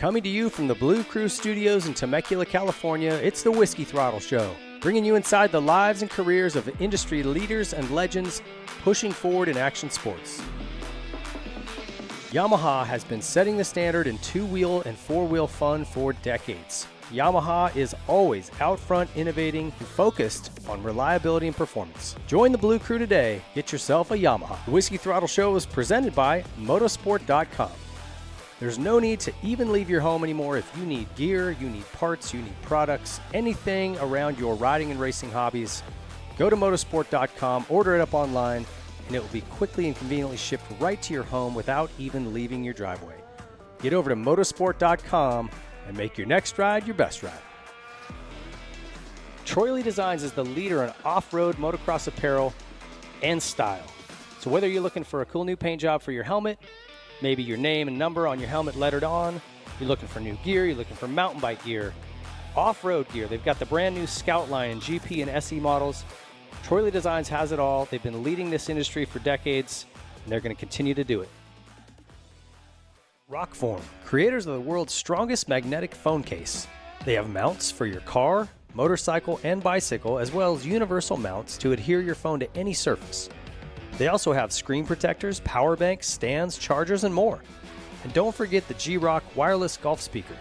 Coming to you from the Blue Crew Studios in Temecula, California, it's the Whiskey Throttle Show, bringing you inside the lives and careers of industry leaders and legends pushing forward in action sports. Yamaha has been setting the standard in two-wheel and four-wheel fun for decades. Yamaha is always out front, innovating, and focused on reliability and performance. Join the Blue Crew today. Get yourself a Yamaha. The Whiskey Throttle Show is presented by motorsport.com. There's no need to even leave your home anymore if you need gear, you need parts, you need products, anything around your riding and racing hobbies. Go to motorsport.com, order it up online, and it will be quickly and conveniently shipped right to your home without even leaving your driveway. Get over to motorsport.com and make your next ride your best ride. Troy Lee Designs is the leader in off-road motocross apparel and style. So whether you're looking for a cool new paint job for your helmet, maybe your name and number on your helmet lettered on, you're looking for new gear, you're looking for mountain bike gear, off-road gear, they've got the brand new Scout line in GP and SE models. Troy Lee Designs has it all. They've been leading this industry for decades, and they're going to continue to do it. Rockform, creators of the world's strongest magnetic phone case. They have mounts for your car, motorcycle, and bicycle, as well as universal mounts to adhere your phone to any surface. They also have screen protectors, power banks, stands, chargers, and more. And don't forget the G-Rock wireless golf speaker.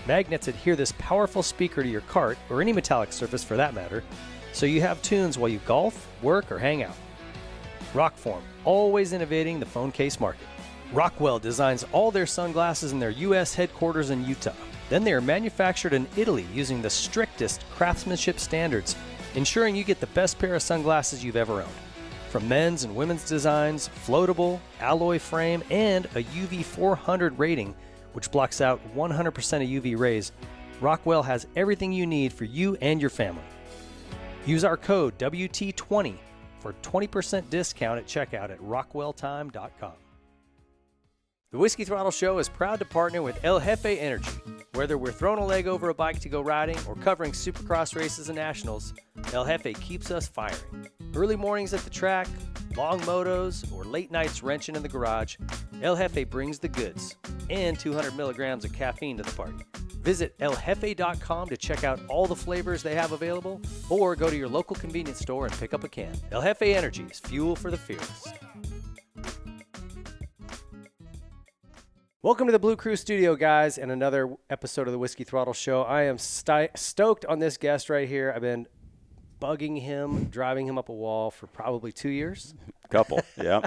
Magnets adhere this powerful speaker to your cart, or any metallic surface for that matter, so you have tunes while you golf, work, or hang out. Rockform, always innovating the phone case market. Rockwell designs all their sunglasses in their U.S. headquarters in Utah. Then they are manufactured in Italy using the strictest craftsmanship standards, ensuring you get the best pair of sunglasses you've ever owned. From men's and women's designs, floatable, alloy frame, and a UV 400 rating, which blocks out 100% of UV rays, Rockwell has everything you need for you and your family. Use our code WT20 for 20% discount at checkout at rockwelltime.com. The Whiskey Throttle Show is proud to partner with El Jefe Energy. Whether we're throwing a leg over a bike to go riding or covering Supercross races and nationals, El Jefe keeps us firing. Early mornings at the track, long motos, or late nights wrenching in the garage, El Jefe brings the goods and 200 milligrams of caffeine to the party. Visit eljefe.com to check out all the flavors they have available, or go to your local convenience store and pick up a can. El Jefe Energy is fuel for the fearless. Welcome to the Blue Crew Studio, guys, and another episode of the Whiskey Throttle Show. I am stoked on this guest right here. I've been bugging him, driving him up a wall for probably 2 years. Couple, yeah.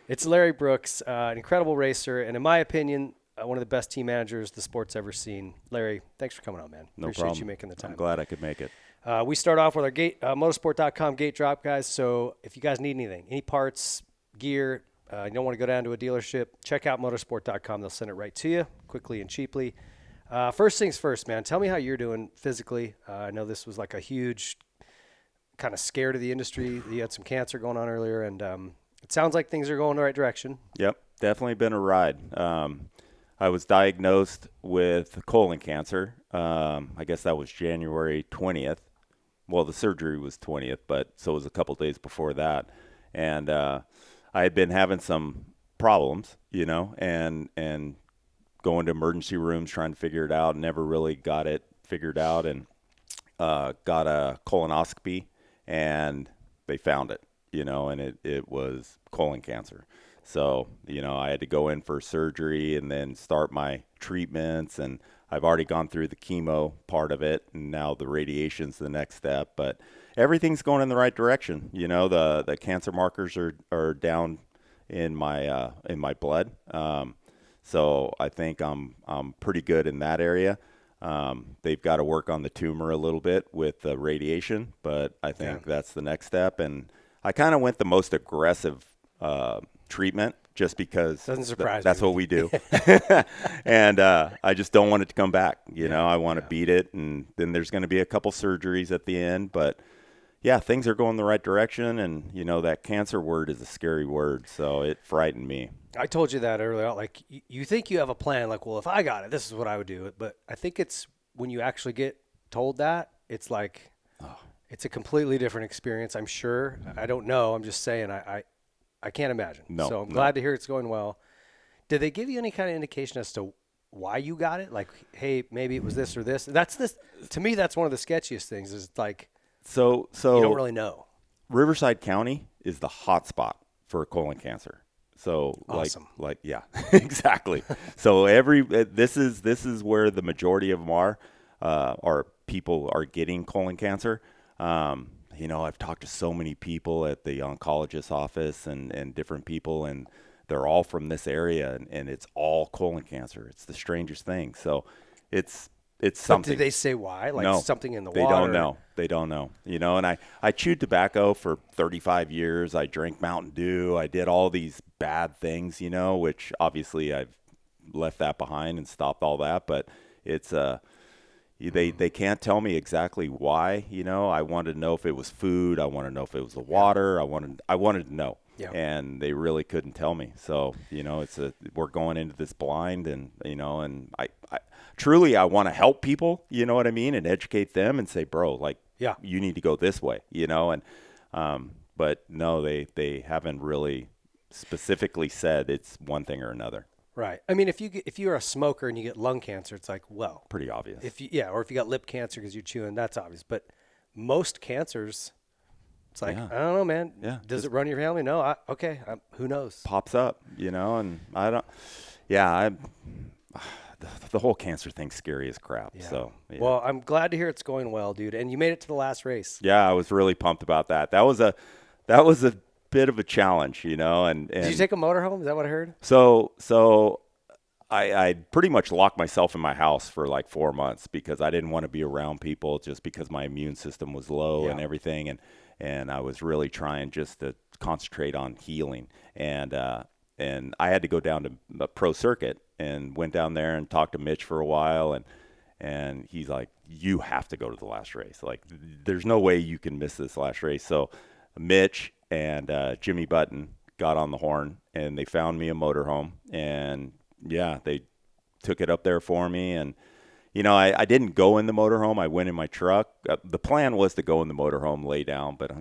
It's Larry Brooks, an incredible racer, and in my opinion, one of the best team managers the sport's ever seen. Larry, thanks for coming on, man. No Appreciate problem. you making the time. I'm glad I could make it. We start off with our motorsport.com gate drop, guys. So if you guys need anything, any parts, gear, you don't want to go down to a dealership, check out motorsport.com. They'll send it right to you quickly and cheaply. First things first, man. Tell me how you're doing physically. I know this was like a huge kind of scare to the industry. You had some cancer going on earlier, and it sounds like things are going the right direction. Yep, definitely been a ride. I was diagnosed with colon cancer. I guess that was January 20th. Well, the surgery was 20th, but so it was a couple days before that. And I had been having some problems, and going to emergency rooms trying to figure it out. Never really got it figured out, and got a colonoscopy, and they found it, and it was colon cancer. So, I had to go in for surgery and then start my treatments, and I've already gone through the chemo part of it, and now the radiation's the next step. But everything's going in the right direction. The cancer markers are down in my blood. So I think I'm pretty good in that area. They've got to work on the tumor a little bit with the radiation, but I think that's the next step. And I kind of went the most aggressive treatment just because doesn't surprise that's me. what we do. And I just don't want it to come back. I want to beat it, and then there's going to be a couple surgeries at the end. But yeah, things are going the right direction, and that cancer word is a scary word, so it frightened me. I told you that earlier. Like, you think you have a plan, like, well, if I got it, this is what I would do. But I think it's when you actually get told that, it's like, it's a completely different experience, I'm sure. I don't know. I'm just saying, I can't imagine. No, so I'm glad to hear it's going well. Did they give you any kind of indication as to why you got it? Like, hey, maybe it was this or this. To me, that's one of the sketchiest things is like, so you don't really know. Riverside County is the hot spot for colon cancer. So Awesome. like yeah, exactly. So this is where the majority of them are people are getting colon cancer. I've talked to so many people at the oncologist's office and different people, and they're all from this area, and it's all colon cancer. It's the strangest thing. So it's something. But did they say why? Like No, something in the they water? They don't know. And I chewed tobacco for 35 years. I drank Mountain Dew. I did all these bad things, which obviously I've left that behind and stopped all that. But it's they can't tell me exactly why. I wanted to know if it was food. I wanted to know if it was the water. I wanted to know. Yeah. And they really couldn't tell me. So, we're going into this blind, and I truly, I want to help people, you know what I mean? And educate them and say, bro, like, yeah, you need to go this way, but no, they haven't really specifically said it's one thing or another. Right. I mean, if you're a smoker and you get lung cancer, it's like, well, pretty obvious. Or if you got lip cancer because you're chewing, that's obvious. But most cancers, it's like, I don't know, man. Yeah. Does it run in your family? No. Who knows? Pops up, and I don't. Yeah, the whole cancer thing's scary as crap. Yeah. So. Yeah. Well, I'm glad to hear it's going well, dude. And you made it to the last race. Yeah, I was really pumped about that. That was a bit of a challenge, And did you take a motorhome? Is that what I heard? So I pretty much locked myself in my house for like 4 months because I didn't want to be around people, just because my immune system was low and everything, and I was really trying just to concentrate on healing, and I had to go down to a pro circuit and went down there and talked to Mitch for a while, and he's like, you have to go to the last race. Like, there's no way you can miss this last race. So Mitch and Jimmy Button got on the horn, and they found me a motorhome, and they took it up there for me. And I didn't go in the motorhome. I went in my truck. The plan was to go in the motorhome, lay down, but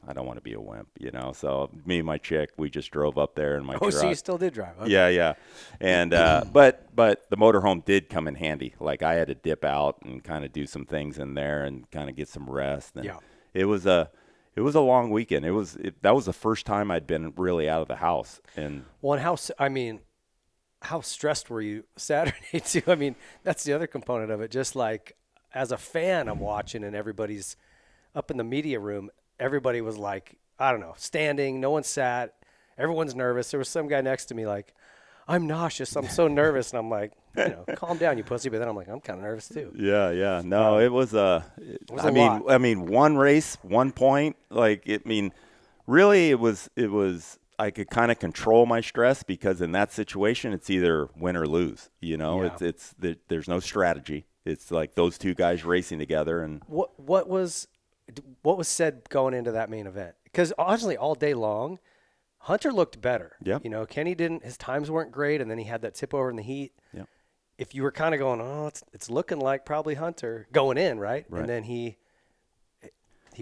I don't want to be a wimp, So me and my chick, we just drove up there in my truck. Oh, so you still did drive? Okay. Yeah. And but the motorhome did come in handy. Like, I had to dip out and kind of do some things in there and kind of get some rest. And it was a long weekend. That was the first time I'd been really out of the house. And how stressed were you Saturday too? I mean, that's the other component of it. Just like, as a fan, I'm watching, and everybody's up in the media room. Everybody was like, I don't know, standing. No one sat. Everyone's nervous. There was some guy next to me like, I'm nauseous. I'm so nervous. And I'm like, calm down, you pussy. But then I'm like, I'm kind of nervous too. Yeah. No, it was lot. I mean, one race, 1 point. Like, really, it was. I could kind of control my stress because in that situation, it's either win or lose. There's no strategy. It's like those two guys racing together. And what was said going into that main event? Because honestly, all day long, Hunter looked better. Yeah. Kenny didn't. His times weren't great, and then he had that tip over in the heat. Yeah. If you were kind of going, oh, it's looking like probably Hunter going in, right? And then he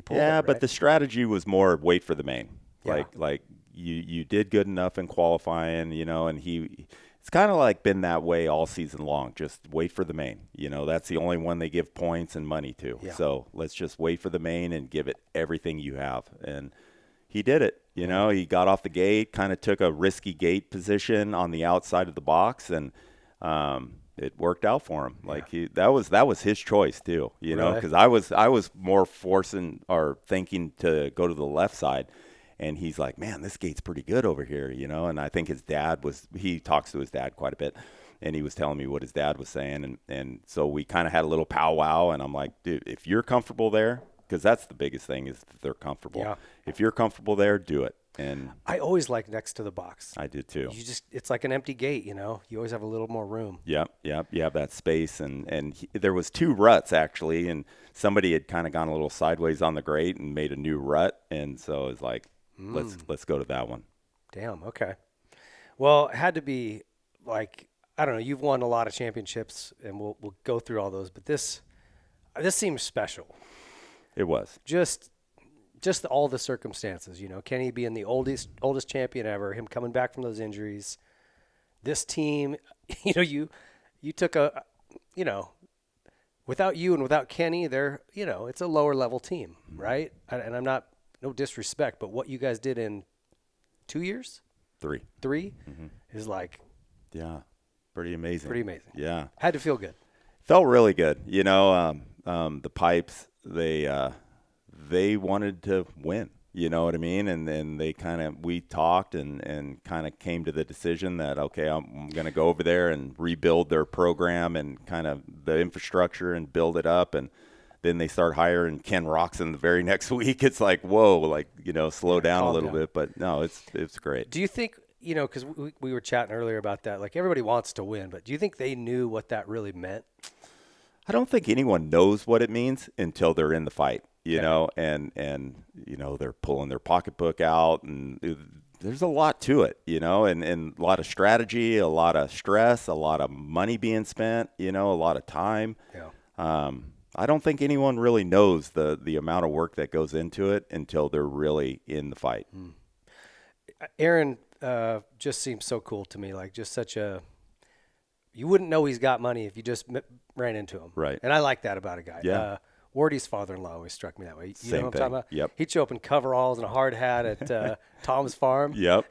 pulled it, right? But the strategy was more wait for the main. Yeah. Like you did good enough in qualifying, and it's kind of like been that way all season long. Just wait for the main. That's the only one they give points and money to. Yeah. So let's just wait for the main and give it everything you have. And he did it. He got off the gate, kind of took a risky gate position on the outside of the box, and it worked out for him. Like, that was his choice too. Because I was more forcing or thinking to go to the left side. And he's like, man, this gate's pretty good over here, And I think his dad he talks to his dad quite a bit. And he was telling me what his dad was saying. And so we kind of had a little powwow. And I'm like, dude, if you're comfortable there, because that's the biggest thing is that they're comfortable. Yeah. If you're comfortable there, do it. And I always like next to the box. I did too. It's like an empty gate, You always have a little more room. Yep. You have that space. And there was 2 ruts, actually. And somebody had kind of gone a little sideways on the grate and made a new rut. And so it's like, let's go to that one. Damn. Okay. Well, it had to be like, I don't know. You've won a lot of championships, and we'll go through all those. But this seems special. It was just all the circumstances. Kenny being the oldest champion ever, him coming back from those injuries. This team, you took without you and without Kenny, it's a lower level team, right? And I'm not, no disrespect, but what you guys did in 2 years? 3 is like, yeah, pretty amazing. Yeah. Had to feel good. Felt really good. The Pipes, they wanted to win. You know what I mean? And then we talked and kind of came to the decision that, okay, I'm going to go over there and rebuild their program and kind of the infrastructure and build it up. And then they start hiring Ken Roczen the very next week. It's like, whoa, slow down a little bit. But no, it's great. Do you think, because we were chatting earlier about that, like everybody wants to win, but do you think they knew what that really meant? I don't think anyone knows what it means until they're in the fight. And they're pulling their pocketbook out, and there's a lot to it, and a lot of strategy, a lot of stress, a lot of money being spent, a lot of time. Yeah. I don't think anyone really knows the amount of work that goes into it until they're really in the fight. Aaron just seems so cool to me, like just you wouldn't know he's got money if you just ran into him. Right. And I like that about a guy. Yeah. Wardy's father-in-law always struck me that way. You know what I'm talking about? Yep. He'd show up in coveralls and a hard hat at Tom's farm. Yep.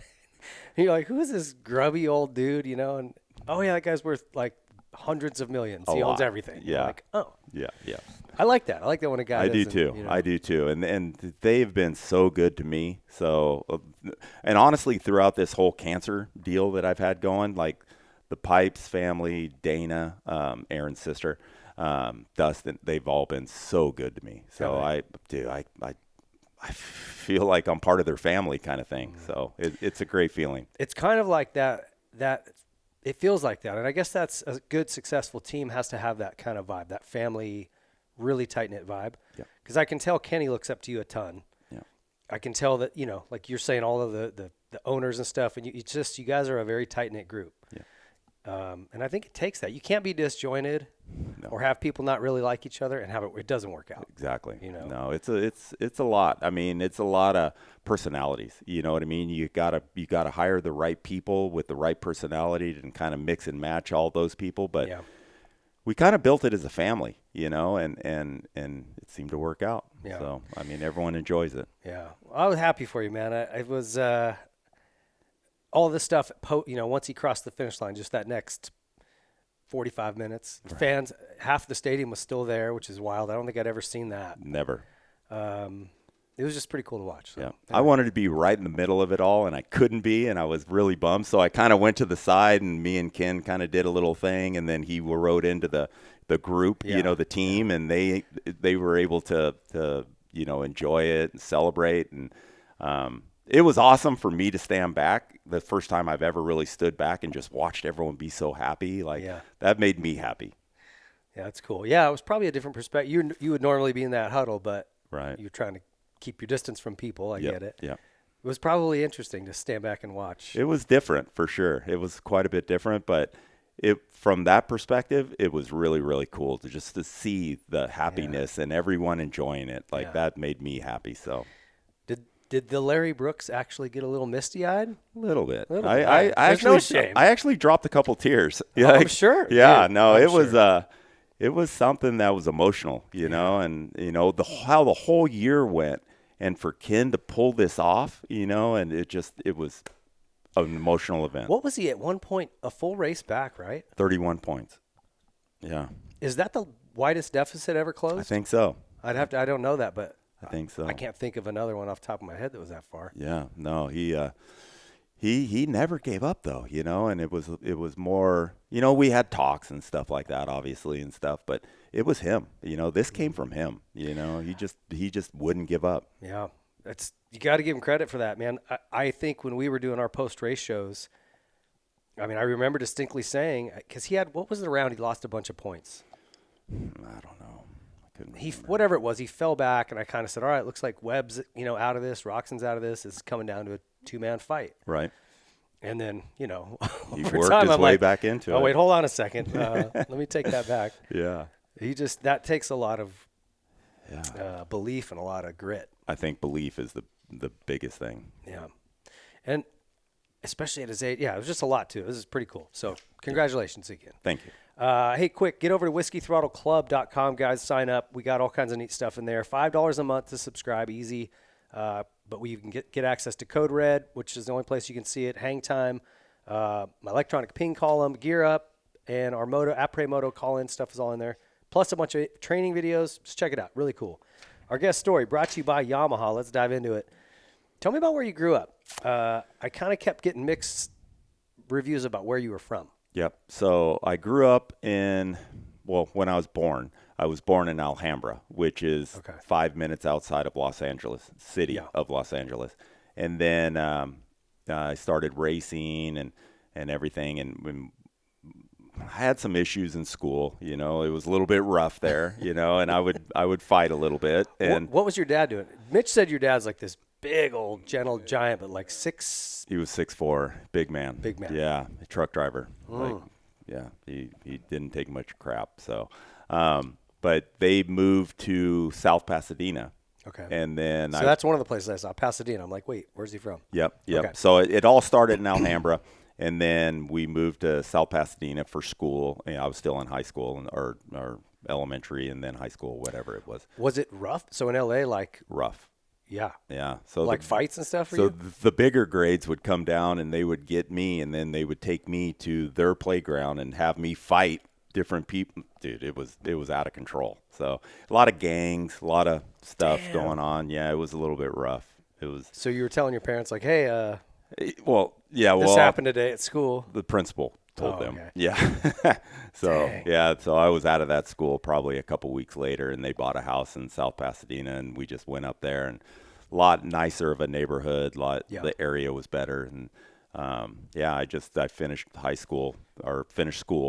And you're like, who is this grubby old dude, And, oh, yeah, that guy's worth like hundreds of millions. He owns everything. Yeah. You're like, oh. Yeah, yeah. I like that. I like that when a guy I do too. And they've been so good to me. So, and honestly, throughout this whole cancer deal that I've had going, like the Pipes family, Dana, Aaron's sister, Dustin, they've all been so good to me. So I feel like I'm part of their family kind of thing. So it's a great feeling. It's kind of like that it feels like that. And I guess that's a good, successful team has to have that kind of vibe, that family, really tight-knit vibe. Yeah. Because I can tell Kenny looks up to you a ton. Yeah. I can tell that, like you're saying, all of the owners and stuff, and you guys are a very tight-knit group. Yeah. And I think it takes that. You can't be disjointed or have people not really like each other and it doesn't work out. Exactly. No, it's a lot. I mean, it's a lot of personalities. You know what I mean? You gotta hire the right people with the right personality and kind of mix and match all those people. But we kind of built it as a family, and it seemed to work out. Yeah. So, I mean, everyone enjoys it. Yeah. Well, I was happy for you, man. I was all this stuff, once he crossed the finish line, just that next 45 minutes, right. Fans, half the stadium was still there, which is wild. I don't think I'd ever seen that. Never. It was just pretty cool to watch. So, yeah. I wanted to be right in the middle of it all, and I couldn't be, and I was really bummed. So I kind of went to the side, and me and Ken kind of did a little thing, and then he rode into the group, the team, and they were able to enjoy it and celebrate. And it was awesome for me to stand back. The first time I've ever really stood back and just watched everyone be so happy. That made me happy. Yeah, that's cool. Yeah, it was probably a different perspective. You would normally be in that huddle, but right. You're trying to keep your distance from people. I get it. Yeah. It was probably interesting to stand back and watch. It was different for sure. It was quite a bit different, but from that perspective, it was really, really cool to see the happiness and everyone enjoying it. That made me happy. So. Did the Larry Brooks actually get a little misty-eyed? A little bit. I actually, no shame. I actually dropped a couple tears. I'm sure. Yeah, dude, no, it was something that was emotional, and how the whole year went, and for Ken to pull this off, and it was an emotional event. What was he at one point? A full race back, right? 31 points. Yeah. Is that the widest deficit ever closed? I think so. I don't know that, but I think so. I can't think of another one off the top of my head that was that far. Yeah, no, he never gave up though, and it was more, we had talks and stuff like that, obviously and stuff, but it was him. This came from him. He just wouldn't give up. Yeah, you got to give him credit for that, man. I think when we were doing our post-race shows, I mean, I remember distinctly saying, because what was the round he lost a bunch of points? I don't know. Whatever it was, he fell back, and I kind of said, all right, looks like Webb's, out of this, Roczen's out of this. It's coming down to a two-man fight. Right. And then, he over worked time, his I'm way like, back into it. Oh, wait, hold on a second. Let me take that back. Yeah. That takes a lot of belief and a lot of grit. I think belief is the biggest thing. Yeah. And especially at his age, it was just a lot, too. This is pretty cool. So congratulations again. Thank you. Hey, quick, get over to WhiskeyThrottleClub.com, guys. Sign up. We got all kinds of neat stuff in there. $5 a month to subscribe, easy. But we can get access to Code Red, which is the only place you can see it. Hang Time, my electronic ping column, Gear Up, and our Après Moto call-in stuff is all in there. Plus a bunch of training videos. Just check it out. Really cool. Our guest story brought to you by Yamaha. Let's dive into it. Tell me about where you grew up. I kind of kept getting mixed reviews about where you were from. Yep. So I grew up when I was born in Alhambra, which is 5 minutes outside of Los Angeles, of Los Angeles. And then I started racing and everything. And I had some issues in school. It was a little bit rough there, and I would fight a little bit. And what was your dad doing? Mitch said your dad's like this big old gentle giant, but like 6. He was 6'4", big man. Big man. Yeah, a truck driver. He didn't take much crap. So, but they moved to South Pasadena. Okay. And then that's one of the places I saw, Pasadena. I'm like, wait, where's he from? Yep. Okay. So it all started in Alhambra, and then we moved to South Pasadena for school. I was still in high school or elementary, and then high school, whatever it was. Was it rough? So in LA, like rough. Yeah. Yeah. So like fights and stuff for you? The bigger grades would come down and they would get me, and then they would take me to their playground and have me fight different people. Dude, it was out of control. So a lot of gangs, a lot of stuff going on. Yeah, it was a little bit rough. It was. So you were telling your parents like, hey, this happened today at school. The principal told them. Okay. Yeah. So I was out of that school probably a couple weeks later, and they bought a house in South Pasadena, and we just went up there, and a lot nicer of a neighborhood. The area was better, and I finished school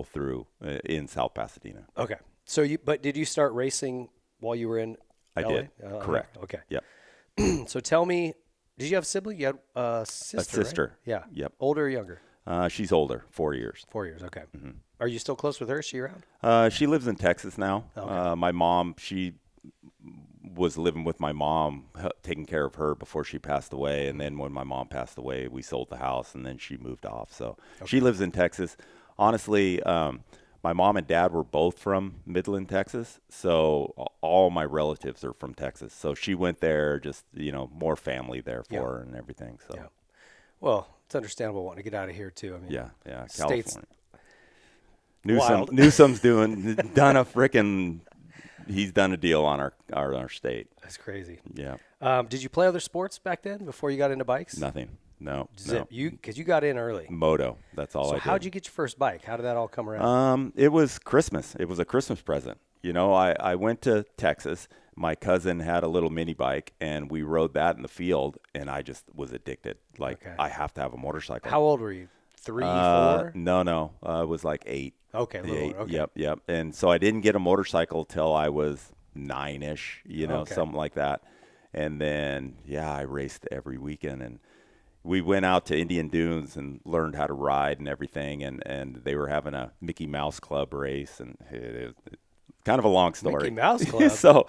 through in South Pasadena. Okay. So but did you start racing while you were in LA? I did. Correct. Okay. Yep. So tell me, did you have a sibling? You had a sister. A sister. Right? Yeah. Yep. Older or younger? She's older, 4 years. 4 years. Okay. Mm-hmm. Are you still close with her? Is she around? She lives in Texas now. Okay. My mom, she was living with my mom, taking care of her before she passed away. And then when my mom passed away, we sold the house, and then she moved off. So she lives in Texas. Honestly, my mom and dad were both from Midland, Texas. So all my relatives are from Texas. So she went there, just, more family there for her and everything. So, well, it's understandable wanting to get out of here too. I mean, California. Newsom's he's done a deal on our state. That's crazy. Yeah. Did you play other sports back then before you got into bikes? Nothing. No. Because you got in early. Moto. That's all I did. So how'd you get your first bike? How did that all come around? It was Christmas. It was a Christmas present. I went to Texas. My cousin had a little mini bike, and we rode that in the field, and I just was addicted. I have to have a motorcycle. How old were you? 3, 4? No. I was like 8. Okay, little. Okay. Yep. And so I didn't get a motorcycle till I was 9-ish, something like that. And then, I raced every weekend, and we went out to Indian Dunes and learned how to ride and everything. And they were having a Mickey Mouse Club race, and it was kind of a long story. Mickey Mouse Club? So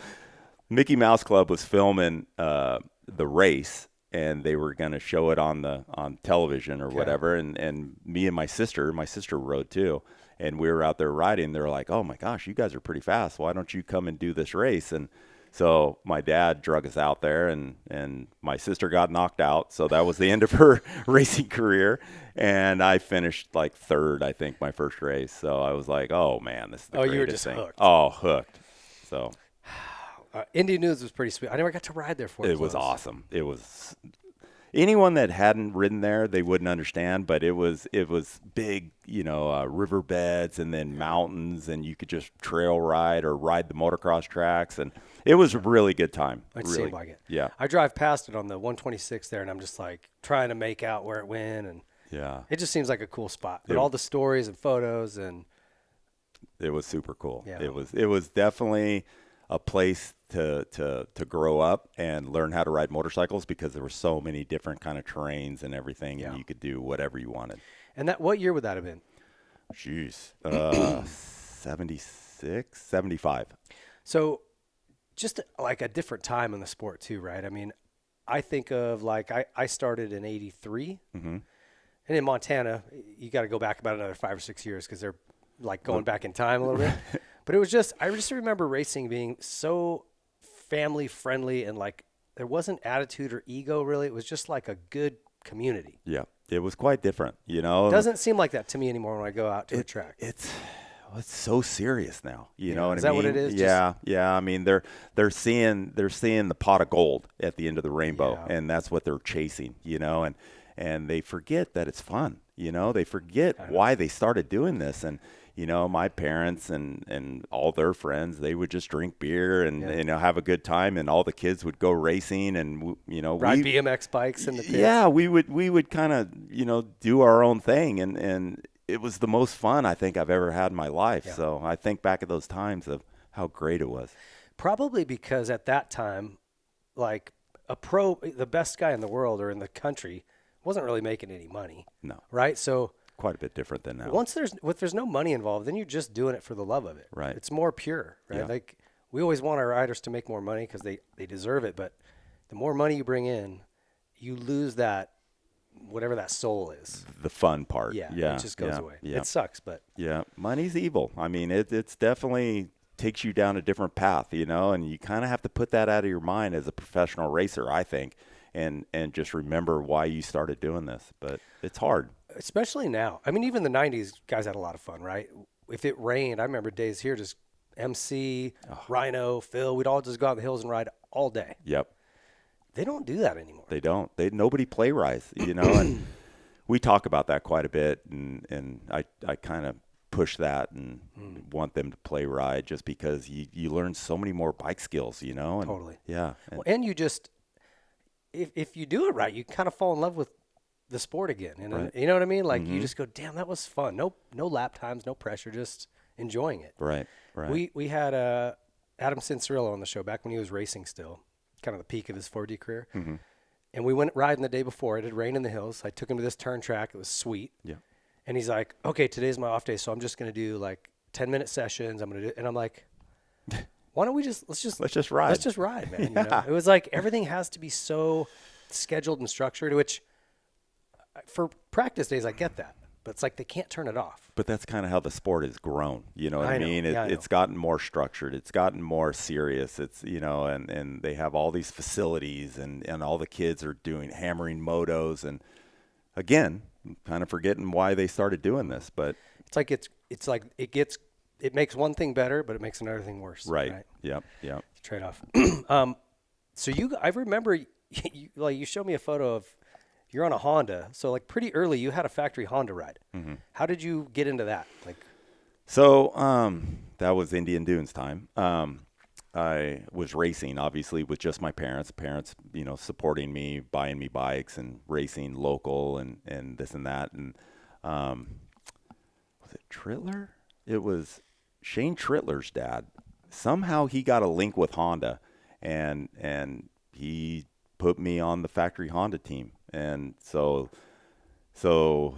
Mickey Mouse Club was filming the race, and they were going to show it on television or whatever. And me and my sister rode too. And we were out there riding. They were like, oh my gosh, you guys are pretty fast. Why don't you come and do this race? And so my dad drug us out there, and my sister got knocked out. So that was the end of her racing career. And I finished like third, I think, my first race. So I was like, oh man, this is the greatest you were just thing. Hooked. Oh, hooked. So Indian Dunes was pretty sweet. I never got to ride there for it. Was awesome. It was anyone that hadn't ridden there, they wouldn't understand, but it was big, riverbeds and then mountains, and you could just trail ride or ride the motocross tracks, and it was a really good time. It really. seemed like it. Yeah. I drive past it on the 126 there, and I'm just like trying to make out where it went, and it just seems like a cool spot. But all the stories and photos, and it was super cool. Yeah. It was definitely a place to grow up and learn how to ride motorcycles, because there were so many different kind of terrains and everything, and you could do whatever you wanted. And what year would that have been? Jeez, 76, 75. So just like a different time in the sport too, right? I mean, I think of I started in 83, and in Montana, you got to go back about another 5 or 6 years because they're like going back in time a little bit. But I just remember racing being so family friendly, and like there wasn't attitude or ego really. It was just like a good community. Yeah, it was quite different, you know. It doesn't seem like that to me anymore when I go out to a track. It's so serious now, you know what I mean? Is that what it is? Yeah, yeah. I mean, they're seeing the pot of gold at the end of the rainbow, and that's what they're chasing, you know. And they forget that it's fun, you know. They forget why they started doing this, and you know, my parents and all their friends, they would just drink beer and you know, have a good time, and all the kids would go racing, and you know, ride BMX bikes in the pits. Yeah, we would kind of, you know, do our own thing, and it was the most fun I think I've ever had in my life. Yeah. So I think back at those times of how great it was. Probably because at that time, like the best guy in the world or in the country wasn't really making any money. No. Right? So quite a bit different than now. Once there's no money involved, then you're just doing it for the love of it. Right. It's more pure, right? Yeah. Like we always want our riders to make more money because they deserve it, but the more money you bring in, you lose that whatever that soul is. The fun part. Yeah. Yeah. It just goes away. Yeah. It sucks, but yeah, money's evil. I mean, it's definitely takes you down a different path, you know, and you kind of have to put that out of your mind as a professional racer, I think, and just remember why you started doing this. But it's hard. Especially now. I mean, even the 90s guys had a lot of fun, right? If it rained, I remember days here, just MC, Rhino, Phil, we'd all just go out in the hills and ride all day. Yep. They don't do that anymore. They don't. Nobody play rides, you know, and we talk about that quite a bit, and I kind of push that and want them to play ride just because you learn so many more bike skills, you know. And, totally. Yeah. And you just, if you do it right, you kind of fall in love with the sport again. And right. You know what I mean? Like you just go, damn, that was fun. No lap times, no pressure, just enjoying it. Right. We had Adam Cincerillo on the show back when he was racing still, kind of the peak of his 4D career. Mm-hmm. And we went riding the day before. It had rained in the hills. I took him to this turn track. It was sweet. Yeah. And he's like, okay, today's my off day, so I'm just going to do like 10-minute sessions. And I'm like, why don't we let's just ride. Let's just ride, man. You know? It was like everything has to be so scheduled and structured, which for practice days, I get that. But it's like they can't turn it off. But that's kind of how the sport has grown. You know what I mean? It's gotten more structured. It's gotten more serious. It's, you know, and they have all these facilities, and all the kids are hammering motos. And again, kind of forgetting why they started doing this. But it makes one thing better, but it makes another thing worse. Right. Yep. It's a trade-off. So I remember you showed me a photo of you're on a Honda. So like pretty early, you had a factory Honda ride. Mm-hmm. How did you get into that? So that was Indian Dunes time. I was racing, obviously, with just my parents. Parents, you know, supporting me, buying me bikes, and racing local, and this and that. And was it Trittler? It was Shane Trittler's dad. Somehow he got a link with Honda, and he put me on the factory Honda team. And so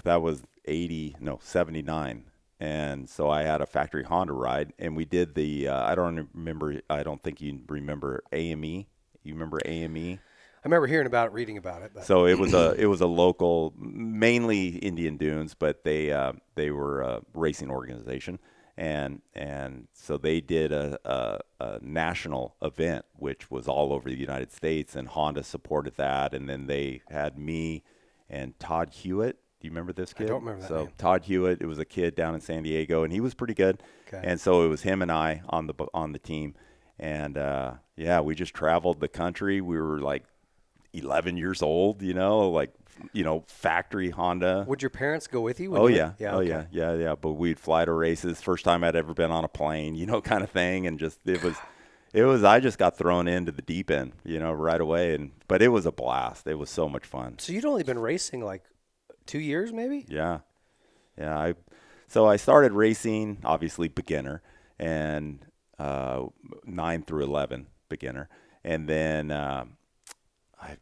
that was 79. And so I had a factory Honda ride, and we did the, I don't think you remember AME. You remember AME? I remember hearing about it, reading about it. But. So it was a local, mainly Indian Dunes, but they were a racing organization. And so they did a national event, which was all over the United States, and Honda supported that. And then they had me and Todd Hewitt. Do you remember this kid? I don't remember that name. Todd Hewitt, it was a kid down in San Diego, and he was pretty good. Okay. And so it was him and I on the team. And, we just traveled the country. We were like 11 years old, factory Honda. Would your parents go with you? Yeah. But we'd fly to races. First time I'd ever been on a plane, kind of thing. And just, I just got thrown into the deep end, right away. But it was a blast. It was so much fun. So you'd only been racing like 2 years maybe? Yeah. So I started racing, obviously beginner, and 9 through 11 beginner. And then,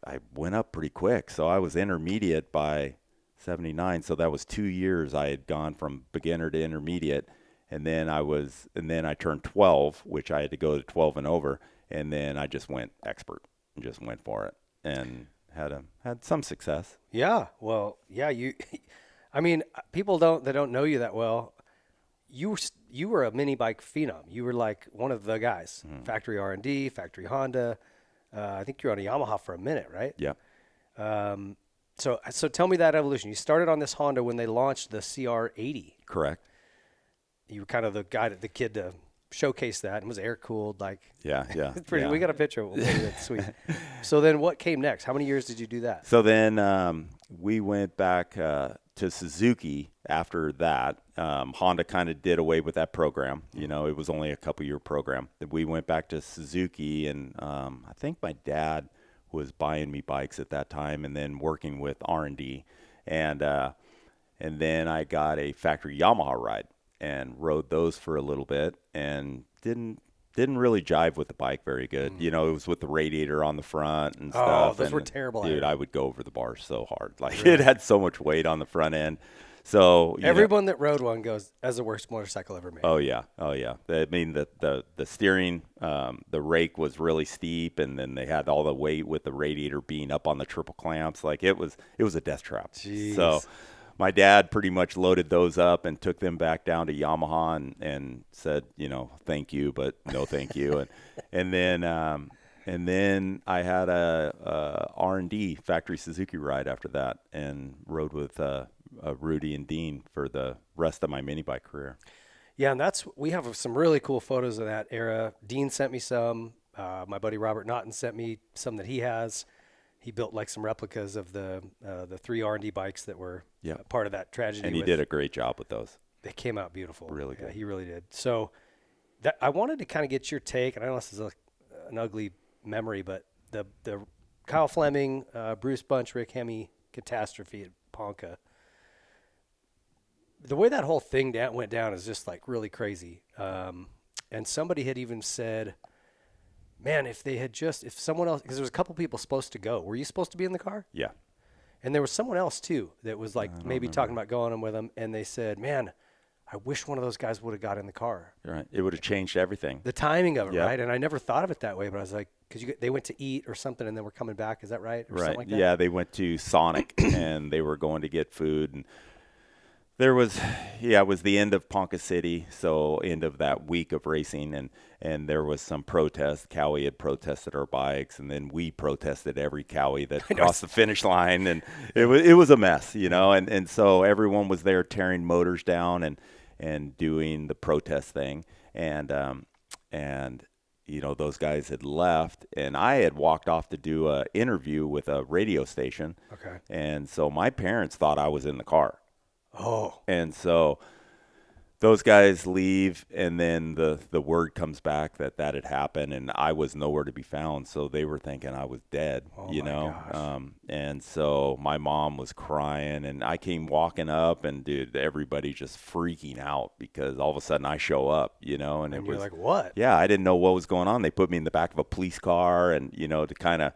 I went up pretty quick. So I was intermediate by 79. So that was 2 years I had gone from beginner to intermediate. And then I turned 12, which I had to go to 12 and over. And then I just went expert and just went for it and had some success. Yeah. Well, yeah, people don't know you that well. you were a mini bike phenom. You were like one of the guys. Factory R&D, factory Honda. I think you were on a Yamaha for a minute, right? Yeah. So tell me that evolution. You started on this Honda when they launched the CR80. Correct. You were kind of the kid to showcase that, and was air cooled. Like, Yeah. it's pretty. Yeah. We got a picture of it. That's sweet. So then, what came next? How many years did you do that? So then we went back to Suzuki after that. Honda kind of did away with that program. You know, it was only a couple-year program. Then we went back to Suzuki, and I think my dad was buying me bikes at that time and then working with R&D. And then I got a factory Yamaha ride and rode those for a little bit and didn't really jive with the bike very good. You know, it was with the radiator on the front and stuff. Oh, those were terrible. Dude, I would go over the bars so hard. Like, it had so much weight on the front end. So everyone that rode one goes, as the worst motorcycle ever made. Oh yeah. I mean, the steering, the rake was really steep, and then they had all the weight with the radiator being up on the triple clamps. Like, it was a death trap. Jeez. So my dad pretty much loaded those up and took them back down to Yamaha and said, you know, thank you, but no thank you. and then I had a R&D factory Suzuki ride after that, and rode with Rudy and Dean for the rest of my mini bike career. Yeah, and we have some really cool photos of that era. Dean sent me some. My buddy Robert Naughton sent me some that he has. He built like some replicas of the 3 R&D bikes that were part of that tragedy. And he did a great job with those. They came out beautiful. Really good. Yeah, he really did. So I wanted to kind of get your take, and I know this is an ugly memory, but the Kyle Fleming, Bruce Bunch, Rick Hemme catastrophe at Ponca. The way that whole thing went down is just like really crazy. And somebody had even said, man, if someone else, because there was a couple people supposed to go. Were you supposed to be in the car? Yeah. And there was someone else too that was like maybe talking about going with them. And they said, man, I wish one of those guys would have got in the car. Right. It would have changed everything. The timing of it, right? And I never thought of it that way, but I was like, because they went to eat or something and then were coming back. Is that right? Or something like that? Yeah, they went to Sonic and they were going to get food, and there was, it was the end of Ponca City, so end of that week of racing, and there was some protest. Cowie had protested our bikes, and then we protested every Cowie that crossed the finish line, and it was a mess, you know, and so everyone was there tearing motors down and doing the protest thing, and you know, those guys had left, and I had walked off to do an interview with a radio station. Okay. And so my parents thought I was in the car. Oh. And so those guys leave, and then the word comes back that had happened, and I was nowhere to be found. So they were thinking I was dead, you know. And so my mom was crying, and I came walking up, and dude, everybody just freaking out because all of a sudden I show up, you know, and it you're was like, what? Yeah, I didn't know what was going on. They put me in the back of a police car, and you know, to kind of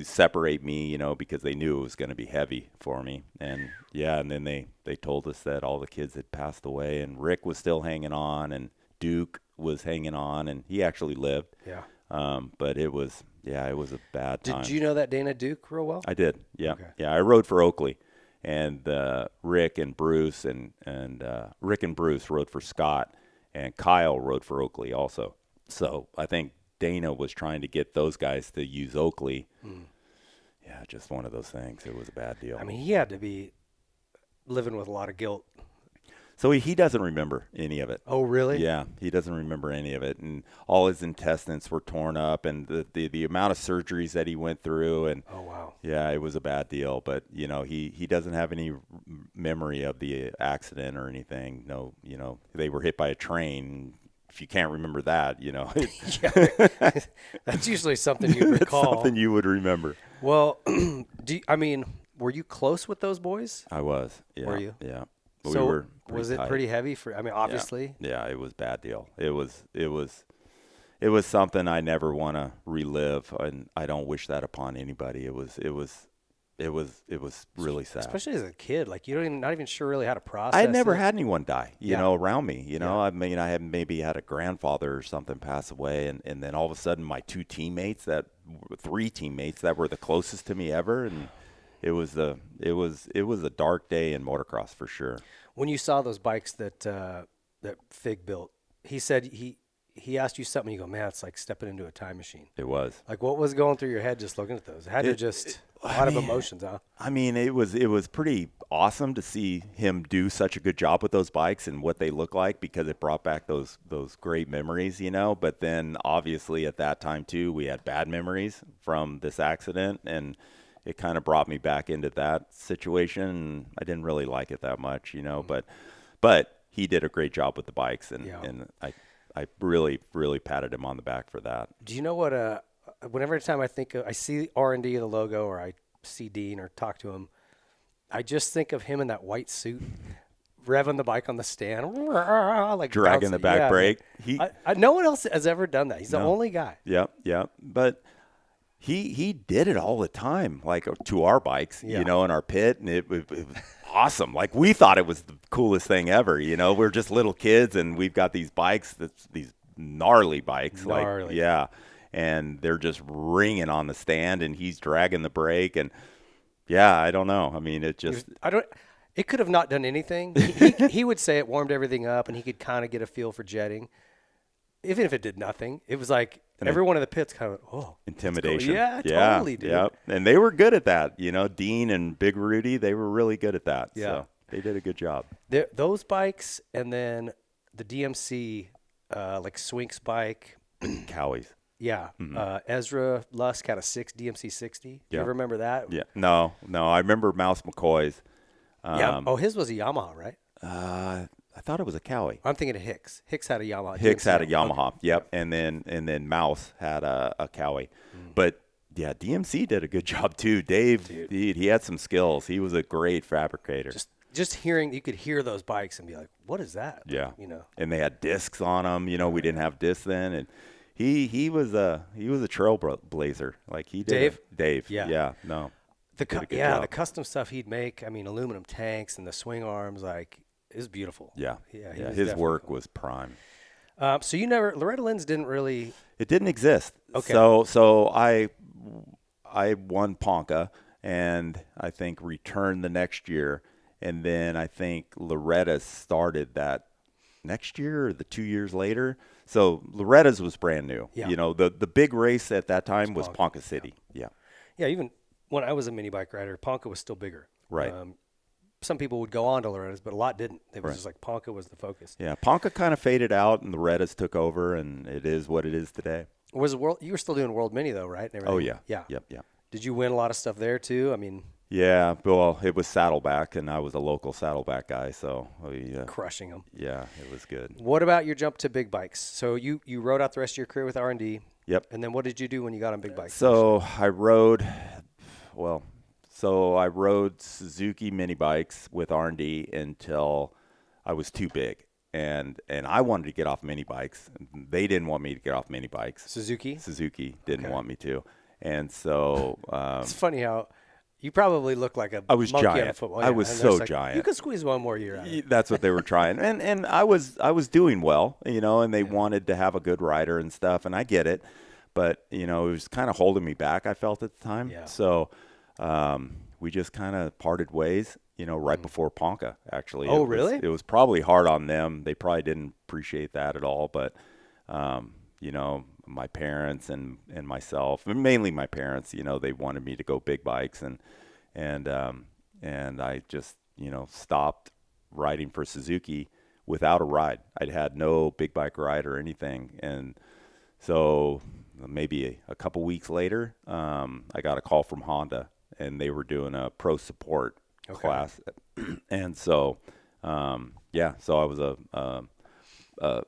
separate me, you know, because they knew it was going to be heavy for me. And and then they told us that all the kids had passed away, and Rick was still hanging on, and Duke was hanging on, and he actually lived. Yeah. But it was a bad time. Did you know that Dana Duke real well? I did. Yeah. Okay. Yeah. I rode for Oakley, and Rick and Bruce rode for Scott, and Kyle rode for Oakley also. So I think Dana was trying to get those guys to use Oakley. Yeah, just one of those things. It was a bad deal. I mean, he had to be living with a lot of guilt. So he doesn't remember any of it. Oh, really? Yeah, he doesn't remember any of it, and all his intestines were torn up, and the amount of surgeries that he went through, and oh wow, yeah, it was a bad deal. But you know, he doesn't have any memory of the accident or anything. No, you know, they were hit by a train. If you can't remember that, you know, that's usually something you recall. Something you would remember. Well, were you close with those boys? I was. Yeah. Were you? Yeah. So we were was it tight. pretty heavy for? I mean, obviously. Yeah, it was a bad deal. It was something I never want to relive, and I don't wish that upon anybody. It was really sad. Especially as a kid, like not even sure really how to process. I had never it. had anyone die, you know, around me. You know, I mean, I had maybe had a grandfather or something pass away, and then all of a sudden my three teammates that were the closest to me ever, and it was a dark day in motocross for sure. When you saw those bikes that that Fig built, he said he asked you something. You go, man, it's like stepping into a time machine. It was. Like, what was going through your head just looking at those? It had to just a lot of emotions, huh? I mean, it was pretty awesome to see him do such a good job with those bikes and what they look like, because it brought back those great memories, you know. But then obviously at that time too, we had bad memories from this accident, and it kind of brought me back into that situation. And I didn't really like it that much, you know. But he did a great job with the bikes, and I really, really patted him on the back for that. Do you know what? Whenever time I see R&D in the logo, or I see Dean or talk to him, I just think of him in that white suit, revving the bike on the stand, like dragging the back brake. No one else has ever done that. He's the only guy. Yep. But he did it all the time, like to our bikes, you know, in our pit, and it was awesome. Like, we thought it was the coolest thing ever, you know. We're just little kids, and we've got these bikes, these gnarly bikes, and they're just ringing on the stand, and he's dragging the brake, and I don't know. I mean, it could have not done anything. He would say it warmed everything up, and he could kind of get a feel for jetting. Even if it did nothing, it was like everyone in the pit's kind of, intimidation. Yeah, totally, dude. Yep. And they were good at that. You know, Dean and Big Rudy, they were really good at that. Yeah. So they did a good job. Those bikes, and then the DMC, like Swink's bike. Cowie's. Yeah. Mm-hmm. Ezra Lusk had a DMC 60. Do you ever remember that? Yeah. No. I remember Mouse McCoy's. Yeah. His was a Yamaha, right? I thought it was a Cowie. I'm thinking of Hicks. Hicks had a Yamaha. Hicks had a Yamaha. Okay. Yep. And then Mouse had a Cowie. But yeah, DMC did a good job too. Dave, he had some skills. He was a great fabricator. Just hearing, you could hear those bikes and be like, what is that? Yeah. You know. And they had discs on them. You know, we didn't have discs then, and he was a trailblazer. Like, he did. Dave. Yeah. No. The custom stuff he'd make. I mean, aluminum tanks and the swing arms, like, it was beautiful. Yeah. His work was prime. So Loretta Lynn's didn't really. It didn't exist. Okay. So I won Ponca, and I think returned the next year, and then I think Loretta's started that next year or the 2 years later. So Loretta's was brand new. Yeah. You know, the big race at that time was Ponca City. Yeah. Even when I was a mini bike rider, Ponca was still bigger. Right. Some people would go on to Loretta's, but a lot didn't. It was just like Ponca was the focus. Yeah, Ponca kind of faded out, and Loretta's took over, and it is what it is today. You were still doing World Mini though, right? Oh yeah. Yep. Yeah. Did you win a lot of stuff there too? I mean. Yeah, well, it was Saddleback, and I was a local Saddleback guy, so crushing them. Yeah, it was good. What about your jump to big bikes? So you rode out the rest of your career with R&D. Yep. And then what did you do when you got on big bikes? So I rode Suzuki mini bikes with R&D until I was too big, and I wanted to get off mini bikes. They didn't want me to get off mini bikes. Suzuki didn't want me to, and so it's funny how. You probably look like a I was monkey giant. on football. I was so giant. You could squeeze one more year out. That's what they were trying. And I was doing well, you know, and they wanted to have a good rider and stuff, and I get it. But, you know, it was kind of holding me back, I felt at the time. Yeah. So we just kind of parted ways, you know, right before Ponca, actually. Oh, really? It was probably hard on them. They probably didn't appreciate that at all. But, you know, my parents and myself, mainly my parents, you know, they wanted me to go big bikes, and I just, you know, stopped riding for Suzuki without a ride. I'd had no big bike ride or anything, and so maybe a couple weeks later, I got a call from Honda, and they were doing a pro support class, and so so I was a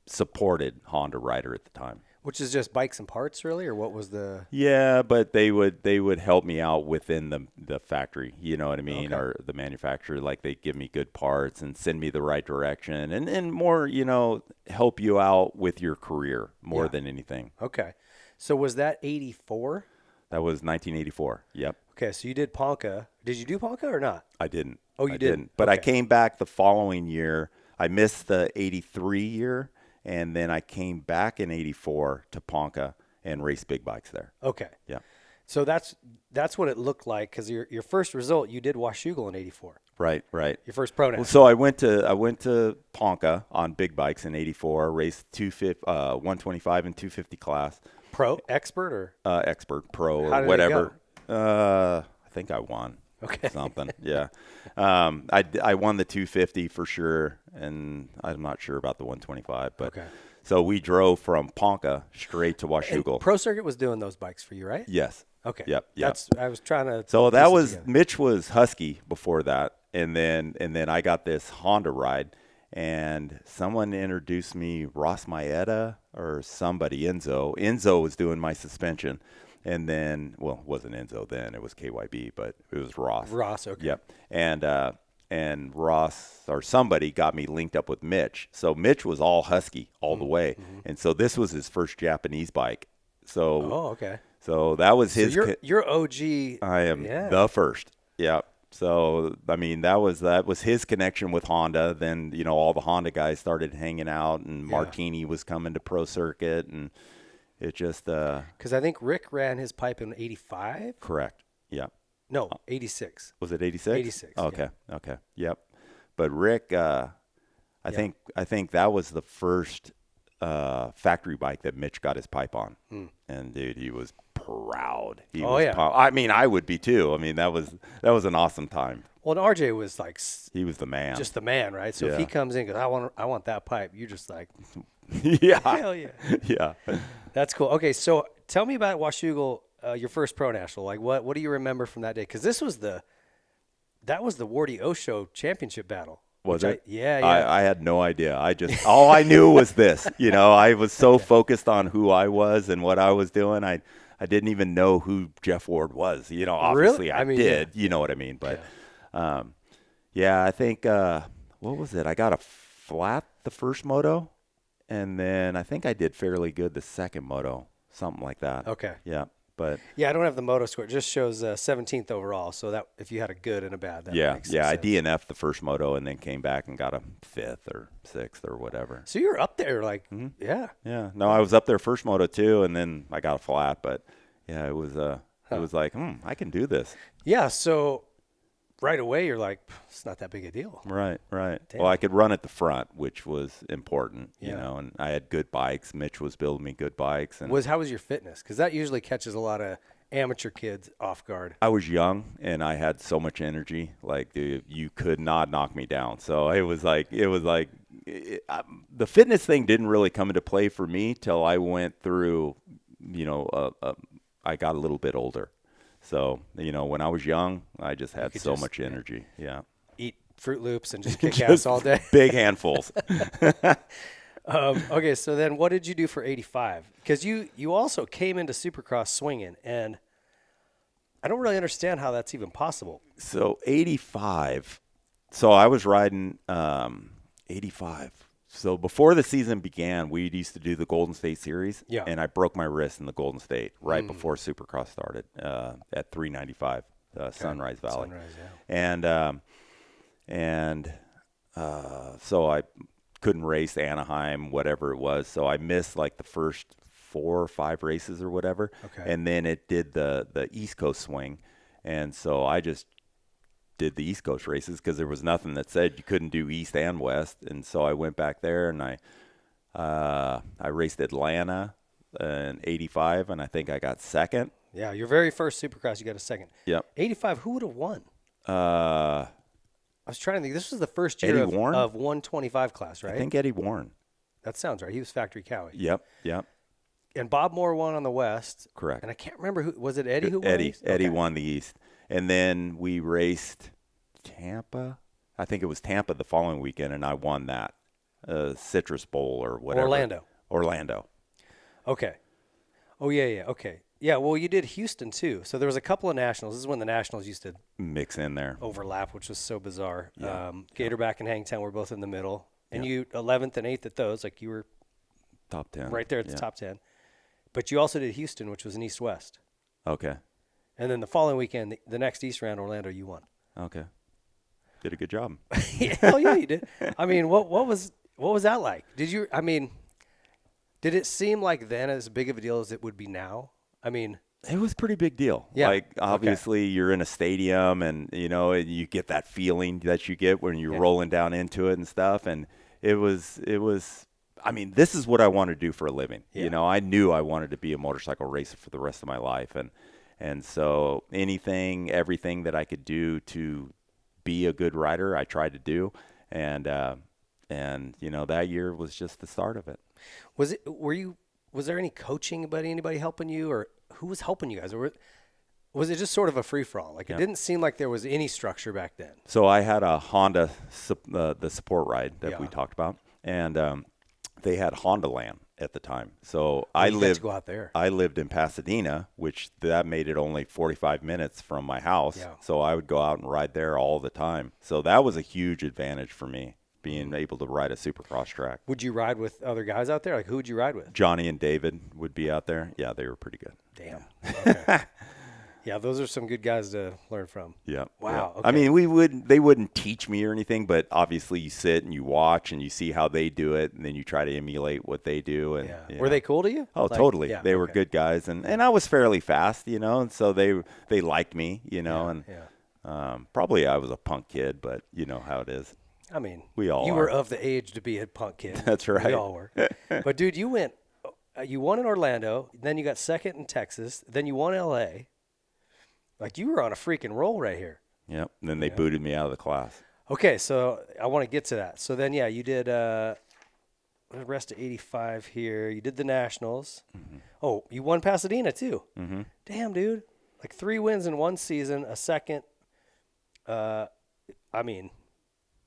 supported Honda rider at the time. Which is just bikes and parts, really, or what was the? Yeah, but they would help me out within the factory, you know what I mean, or the manufacturer. Like, they give me good parts and send me the right direction, and more, you know, help you out with your career more than anything. Okay, so was that 84? That was 1984. Yep. Okay, so you did Ponca. Did you do Ponca or not? I didn't. Oh, you didn't. But I came back the following year. I missed the 83 year. And then I came back in 84 to Ponca and raced big bikes there. Okay. Yeah. So that's what it looked like, because your first result, you did Washougal in 84. Right. Your first pro national. So I went to Ponca on big bikes in '84. Raced 125 and 250 class. Pro expert or expert pro How or did it whatever. I think I won. Okay. Something. Yeah. I won the 250 for sure, and I'm not sure about the 125. But Okay. so we drove from Ponca straight to Washougal. Pro Circuit was doing those bikes for you, right? Yes. Okay. Yep. I was trying to. So that piece it was together. Mitch was Husky before that, and then I got this Honda ride, and someone introduced me, Ross Maeda or somebody, Enzo. Enzo was doing my suspension, and then it wasn't Enzo then, it was KYB, but it was Ross. Ross. Okay. Yep. And Ross or somebody got me linked up with Mitch. So Mitch was all Husky all the way, and so this was his first Japanese bike. So Oh, okay. So that was his. So you're OG. I am the first. Yeah. So I mean that was his connection with Honda. Then all the Honda guys started hanging out, and Martini was coming to Pro Circuit, and it just. Because I think Rick ran his pipe in '85. Correct. Yeah. No, '86. Was it '86? '86. Okay. Yeah. Okay. Yep. But Rick, I think that was the first factory bike that Mitch got his pipe on, and dude, he was proud. I mean, I would be too. I mean, that was an awesome time. Well, and RJ was like, he was the man, just the man, right? So if he comes in, goes, I want that pipe. You're just like, yeah, hell yeah, yeah. That's cool. Okay, so tell me about Washougal, your first pro national. Like, what do you remember from that day? Because that was the Wardy Osho championship battle. Was it? Yeah. I had no idea. All I knew was this. I was so focused on who I was and what I was doing. I didn't even know who Jeff Ward was. Obviously really? I did. You know what I mean? But, I think what was it? I got a flat the first moto, and then I think I did fairly good the second moto, something like that. Okay. Yeah. But I don't have the moto score. It just shows 17th overall. So that if you had a good and a bad, that makes sense. I DNF'd the first moto and then came back and got a 5th or 6th or whatever. So you're up there, like, yeah. No, I was up there first moto too, and then I got a flat. But yeah, it was it was like, I can do this. Yeah. So right away, you're like, it's not that big a deal. Right. Damn. Well, I could run at the front, which was important, and I had good bikes. Mitch was building me good bikes. And how was your fitness? Because that usually catches a lot of amateur kids off guard. I was young, and I had so much energy. Like, dude, you could not knock me down. So it was like the fitness thing didn't really come into play for me till I went through, I got a little bit older. So, when I was young, I just had so much energy. Yeah. Eat Fruit Loops and just kick ass all day. Big handfuls. Okay, so then what did you do for 85? Because you also came into Supercross swinging, and I don't really understand how that's even possible. So 85. So I was riding 85. So before the season began, we used to do the Golden State Series, and I broke my wrist in the Golden State right before Supercross started at 395 Sunrise Valley. And so I couldn't race Anaheim, whatever it was. So I missed like the first 4 or 5 races or whatever. Okay. And then it did the East Coast swing, and so I just did the East Coast races because there was nothing that said you couldn't do East and West. And so I went back there, and I raced Atlanta in 85, and I think I got second. Yeah, your very first Supercross, you got a second. Yep. 85, who would have won? I was trying to think. This was the first year of 125 class, right? I think Eddie Warren. That sounds right. He was Factory Cowie. Yep. And Bob Moore won on the West. Correct. And I can't remember who was it. Eddie who won? Eddie won the East. And then we raced Tampa. I think it was Tampa the following weekend, and I won that Citrus Bowl or whatever. Orlando. Okay. Oh, yeah. Okay. Yeah, well, you did Houston, too. So there was a couple of nationals. This is when the nationals used to mix in there. Overlap, which was so bizarre. Yeah. Gatorback and Hangtown were both in the middle. And you 11th and 8th at those. Like, you were top 10. Right there at the top 10. But you also did Houston, which was an East-West. Okay. And then the following weekend, the next East round, Orlando, you won. Okay. Did a good job. Hell yeah, you did. I mean, what was that like? Did it seem like then as big of a deal as it would be now? I mean, It was a pretty big deal. Yeah. Like, obviously, you're in a stadium, and, you get that feeling that you get when you're rolling down into it and stuff. And it was, I mean, this is what I want to do for a living. Yeah. I knew I wanted to be a motorcycle racer for the rest of my life. And so everything that I could do to be a good rider, I tried to do. And that year was just the start of it. Was there any coaching about anybody helping you, or who was helping you guys? Or was it just sort of a free-for-all? Like, it didn't seem like there was any structure back then. So I had a Honda, the support ride that we talked about, and they had Honda Land at the time. So I lived to go out there. I lived in Pasadena, which that made it only 45 minutes from my house. Yeah. So I would go out and ride there all the time. So that was a huge advantage for me, being able to ride a Supercross track. Would you ride with other guys out there? Like, who would you ride with? Johnny and David would be out there. Yeah, they were pretty good. Damn. Okay. Yeah, those are some good guys to learn from. Yeah. Wow. Yeah. Okay. I mean, they wouldn't teach me or anything, but obviously you sit and you watch and you see how they do it, and then you try to emulate what they do. And Were they cool to you? Oh, totally. Yeah, they were good guys, and I was fairly fast, and so they liked me, probably I was a punk kid, but you know how it is. I mean, we all were of the age to be a punk kid. That's right. We all were. But dude, you won in Orlando, then you got second in Texas, then you won LA. Like, you were on a freaking roll right here. Yep. And then they booted me out of the class. Okay, so I want to get to that. So then, you did the rest of 85 here. You did the Nationals. Mm-hmm. Oh, you won Pasadena too. Mm-hmm. Damn, dude. Like 3 wins in one season, a second. I mean,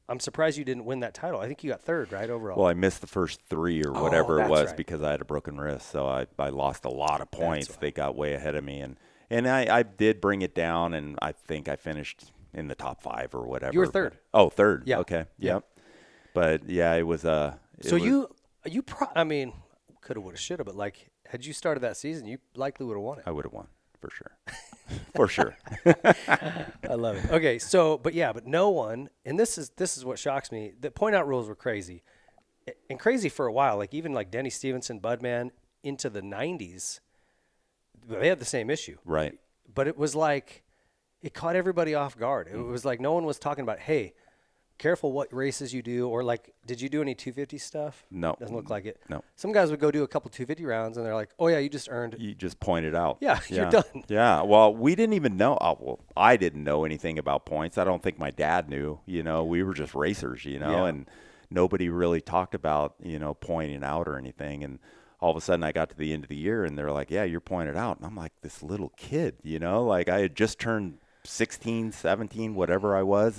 I'm surprised you didn't win that title. I think you got third, right, overall? Well, I missed the first 3 or whatever it was right. because I had a broken wrist. So I lost a lot of points. They got way ahead of me. And I did bring it down, and I think I finished in the top 5 or whatever. You were third. Third. Yeah. Okay. Yep. But, yeah, it was I mean, could have, would have, should have, but, like, had you started that season, you likely would have won it. I would have won, for sure. For sure. I love it. Okay, so, but no one, and this is what shocks me, the point-out rules were crazy. And crazy for a while, like, even, like, Denny Stevenson, Budman, into the 90s, they had the same issue. Right. But it was like, it caught everybody off guard. It was like no one was talking about, hey, careful what races you do, or like, did you do any 250 stuff? No. Doesn't look like it. No. Some guys would go do a couple 250 rounds, and they're like, oh, yeah, you just earned. You just pointed out. Yeah, you're done. Yeah. Well, we didn't even know. I didn't know anything about points. I don't think my dad knew. We were just racers, and nobody really talked about, pointing out or anything. And all of a sudden I got to the end of the year and they're like, yeah, you're pointed out. And I'm like, this little kid, like I had just turned 16, 17, whatever I was.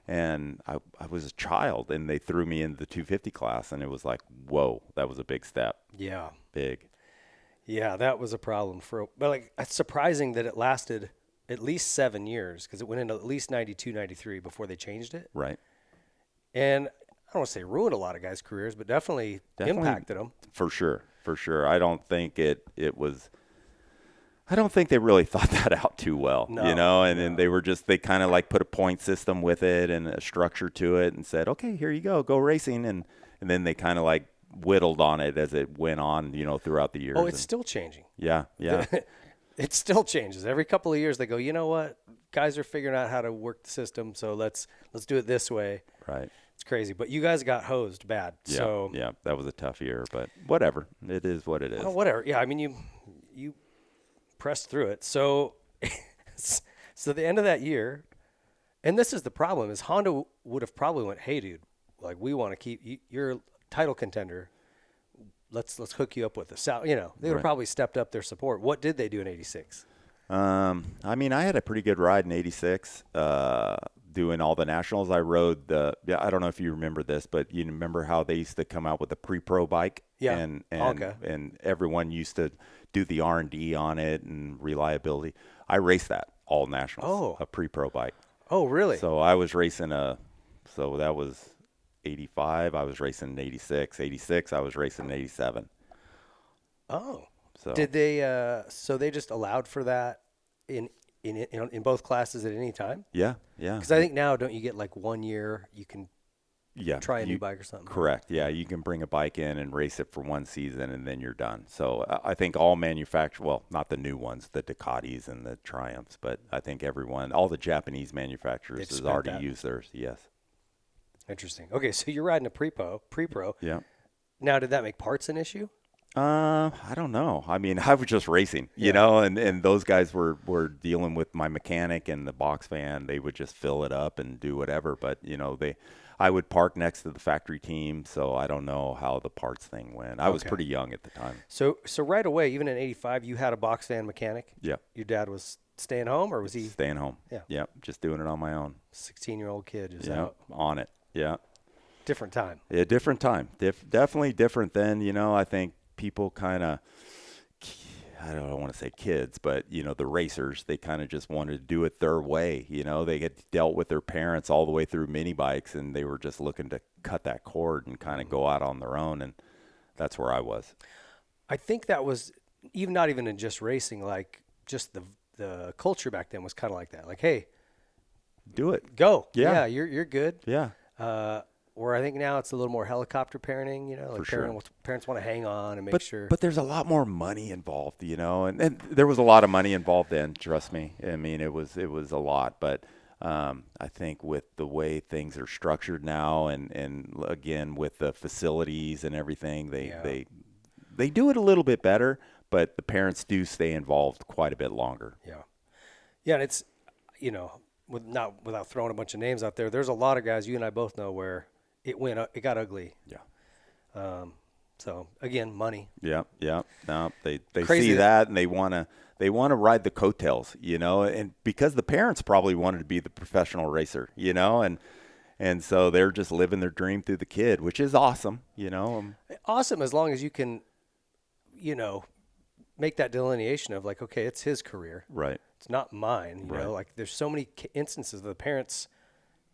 And I was a child, and they threw me into the 250 class, and it was like, whoa, that was a big step. Yeah. Big. Yeah, that was a problem but like, it's surprising that it lasted at least 7 years, because it went into at least 92, 93 before they changed it. Right. And I don't want to say ruined a lot of guys' careers, but definitely impacted them. For sure. I don't think I don't think they really thought that out too well, then they kind of like put a point system with it and a structure to it and said, okay, here you go racing. And then they kind of like whittled on it as it went on, throughout the years. Oh, it's still changing. Yeah. It still changes. Every couple of years they go, you know what? Guys are figuring out how to work the system, so let's do it this way. Right. It's crazy. But you guys got hosed bad. Yeah, yeah, that was a tough year, but whatever. It is what it is. Oh, whatever. Yeah, I mean, you pressed through it. So the end of that year, and this is the problem, is Honda would have probably went, hey, dude, like, we want to keep you're a title contender. Let's hook you up with they would have probably stepped up their support. What did they do in 86? I mean, I had a pretty good ride in 86, doing all the nationals. I rode I don't know if you remember this, but you remember how they used to come out with a pre-pro bike? Yeah. And Ponca. And everyone used to do the R&D on it and reliability. I raced that all nationals, a pre-pro bike. Oh, really? So I was racing so that was 85. I was racing in 86. 86, I was racing in 87. Oh. So did they, so they just allowed for that in both classes at any time? Yeah. Because I think now, don't you get like 1 year you can try a new bike or something. Correct. Yeah, you can bring a bike in and race it for one season, and then you're done. So I think all manufacturers, well, not the new ones, the Ducatis and the Triumphs, but I think all the Japanese manufacturers has already used theirs. Yes. Interesting. Okay, so you're riding a pre-pro. Yeah. Now, did that make parts an issue? I don't know. I mean, I was just racing, you know, and those guys were dealing with my mechanic and the box van. They would just fill it up and do whatever. But, you know, I would park next to the factory team, so I don't know how the parts thing went. I was pretty young at the time. So right away, even in '85, you had a box van mechanic? Yeah. Your dad was staying home, or was he? Staying home. Yeah. Yeah, just doing it on my own. 16-year-old kid just out. On it. Yeah. Different time. Yeah, different time. Definitely different then, you know. I think people kind of, I don't want to say kids, but, you know, the racers, they kind of just wanted to do it their way. You know, they had dealt with their parents all the way through mini bikes, and they were just looking to cut that cord and kind of go out on their own. And that's where I was. I think that was not even in just racing, like just the culture back then was kind of like that. Like, hey, do it. Go. Yeah, you're good. Yeah. Or I think now it's a little more helicopter parenting, you know, like parents want to hang on and make sure. But there's a lot more money involved, you know, and there was a lot of money involved then, trust me. I mean, it was a lot, but I think with the way things are structured now and again, with the facilities and everything, they do it a little bit better, but the parents do stay involved quite a bit longer. Yeah. Yeah, and it's, you know, without throwing a bunch of names out there, there's a lot of guys you and I both know where it got ugly. Yeah. So again, money. Yeah. No, they see that and they want to ride the coattails, you know, and because the parents probably wanted to be the professional racer, you know, and so they're just living their dream through the kid, which is awesome, you know. Awesome as long as you can, you know, make that delineation of like, okay, it's his career. Right. It's not mine. You know, like there's so many instances of the parents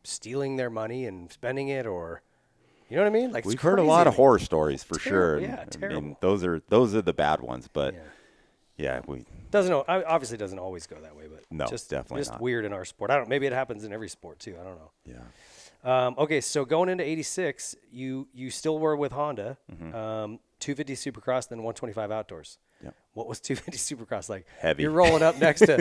stealing their money and spending it, or, you know what I mean? Like we've heard a lot of horror stories for sure. Yeah, terrible. I mean, those are the bad ones, but obviously doesn't always go that way, but no, definitely just not. weird in our sport. Maybe it happens in every sport too. I don't know. Yeah. Okay, so going into '86, you still were with Honda, 250 Supercross, then 125 Outdoors. Yep. What was 250 Supercross like? Heavy. You're rolling up next to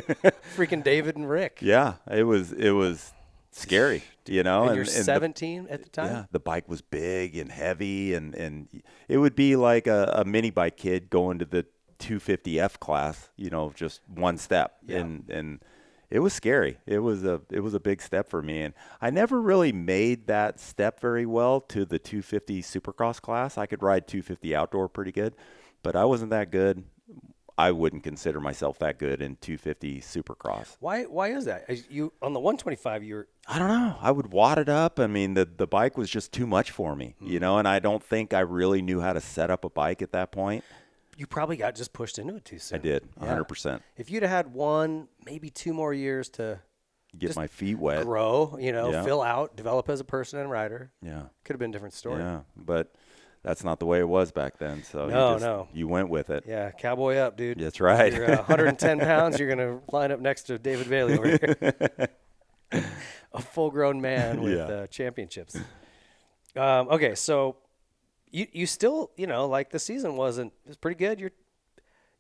freaking David and Rick. Yeah, it was scary, you know. And you're 17 at the time? Yeah, the bike was big and heavy, and it would be like a mini bike kid going to the 250F class, you know, just one step. Yeah. And it was scary. It was a big step for me, and I never really made that step very well to the 250 Supercross class. I could ride 250 outdoor pretty good, but I wasn't that good. I wouldn't consider myself that good in 250 Supercross. Why is that? You on the 125, I don't know. I would wad it up. I mean, the bike was just too much for me, you know, and I don't think I really knew how to set up a bike at that point. You probably got just pushed into it too soon. I did, 100%. If you'd have had one, maybe 2 more years to get my feet wet, grow, you know, fill out, develop as a person and rider. Yeah. Could have been a different story. Yeah, but that's not the way it was back then. So you went with it. Yeah, cowboy up, dude. That's right. You're 110 pounds. You're going to line up next to David Bailey over here. A full-grown man with championships. Okay, so you still, you know, like the season was pretty good. You're,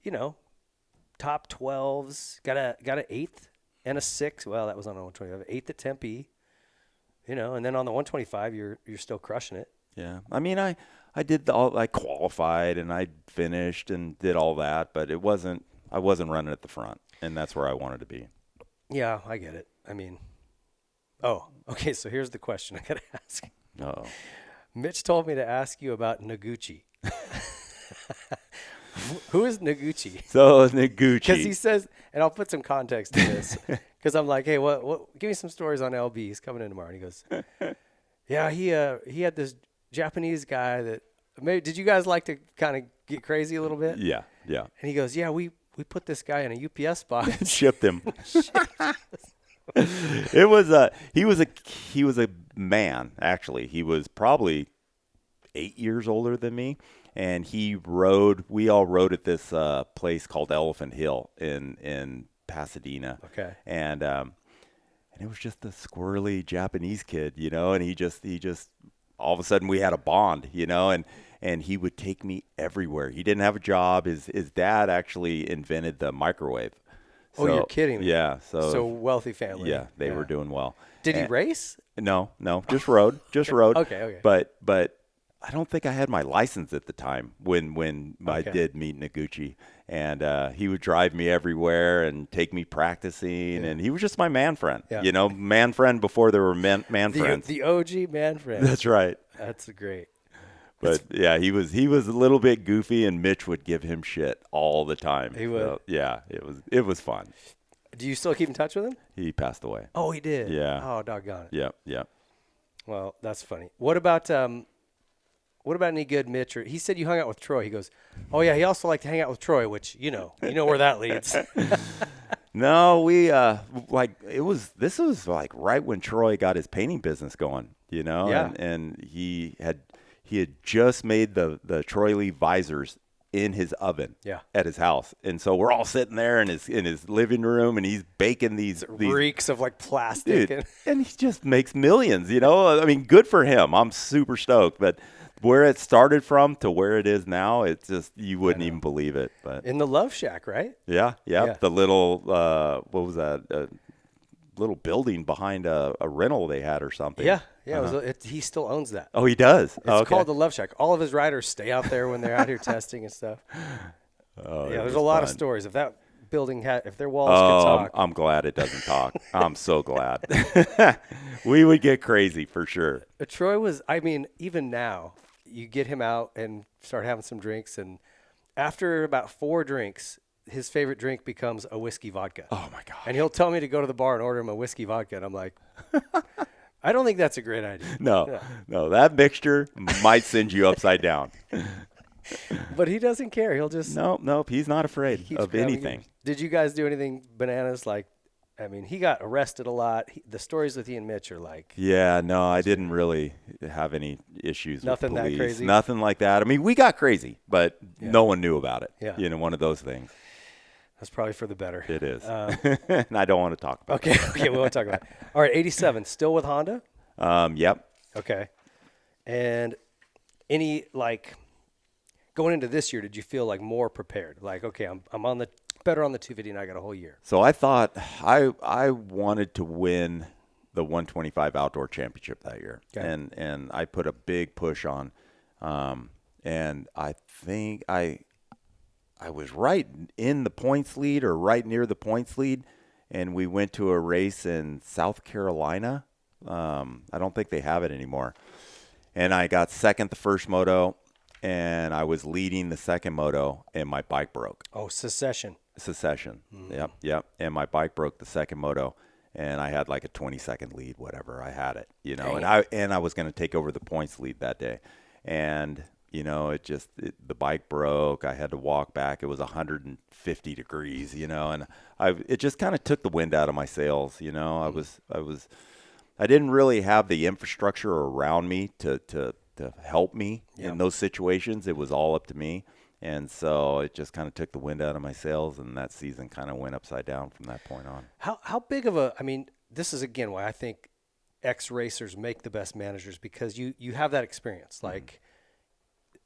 you know, top 12s, got an 8th and a 6th. Well, that was on the 125. 8th at Tempe, you know, and then on the 125, you're still crushing it. Yeah, I mean, I did I qualified and I finished and did all that, but I wasn't running at the front, and that's where I wanted to be. Yeah, I get it. I mean, okay, so here's the question I got to ask. Uh-oh. Mitch told me to ask you about Noguchi. Who is Noguchi? So Noguchi. Because he says, and I'll put some context to this, because I'm like, hey, what? Give me some stories on LB. He's coming in tomorrow. And he goes, yeah, he had this Japanese guy that did you guys like to kind of get crazy a little bit? Yeah. And he goes, yeah, we put this guy in a UPS box. Shipped him. He was a man, actually. He was probably 8 years older than me, and we all rode at this place called Elephant Hill in Pasadena. Okay. And it was just a squirrely Japanese kid, you know, and he just all of a sudden we had a bond, and he would take me everywhere. He didn't have a job. His dad actually invented the microwave. Oh, you're kidding me. Yeah. So wealthy family. Yeah, they were doing well. Did he race? No, just rode. Okay. But I don't think I had my license at the time when I did meet Noguchi. And he would drive me everywhere and take me practicing. And he was just my man friend, man friend before there were man friends. The OG man friend. That's right. That's great. But yeah, he was a little bit goofy, and Mitch would give him shit all the time. He would. So, yeah, it was fun. Do you still keep in touch with him? He passed away. Oh, he did. Yeah. Oh, doggone it. Yep. Well, that's funny. What about any good Mitch? He said you hung out with Troy. He goes, oh yeah, he also liked to hang out with Troy, which you know where that leads. No, we this was like right when Troy got his painting business going, Yeah. and he had just made the Troy Lee visors in his oven at his house. And so we're all sitting there in his living room, and he's baking these reeks of like plastic. Dude, and he just makes millions, I mean, good for him. I'm super stoked. But where it started from to where it is now, it's just, you wouldn't even believe it. But in the Love Shack, right? Yeah. The little, what was that? Little building behind a rental they had or something. Yeah. He still owns that. Oh, he does? It's called the Love Shack. All of his riders stay out there when they're out here testing and stuff. Oh, yeah, there's a lot of stories. If that building if their walls could talk. I'm glad it doesn't talk. I'm so glad. We would get crazy for sure. Troy was, even now, you get him out and start having some drinks, and after about 4 drinks, his favorite drink becomes a whiskey vodka. Oh, my God. And he'll tell me to go to the bar and order him a whiskey vodka, and I'm like, I don't think that's a great idea. No, that mixture might send you upside down. But he doesn't care. He'll just... Nope, he's not afraid of anything. Did you guys do anything bananas? He got arrested a lot. The stories with he and Mitch are like... Yeah, no, I didn't really have any issues with police. Nothing that crazy? Nothing like that. I mean, we got crazy, but no one knew about it. Yeah. One of those things. That's probably for the better. It is. And I don't want to talk about it. Okay, we won't talk about it. All right, 87, still with Honda? Yep. Okay. And any, going into this year, did you feel more prepared? Okay, I'm better on the 250 and I got a whole year. So I thought I wanted to win the 125 Outdoor Championship that year. Okay. And I put a big push on. And I think I was right in the points lead or right near the points lead, and we went to a race in South Carolina. I don't think they have it anymore. And I got second the first moto, and I was leading the second moto, and my bike broke. Oh, Secession. Mm-hmm. Yep. And my bike broke the second moto, and I had a 20-second lead, whatever. I had it, and I was going to take over the points lead that day. And the bike broke. I had to walk back. It was 150 degrees, and it just kind of took the wind out of my sails. I didn't really have the infrastructure around me to help me in those situations. It was all up to me. And so it just kind of took the wind out of my sails, and that season kind of went upside down from that point on. How big of this is again why I think ex-racers make the best managers, because you have that experience.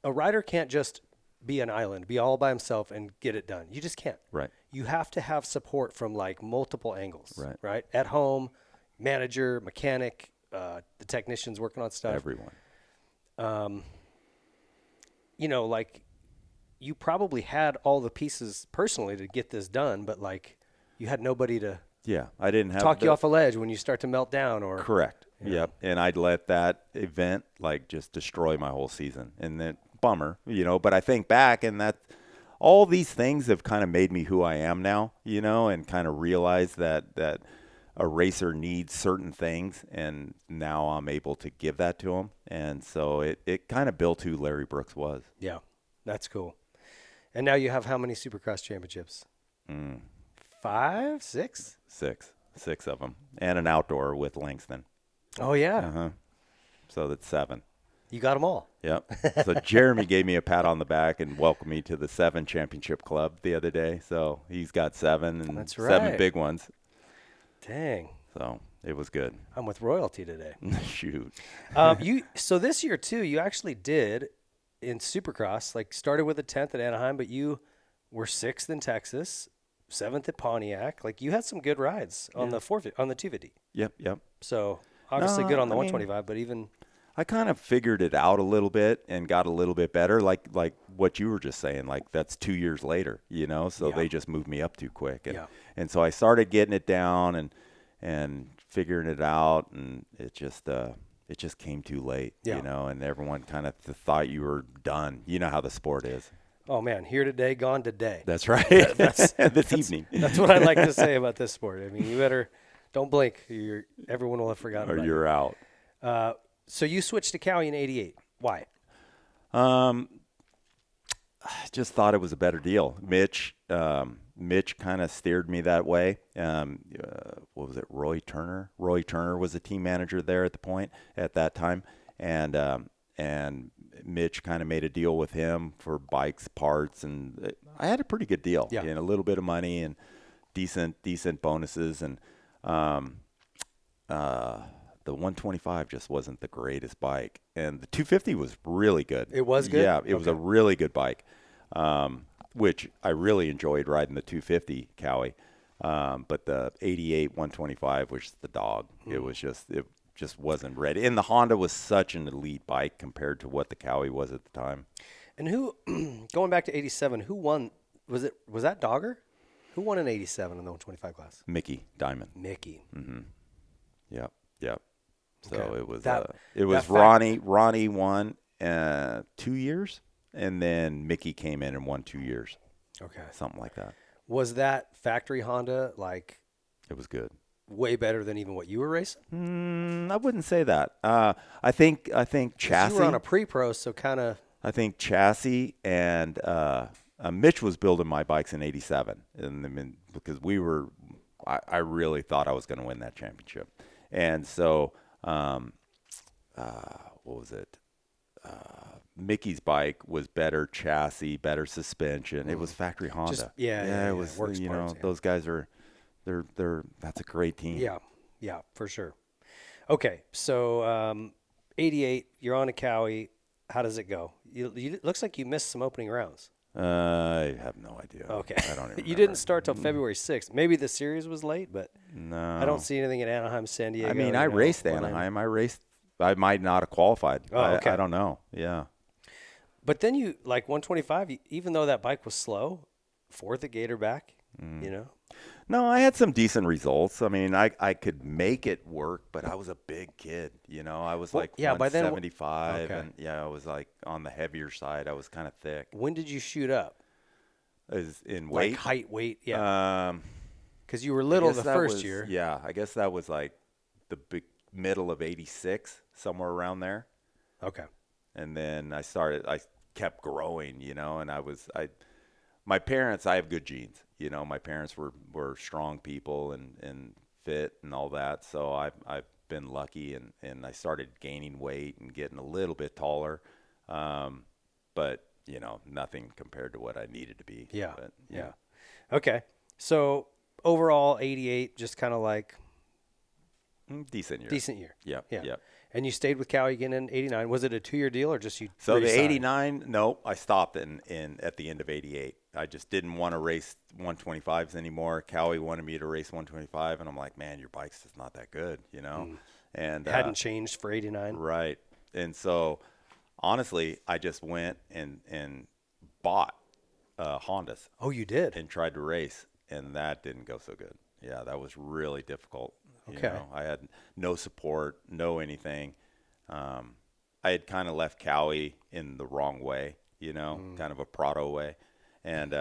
A rider can't just be an island, be all by himself and get it done. You just can't. Right. You have to have support from multiple angles. Right. At home, manager, mechanic, the technicians working on stuff. Everyone. You probably had all the pieces personally to get this done, but you had nobody to I didn't have talk you off a ledge when you start to melt down or correct. Yep. And I'd let that event just destroy my whole season. And then bummer, but I think back and that all these things have kind of made me who I am now, and kind of realize that a racer needs certain things, and now I'm able to give that to him. And so it kind of built who Larry Brooks was. Yeah, that's cool. And now you have how many Supercross championships? 5, 6? 6 of them, and an outdoor with Langston. Oh, yeah. So that's 7. You got them all. Yep. So Jeremy gave me a pat on the back and welcomed me to the 7 championship club the other day. So he's got 7 and That's right. 7 big ones. Dang. So it was good. I'm with royalty today. Shoot. So this year too, you actually did in Supercross, like started with a 10th at Anaheim, but you were 6th in Texas, 7th at Pontiac. Like you had some good rides on the 250. Yep. So obviously good on the I 125, but even I kind of figured it out a little bit and got a little bit better, like what you were just saying. Like that's 2 years later, So they just moved me up too quick, and so I started getting it down and figuring it out, and it just came too late, And everyone kind of thought you were done. You know how the sport is. Oh man, here today, gone today. That's right. This evening. That's what I like to say about this sport. I mean, you better don't blink. Everyone will have forgotten. Or about you're out. So you switched to Cowie in '88. Why? I just thought it was a better deal. Mitch kind of steered me that way. What was it? Roy Turner. Roy Turner was the team manager there at that time, and Mitch kind of made a deal with him for bikes, parts, and I had a pretty good deal. Yeah. And a little bit of money and decent bonuses, and the 125 just wasn't the greatest bike, and the 250 was really good. It was good? Yeah, it was a really good bike, which I really enjoyed riding the 250 Cowie. But the 88 125 was the dog. It just wasn't ready. And the Honda was such an elite bike compared to what the Cowie was at the time. And going back to '87, who won? Was that Dogger? Who won in '87 in the 125 class? Mickey Diamond. Mickey. Mm-hmm. Yep. So Okay. it was Ronnie. Ronnie won 2 years, and then Mickey came in and won 2 years. Okay. Something like that. Was that factory Honda like? It was good. Way better than even what you were racing? I wouldn't say that. I think chassis. You were on a pre-pro, so kind of. I think chassis and Mitch was building my bikes in '87, and because I really thought I was going to win that championship, and so what was it? Mickey's bike was better chassis, better suspension. It was factory Honda. It was. Works parts, those guys are. That's a great team. Yeah, for sure. Okay, so '88, you're on a Cowie. How does it go? It looks like you missed some opening rounds. I have no idea. Okay. I don't even You didn't start till February 6th. Maybe the series was late, but no. I don't see anything at Anaheim, San Diego. I mean, I raced Anaheim. I might not have qualified. Oh, okay. I don't know. Yeah. But then you, like 125, even though that bike was slow, 4th at Gatorback, No, I had some decent results. I mean, I could make it work, but I was a big kid. I was like 175, and I was like on the heavier side. I was kind of thick. When did you shoot up? As in weight? Like height, weight, yeah. Because you were little the first year. Yeah, I guess that was like the big middle of '86, somewhere around there. Okay. And then I kept growing, and my parents, I have good genes. My parents were strong people and fit and all that. So I've been lucky, and I started gaining weight and getting a little bit taller. But, nothing compared to what I needed to be. Yeah. But, yeah. Okay. So overall, '88, just kind of like. Decent year. Decent year. Yeah. And you stayed with Cowie again in '89. Was it a 2-year deal or just you? So the '89, no, I stopped at the end of '88. I just didn't want to race 125s anymore. Cowie wanted me to race 125, and I'm like, man, your bike's just not that good, And hadn't changed for '89. Right. And so, honestly, I just went and bought Hondas. Oh, you did? And tried to race, and that didn't go so good. Yeah, that was really difficult. Okay. I had no support, no anything. I had kind of left Cowie in the wrong way, kind of a Prado way, and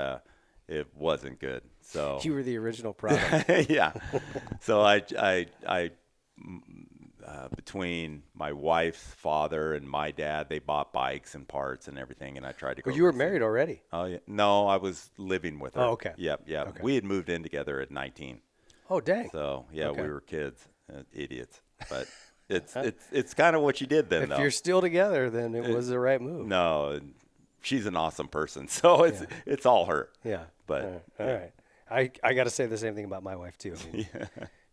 it wasn't good. So you were the original Prado. Yeah. So I between my wife's father and my dad, they bought bikes and parts and everything, and I tried to go. Well, you were married already. Oh yeah. No, I was living with her. Oh, okay. Yep. Okay. We had moved in together at 19. Oh, dang. So, yeah, Okay. we were kids, idiots. But it's kind of what you did then, though. If you're still together, then it was the right move. No, she's an awesome person. So it's all her. Yeah. But all right. I got to say the same thing about my wife, too. I mean,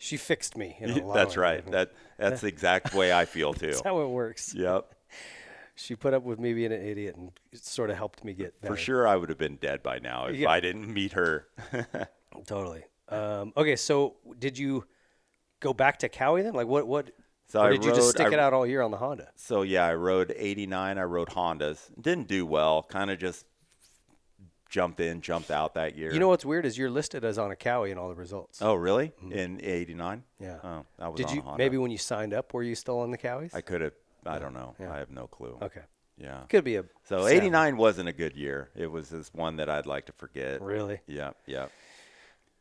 She fixed me. In a lot That's of ways. right. That's the exact way I feel too. That's how it works. Yep. She put up with me being an idiot and sort of helped me get better. For sure, I would have been dead by now if I didn't meet her. Totally. Okay, so did you go back to Cowie then? Like what? So or did you just stick it out all year on the Honda? So yeah, I rode 89. I rode Hondas. Didn't do well. Kind of just jumped in, jumped out that year. You know what's weird is you're listed as on a Cowie in all the results. Oh, really? In 89? Yeah. Oh, I was Did on you a Honda. maybe when you signed up were you still on the Cowies? I could have. I don't know. Yeah. I have no clue. Okay. Yeah. Could be a. So 89 wasn't a good year. It was this one that I'd like to forget. Really? Yep. Yep.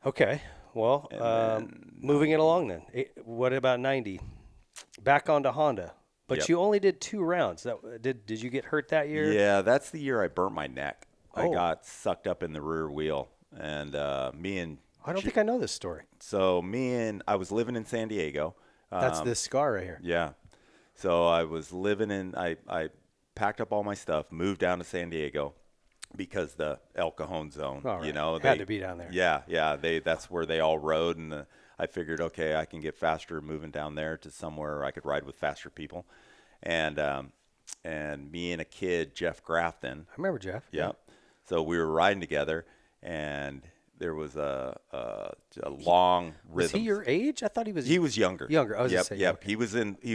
Okay. Well, moving it along then. What about 90? Back onto Honda, but you only did 2 rounds. Did you get hurt that year? Yeah, that's the year I burnt my neck. Oh. I got sucked up in the rear wheel, and me and I don't think I know this story. So I was living in San Diego. That's this scar right here. Yeah. So I was living I packed up all my stuff, moved down to San Diego because the El Cajon zone, Right. you know, had to be down there. Yeah. That's where they all rode. And I figured, okay, I can get faster moving down there to somewhere I could ride with faster people. And me and a kid, Jeff Grafton. I remember Jeff. Yeah. So we were riding together, and there was a long rhythm. Was he your age? I thought he was. He was younger. Younger. I was yep. say, Yep. okay. He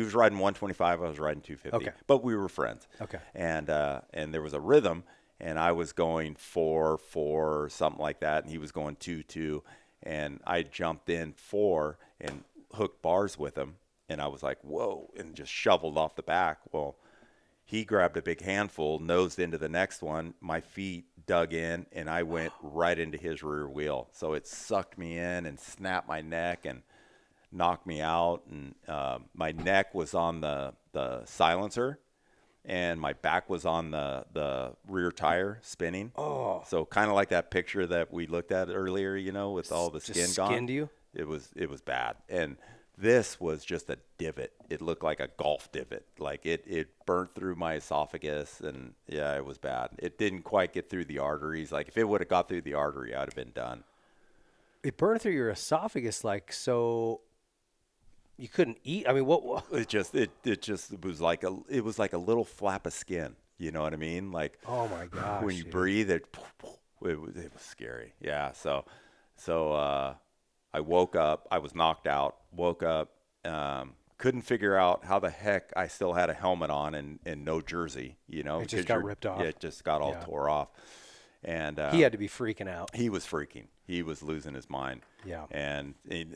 was riding 125. I was riding 250. Okay. But we were friends. Okay. And there was a rhythm, and I was going 4-4, something like that, and he was going 2-2, and I jumped in 4 and hooked bars with him, and I was like, whoa, and just shoveled off the back. Well, he grabbed a big handful, nosed into the next one. My feet dug in, and I went right into his rear wheel. So it sucked me in and snapped my neck and knocked me out. And my neck was on the silencer, and my back was on the rear tire spinning. Oh. So kind of like that picture that we looked at earlier, you know, with all the skin gone. Skinned you? It was bad. And this was just a divot. It looked like a golf divot. Like it burnt through my esophagus, and yeah, it was bad. It didn't quite get through the arteries. Like if it would have got through the artery, I'd have been done. It burned through your esophagus, like so. You couldn't eat. I mean, what? It was like a little flap of skin. You know what I mean? Like Oh my gosh! when you dude. breathe, it was scary. Yeah. So I woke up. I was knocked out. Woke up. Couldn't figure out how the heck I still had a helmet on and no jersey. You know, It just got ripped off. Yeah, it just got all tore off. And He had to be freaking out. he was freaking. He was losing his mind. Yeah. And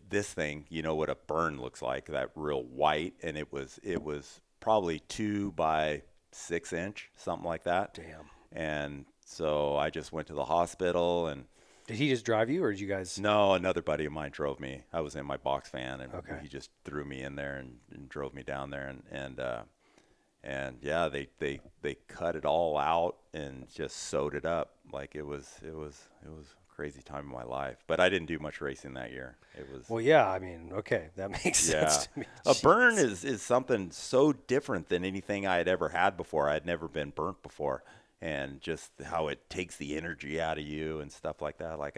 this thing, you know what a burn looks like, that real white, and it was probably 2 by 6 inch, something like that. Damn. And so I just went to the hospital, and Did he just drive you, or did you guys? no, another buddy of mine drove me. I was in my box van, and Okay. he just threw me in there and drove me down there, and yeah, they cut it all out and just sewed it up. Like it was a crazy time in my life. But I didn't do much racing that year. It was Well, yeah. I mean, okay, that makes yeah. sense to me. A burn Jeez. is something so different than anything I had ever had before. I had never been burnt before, and just how it takes the energy out of you and stuff like that. Like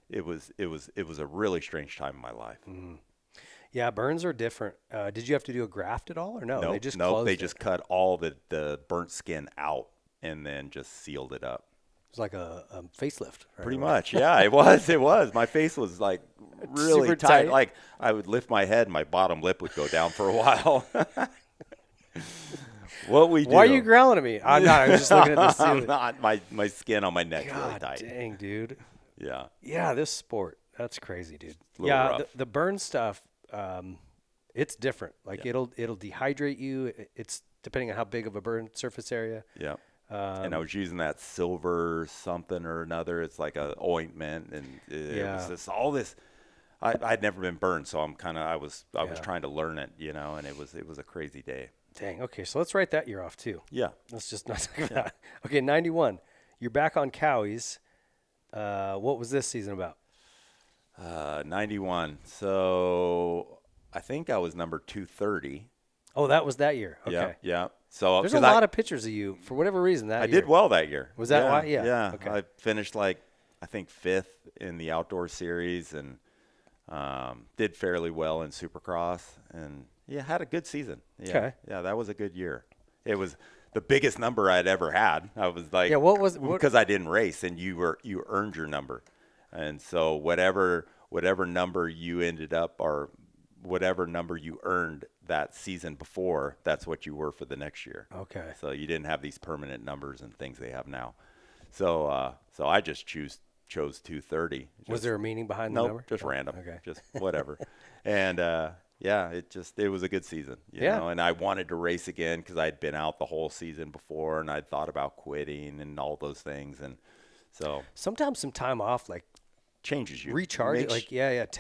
it was a really strange time in my life. Yeah, burns are different. Did you have to do a graft at all, or no? Nope, They just nope, closed they it. just cut all the burnt skin out and then just sealed it up. It was like a facelift. Right? Pretty much, yeah, it was. It was. My face was like really Super tight. tight. Like I would lift my head, and my bottom lip would go down for a while. What we do? Why are you growling at me? I'm not. I was just looking at the I'm ceiling. not. My skin on my neck's really God tight. dang, dude. Yeah. Yeah, this sport. That's crazy, dude. a little Yeah, rough. the burn stuff. It's different. Like it'll dehydrate you. It's depending on how big of a burn surface area. Yeah. And I was using that silver something or another. It's like a ointment, and it was just all this. I'd never been burned, so I was trying to learn it, you know, and it was a crazy day. Dang. Okay, so let's write that year off too. Yeah. Let's just not talk about it. Okay, 91. You're back on Cowies. What was this season about? 91. So I think I was number 230. Oh, that was that year. Okay. Yeah. So There's a lot of pictures of you for whatever reason that I year. did well that year. Was that why? Yeah. Yeah. Okay. I finished I think 5th in the outdoor series, and Did fairly well in Supercross, and had a good season. Yeah, Okay. Yeah, that was a good year. It was the biggest number I'd ever had. I was like, because I didn't race, and you earned your number, and so whatever number you ended up, or whatever number you earned that season before, that's what you were for the next year. Okay. So you didn't have these permanent numbers and things they have now. So I just chose 230. Was there a meaning behind the number? Just random. Okay. Just whatever. And it was a good season. You know, and I wanted to race again because I'd been out the whole season before, and I'd thought about quitting and all those things. And so sometimes some time off, like, changes you, recharge it, like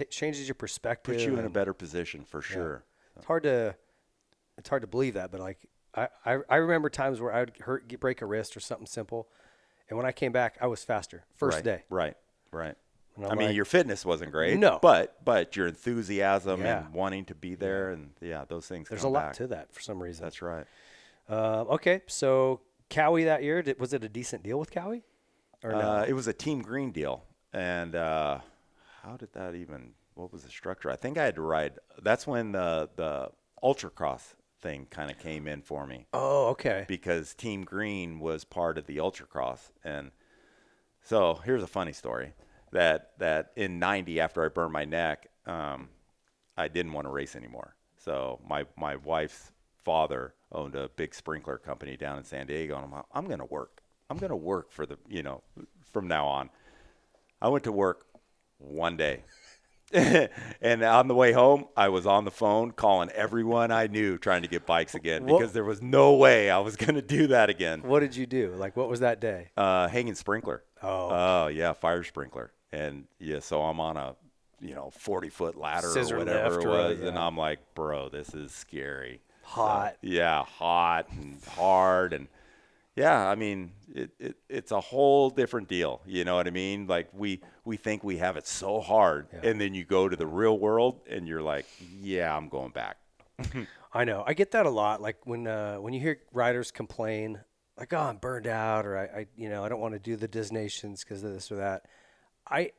changes your perspective, puts you in a better position for sure. It's hard to believe that, but like I remember times where I would break a wrist or something simple, and when I came back, I was faster first day. Right. I mean, your fitness wasn't great. No, but your enthusiasm and wanting to be there, and those things. There's a lot to that for some reason. That's right. Okay, so Cowie that year, was it a decent deal with Cowie? Or no? It was a Team Green deal. And how did that even? What was the structure? I think I had to ride. That's when the Ultracross thing kind of came in for me. Oh, okay. Because Team Green was part of the Ultracross, and so here's a funny story that in '90, after I burned my neck, I didn't want to race anymore. So my wife's father owned a big sprinkler company down in San Diego, and I'm going to work. I'm going to work for from now on. I went to work one day, and on the way home, I was on the phone calling everyone I knew trying to get bikes again because there was no way I was going to do that again. What did you do? Like, what was that day? Hanging sprinkler. Oh. Yeah, fire sprinkler. And, so I'm on a, 40-foot ladder Scissor or whatever lift it was, or, and I'm like, bro, this is scary. Hot. Hot and hard, and I mean, it's a whole different deal. You know what I mean? Like we think we have it so hard, and then you go to the real world, and you're like, I'm going back. I know. I get that a lot. Like when you hear riders complain, like, oh, I'm burned out, or I don't want to do the designations because of this or that. I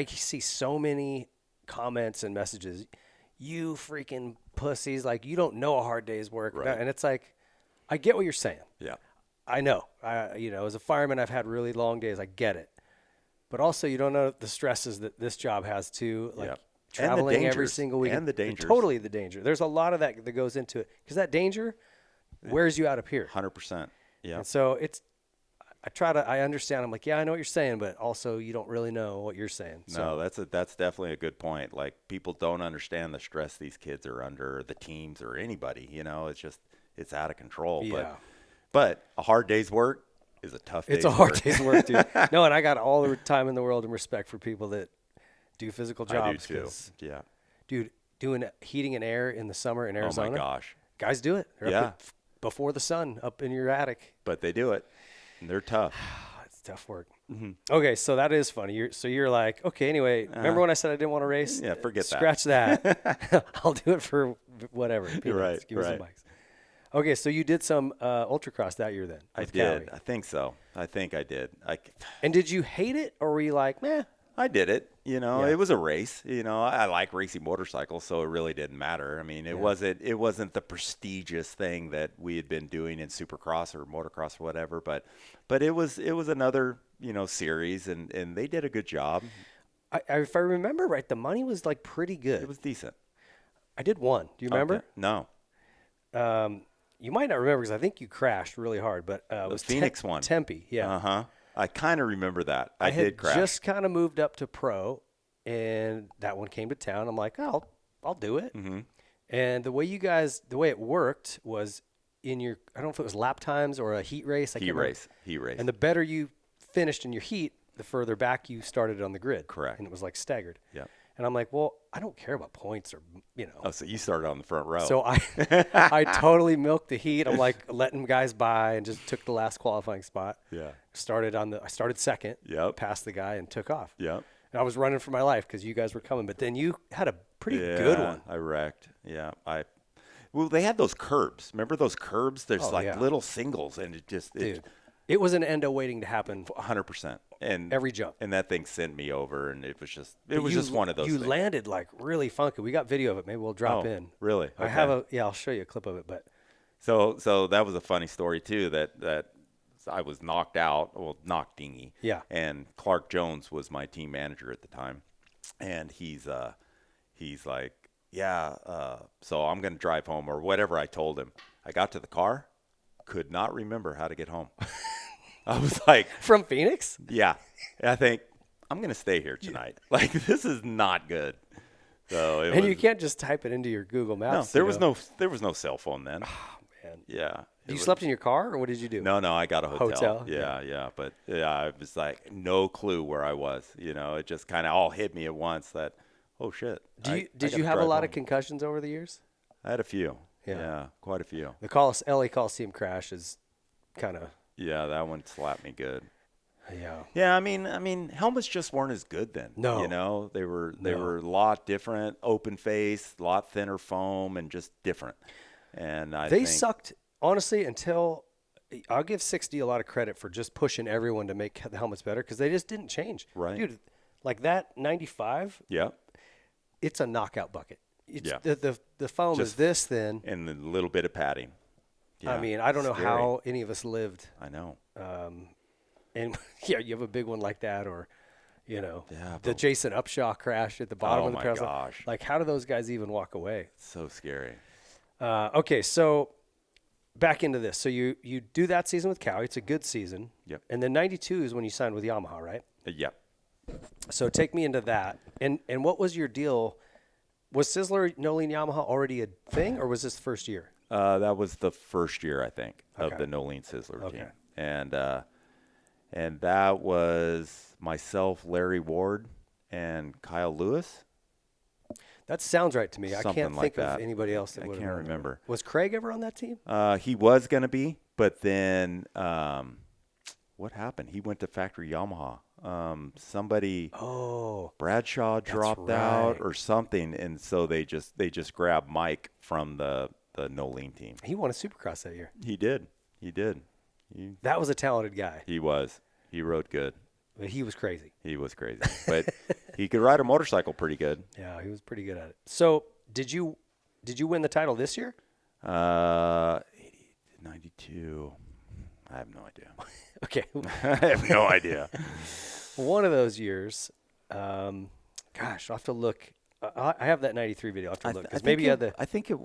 see so many comments and messages. You freaking pussies! Like, you don't know a hard day's work, right. And it's like, I get what you're saying. Yeah. I know. As a fireman, I've had really long days. I get it. But also, you don't know the stresses that this job has too, like traveling every single week. And the dangers. Totally the danger. There's a lot of that goes into it because that danger wears you out up here. 100%. Yeah. And so I understand. I'm like, I know what you're saying, but also you don't really know what you're saying. So. No, that's definitely a good point. Like, people don't understand the stress these kids are under, the teams or anybody. It's out of control. Yeah. But a hard day's work is a tough day's work. It's a hard day's work, dude. No, and I got all the time in the world and respect for people that do physical jobs. I do too. Yeah. Dude, doing heating and air in the summer in Arizona. Oh, my gosh. Guys do it. They're up before the sun up in your attic. But they do it. And they're tough. It's tough work. Mm-hmm. Okay, so that is funny. You're like, okay, anyway, remember when I said I didn't want to race? Yeah, forget that. Scratch that. I'll do it for whatever. You're right. Give me some bikes. Okay, so you did some Ultracross that year then? I did. I think so. I think I did. And did you hate it, or were you like, meh? I did it. It was a race. I like racing motorcycles, so it really didn't matter. I mean, it wasn't the prestigious thing that we had been doing in Supercross or motocross or whatever. But it was another series, and they did a good job. If I remember right, the money was like pretty good. It was decent. I did one. Do you remember? Okay. No. You might not remember because I think you crashed really hard, but it was Phoenix one. Tempe, yeah. Uh-huh. I kind of remember that. I did crash. I had just kind of moved up to pro, and that one came to town. I'm like, I'll do it. Mm-hmm. And the way it worked was I don't know if it was lap times or a heat race. Heat race. And the better you finished in your heat, the further back you started on the grid. Correct. And it was like staggered. Yeah. And I'm like, well, I don't care about points or. Oh, so you started on the front row. So I totally milked the heat. I'm like letting guys by and just took the last qualifying spot. Yeah. I started second. Yep. Passed the guy and took off. Yep. And I was running for my life because you guys were coming. But then you had a pretty good one. I wrecked. Yeah. Well, they had those curbs. Remember those curbs? There's little singles, and It was an endo waiting to happen 100%. And every jump. And that thing sent me over, and it was just one of those You things. landed like really funky. We got video of it. Maybe we'll drop in. Really? Okay. I have I'll show you a clip of it. But So that was a funny story too, that I was knocked out, knocked dingy. Yeah. And Clark Jones was my team manager at the time. And he's like, yeah, so I'm going to drive home or whatever I told him. I got to the car, could not remember how to get home. I was like, from Phoenix? Yeah. I think I'm going to stay here tonight. Like, this is not good. So you can't just type it into your Google Maps. No, there was no cell phone then. Oh, man. Yeah. You slept in your car, or what did you do? No, I got a hotel. Yeah. Yeah. But I was like, no clue where I was. It just kind of all hit me at once that, oh shit. Did you have a lot of concussions over the years? I had a few. Yeah, quite a few. The LA Coliseum crash is kind of. Yeah, that one slapped me good. Yeah. Yeah, I mean, helmets just weren't as good then. No. They were a lot different, open face, a lot thinner foam, and just different. And they sucked, honestly, until I'll give 60 a lot of credit for just pushing everyone to make the helmets better because they just didn't change. Right. Dude, like that 95. Yeah. It's a knockout bucket. It's Yeah. The foam Just is this thin. And a little bit of padding. Yeah. I mean, I don't know Scary. how any of us lived. I know. And yeah, you have a big one like that, or the but- Jason Upshaw crash at the bottom Oh of the my parallel. gosh. Like, how do those guys even walk away? So scary. Okay, so back into this. So you do that season with Cowie. It's a good season. Yep. And then 92 is when you signed with Yamaha, right? Yep. So take me into that. And what was your deal? Was Sizzler No Lean Yamaha already a thing, or was this the first year? That was the first year, I think, Okay. of the No Lean Sizzler Okay. team. And that was myself, Larry Ward, and Kyle Lewis. That sounds right to me. I Something can't like think of that. anybody else that I would have. can't remember. Was Craig ever on that team? He was going to be, but then what happened? He went to Factory Yamaha. Somebody, Bradshaw dropped out or something, and so they just grabbed Mike from the No Lean team. He won a Supercross that year. He did. That was a talented guy. He was. He rode good. But he was crazy. He was crazy, but he could ride a motorcycle pretty good. Yeah, he was pretty good at it. So did you win the title this year? 92. I have no idea. Okay. I have no idea. One of those years, gosh, I'll have to look. I have that 93 video. I'll have to look. Because maybe you had the. I think it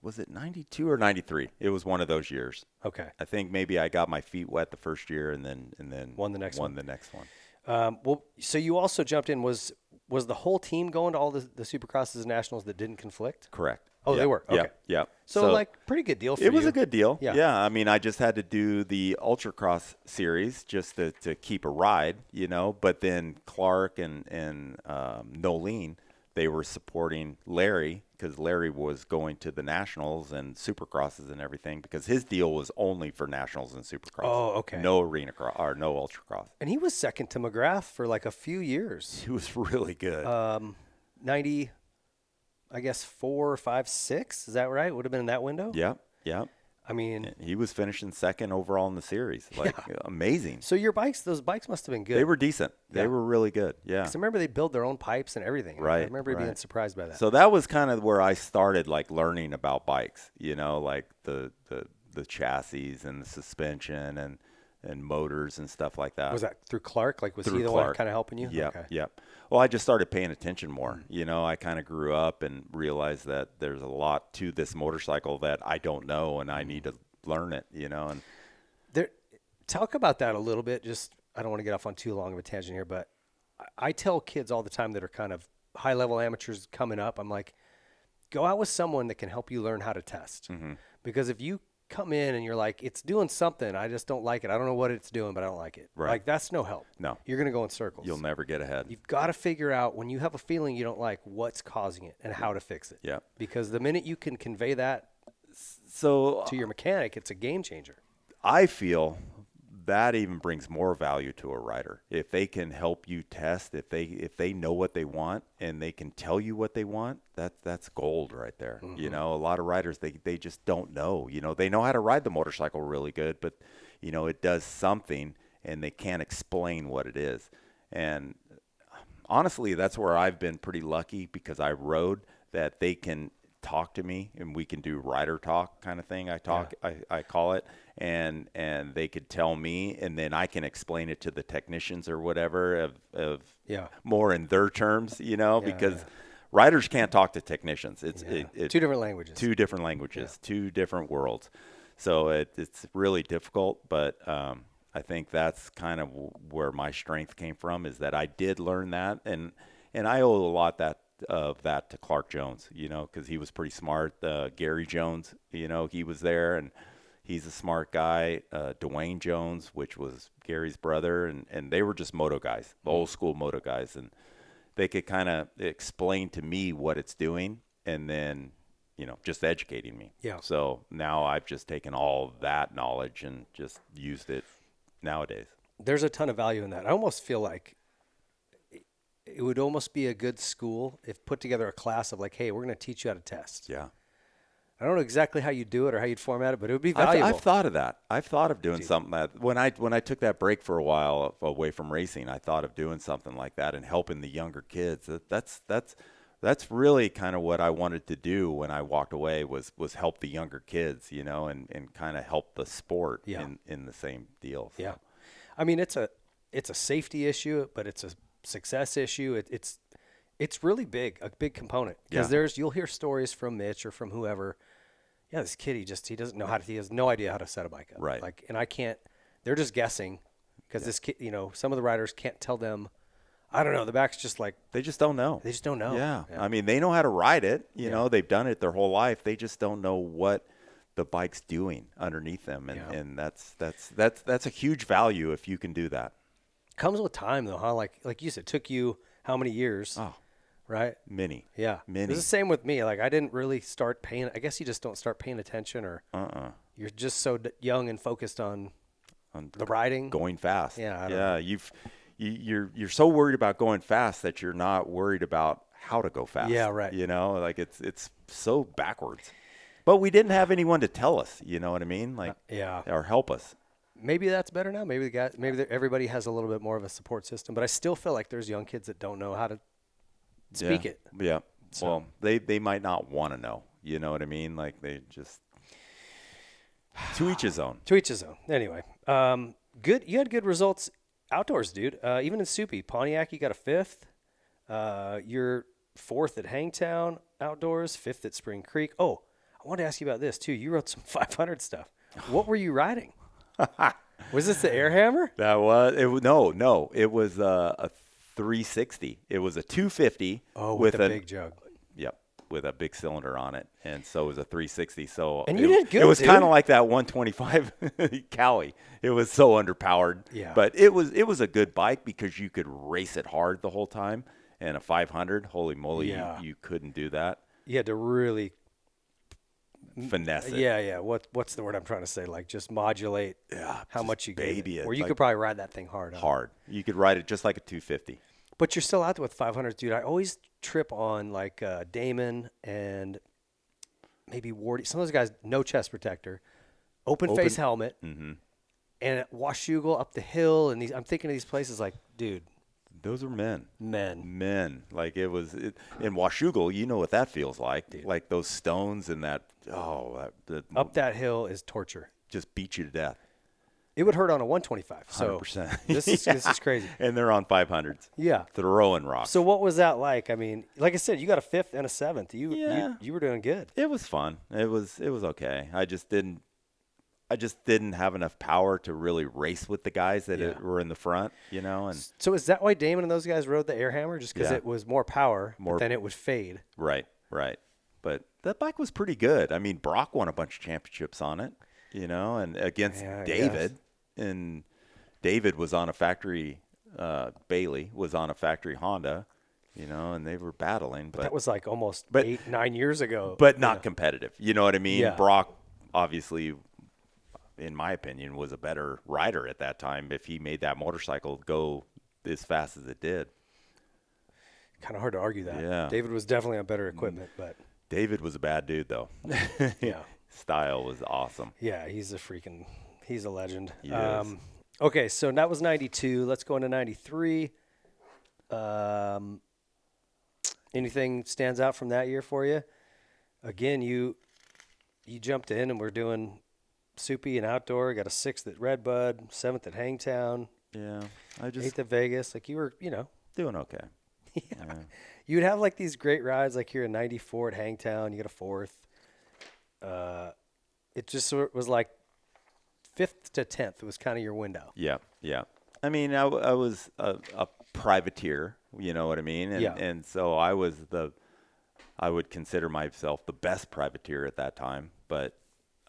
was it 92 or 93. It was one of those years. Okay. I think maybe I got my feet wet the first year and then won the next one. the next one. Well, so you also jumped in. Was the whole team going to all the Supercrosses and Nationals that didn't conflict? Correct. Oh, Yep. they were? Okay. Yep. So like pretty good deal for you. It was a good deal. Yeah. I mean, I just had to do the Ultracross series just to keep a ride, But then Clark and No Lean, they were supporting Larry because Larry was going to the Nationals and Supercrosses and everything because his deal was only for Nationals and Supercross. Oh, okay. No arena cross or no Ultracross. And he was second to McGrath for like a few years. He was really good. 90, I guess 4, 5, 6. Is that right? Would have been in that window. Yep. I mean, he was finishing second overall in the series. Amazing. So those bikes must have been good. They were decent. They Yeah. were really good. Yeah. 'Cause I remember they build their own pipes and everything. Right. I remember being surprised by that. So that was kind of where I started like learning about bikes, like the chassis and the suspension and motors and stuff like that. Was that through Clark? Like, was Through he the one Clark. kind of helping you? Yep. Okay. Yep. Well, I just started paying attention more. I kind of grew up and realized that there's a lot to this motorcycle that I don't know and I need to learn it, and talk about that a little bit. Just, I don't want to get off on too long of a tangent here, but I tell kids all the time that are kind of high level amateurs coming up, I'm like, go out with someone that can help you learn how to test. Mm-hmm. Because if you come in and you're like, it's doing something, I just don't like it. I don't know what it's doing, but I don't like it. Right. Like, that's no help. No. You're going to go in circles. You'll never get ahead. You've got to figure out when you have a feeling you don't like what's causing it and how to fix it. Yeah. Because the minute you can convey that So to your mechanic, it's a game changer. I feel that even brings more value to a rider. If they can help you test, if they know what they want and they can tell you what they want, that's gold right there. Mm-hmm. You know, a lot of riders, they just don't know. You know, they know how to ride the motorcycle really good, but, you know, it does something and they can't explain what it is. And honestly, that's where I've been pretty lucky, because I rode, that they can talk to me and we can do rider talk kind of thing. I call it, and they could tell me, and then I can explain it to the technicians or whatever of more in their terms, you know, because riders can't talk to technicians. It's two different languages, two different worlds. So it's really difficult, but I think that's kind of where my strength came from, is that I did learn that, and I owe a lot of that to Clark Jones, you know, because he was pretty smart. Gary Jones, you know, he was there, and he's a smart guy. Dwayne Jones, which was Gary's brother, and they were just moto guys, old school moto guys, and they could kind of explain to me what it's doing, and then, you know, just educating me. Yeah. So now I've just taken all that knowledge and just used it nowadays. There's a ton of value in that. I almost feel like it would almost be a good school if put together a class of like, hey, we're going to teach you how to test. Yeah. I don't know exactly how you do it or how you'd format it, but it would be valuable. I've thought of that. I've thought of doing something that when I took that break for a while away from racing, I thought of doing something like that and helping the younger kids. That's really kind of what I wanted to do when I walked away, was help the younger kids, you know, and kind of help the sport in the same deal. So. Yeah. I mean, it's a safety issue, but it's a success issue. It's really big, a big component, because you'll hear stories from Mitch or from whoever. Yeah, this kid, he doesn't know he has no idea how to set a bike up. Right. Like, and they're just guessing, because this kid, you know, some of the riders can't tell them. I don't know. The back's just like, they just don't know. They just don't know. Yeah. I mean, they know how to ride it. You know, they've done it their whole life. They just don't know what the bike's doing underneath them, and that's a huge value if you can do that. Comes with time, though, huh? Like you said, it took you how many years? Oh, right? Many. Yeah. Many. It's the same with me. Like, I didn't really start paying. I guess you just don't start paying attention, or you're just so young and focused on the riding, going fast. Yeah. I don't know. You're so worried about going fast that you're not worried about how to go fast. Yeah, right. You know, like it's so backwards. But we didn't have anyone to tell us. You know what I mean? Like, or help us. Maybe that's better now. Maybe everybody has a little bit more of a support system. But I still feel like there's young kids that don't know how to speak it. Yeah. So. Well, they might not want to know. You know what I mean? Like, they just to each his own. To each his own. Anyway, good. You had good results outdoors, dude. Even in Soupy, Pontiac, you got a 5th. You're 4th at Hangtown outdoors, 5th at Spring Creek. Oh, I wanted to ask you about this too. You wrote some 500 stuff. What were you riding? Was this the Air Hammer? That was it. No. It was a 360. It was a 250. Oh, with a big jug. Yep, with a big cylinder on it, and so it was a 360. So and you did good. It was kind of like that 125 Cali. It was so underpowered. Yeah. But it was a good bike because you could race it hard the whole time. And a 500, holy moly, you couldn't do that. You had to really finesse it. Yeah. What's the word I'm trying to say? Like, just modulate how much you baby it. Or you could probably ride that thing hard. Hard. You could ride it just like a 250. But you're still out there with 500s, dude. I always trip on like Damon and maybe Wardy. Some of those guys, no chest protector, open face helmet, and Washougal up the hill. And I'm thinking of these places like, dude. Those are men. Men. Like, in Washougal, you know what that feels like. Dude. Like those stones and that, up that hill is torture. Just beat you to death. It would hurt on a 125. So 100%. This is crazy. And they're on 500s. Yeah. Throwing rocks. So what was that like? I mean, like I said, you got a 5th and a 7th. You were doing good. It was fun. It was okay. I just didn't have enough power to really race with the guys that were in the front, you know. And so is that why Damon and those guys rode the Air Hammer? Just because it was more power, but then it would fade. Right. But that bike was pretty good. I mean, Brock won a bunch of championships on it, you know, and against David. And David was on a factory, Bailey was on a factory Honda, you know, and they were battling. But that was like almost 8-9 years ago. But not competitive. You know what I mean? Yeah. Brock, obviously, in my opinion, was a better rider at that time if he made that motorcycle go as fast as it did. Kind of hard to argue that. Yeah. David was definitely on better equipment, but David was a bad dude, though. yeah. Style was awesome. Yeah, he's a legend. He is. Okay, so that was 92. Let's go into 93. Anything stands out from that year for you? Again, you jumped in and we're doing Soupy and outdoor. Got a 6th at Redbud, 7th at Hangtown. Yeah. I just 8th at Vegas. Like you were, doing okay. Yeah. You'd have like these great rides, like here in 94 at Hangtown, you get a 4th. It just sort of was like 5th to 10th was kind of your window. Yeah, yeah. I mean, I was a privateer, you know what I mean? And so I would consider myself the best privateer at that time, but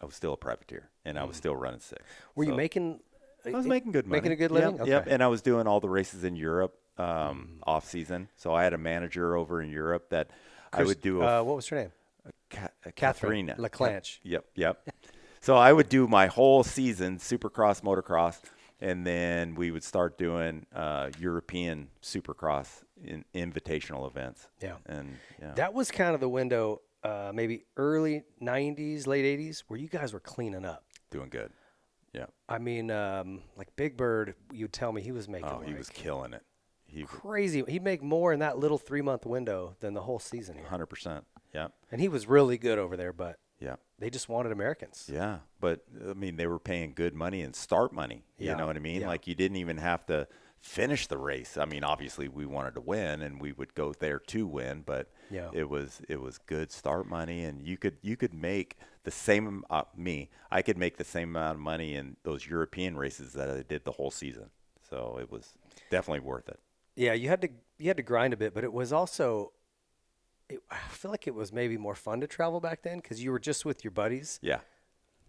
I was still a privateer, and I was still running 6. Were you making? I was making good money. Making a good living? Yep, Okay. yep. And I was doing all the races in Europe off season. So I had a manager over in Europe that I would do. What was her name? Catherine LaClanche. Yep. So I would do my whole season, Supercross, motocross, and then we would start doing European Supercross in invitational events. Yeah. And That was kind of the window, maybe early 90s, late 80s, where you guys were cleaning up. doing good. Yeah. I mean, like Big Bird, you'd tell me he was making Oh, he was killing it. crazy. He'd make more in that little 3-month window than the whole season here. 100%. Yeah. And he was really good over there, but Yeah. they just wanted Americans. Yeah, but I mean, they were paying good money and start money. You know what I mean? Yeah. Like you didn't even have to finish the race. I mean, obviously we wanted to win, and we would go there to win. But it was good start money, and you could make the same. I could make the same amount of money in those European races that I did the whole season. So it was definitely worth it. Yeah, you had to grind a bit, but it was also. I feel like it was maybe more fun to travel back then because you were just with your buddies. Yeah.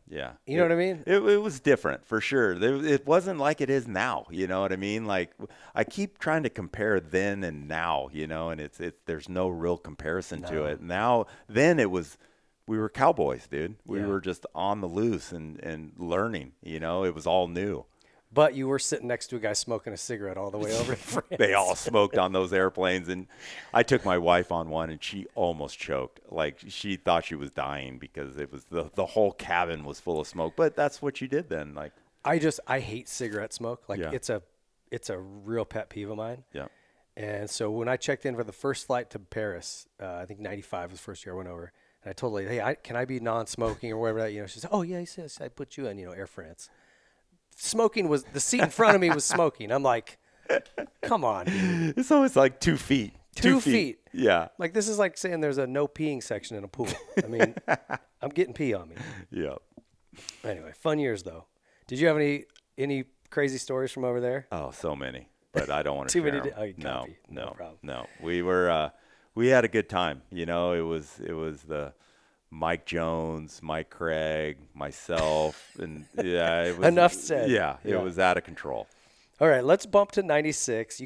Yeah. You know what I mean? It was different for sure. It wasn't like it is now. You know what I mean? Like I keep trying to compare then and now, and there's no real comparison to it. Then we were cowboys, dude. We were just on the loose and learning, it was all new. But you were sitting next to a guy smoking a cigarette all the way over to France. They all smoked on those airplanes, and I took my wife on one, and she almost choked. Like she thought she was dying because it was the whole cabin was full of smoke. But that's what you did then. Like I hate cigarette smoke. Like it's a real pet peeve of mine. Yeah. And so when I checked in for the first flight to Paris, I think 95 was the first year I went over, and I told her, hey, can I be non-smoking or whatever? She said, oh yeah, he says I put you in, Air France. Smoking was the seat in front of me was smoking. I'm like, come on, dude. It's always like 2 feet. 2 feet. Yeah. Like this is like saying there's a no peeing section in a pool. I mean, I'm getting pee on me. Yeah. Anyway, fun years though. Did you have any crazy stories from over there? Oh, so many, but I don't want to Too share many. them. No problem. No. We had a good time. It was the Mike Jones, Mike Craig, myself, and it was Enough said. Yeah, it was out of control. All right, let's bump to 96.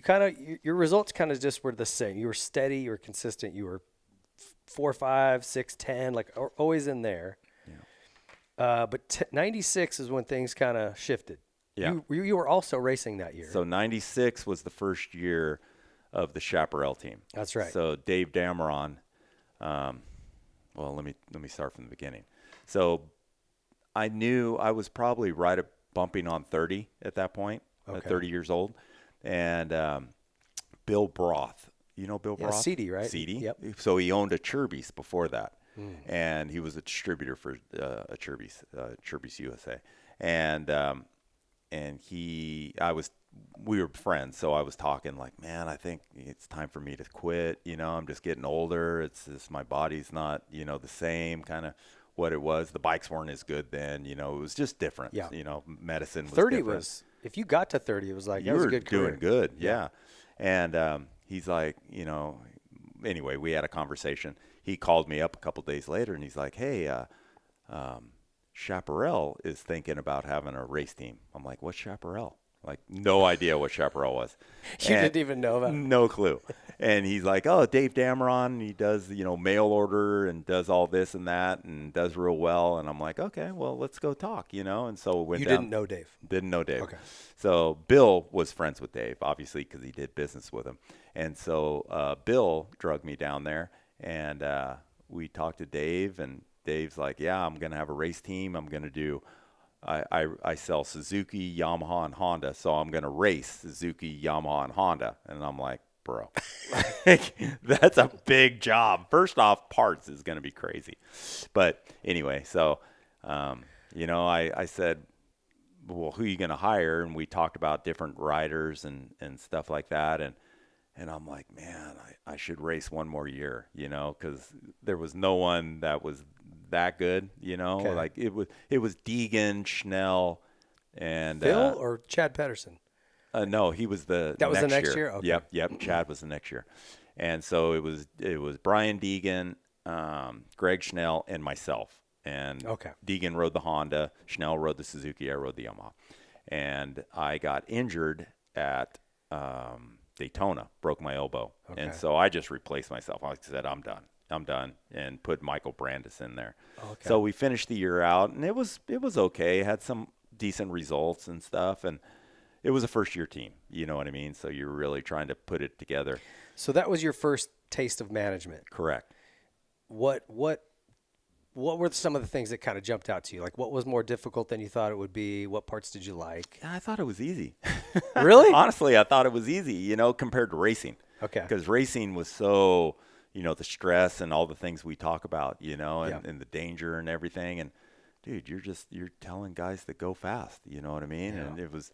Your results kind of just were the same. You were steady, you were consistent, you were 4, 5, 6, 10, like always in there. Yeah. But 96 is when things kind of shifted. Yeah. You were also racing that year. So 96 was the first year of the Chaparral team. That's right. So Dave Dameron. Well, let me start from the beginning. So I knew I was probably right at bumping on 30 at that point, 30 years old. And Bill Broth, Bill Broth? CD, right? CD. Yep. So he owned a Chirby's before that. And he was a distributor for a Chirby's USA. And we were friends, so I was talking like, man, I think it's time for me to quit. I'm just getting older. It's just my body's not, the same kind of what it was. The bikes weren't as good then. It was just different. Yeah. Medicine was 30 different. was, if you got to 30, it was like, you that was were a good career. doing good. Yeah. And he's like, anyway, we had a conversation. He called me up a couple days later, and he's like, hey, Chaparral is thinking about having a race team. I'm like, what's Chaparral? Like, no idea what Chaparral was. You didn't even know about it. No clue. And he's like, oh, Dave Dameron, he does, mail order and does all this and that and does real well. And I'm like, okay, well, let's go talk, And so we went You down. didn't know Dave? Didn't know Dave. Okay. So Bill was friends with Dave, obviously, because he did business with him. And so Bill drugged me down there, and we talked to Dave, and Dave's like, yeah, I'm going to have a race team. I'm going to do I sell Suzuki, Yamaha, and Honda, so I'm going to race Suzuki, Yamaha, and Honda. And I'm like, bro, that's a big job. First off, parts is going to be crazy. But anyway, so, I said, well, who are you going to hire? And we talked about different riders and stuff like that. And I'm like, man, I should race one more year, because there was no one that was that good, Okay. Like it was Deegan, Schnell, and Phil or Chad Pedersen? No, he was that was the next year. Okay. Yep. Chad was the next year, and so it was Brian Deegan, Greg Schnell, and myself. And Deegan rode the Honda, Schnell rode the Suzuki, I rode the Yamaha, and I got injured at Daytona, broke my elbow, and so I just replaced myself. I said, I'm done, and put Michael Brandis in there. Okay. So we finished the year out, and it was okay. Had some decent results and stuff, and it was a first-year team. You know what I mean? So you're really trying to put it together. So that was your first taste of management. Correct. What were some of the things that kind of jumped out to you? Like, what was more difficult than you thought it would be? What parts did you like? I thought it was easy. Really? Honestly, I thought it was easy, compared to racing. Okay. Because racing was so, the stress and all the things we talk about, and the danger and everything. And, dude, you're telling guys to go fast, you know what I mean? Yeah. And it was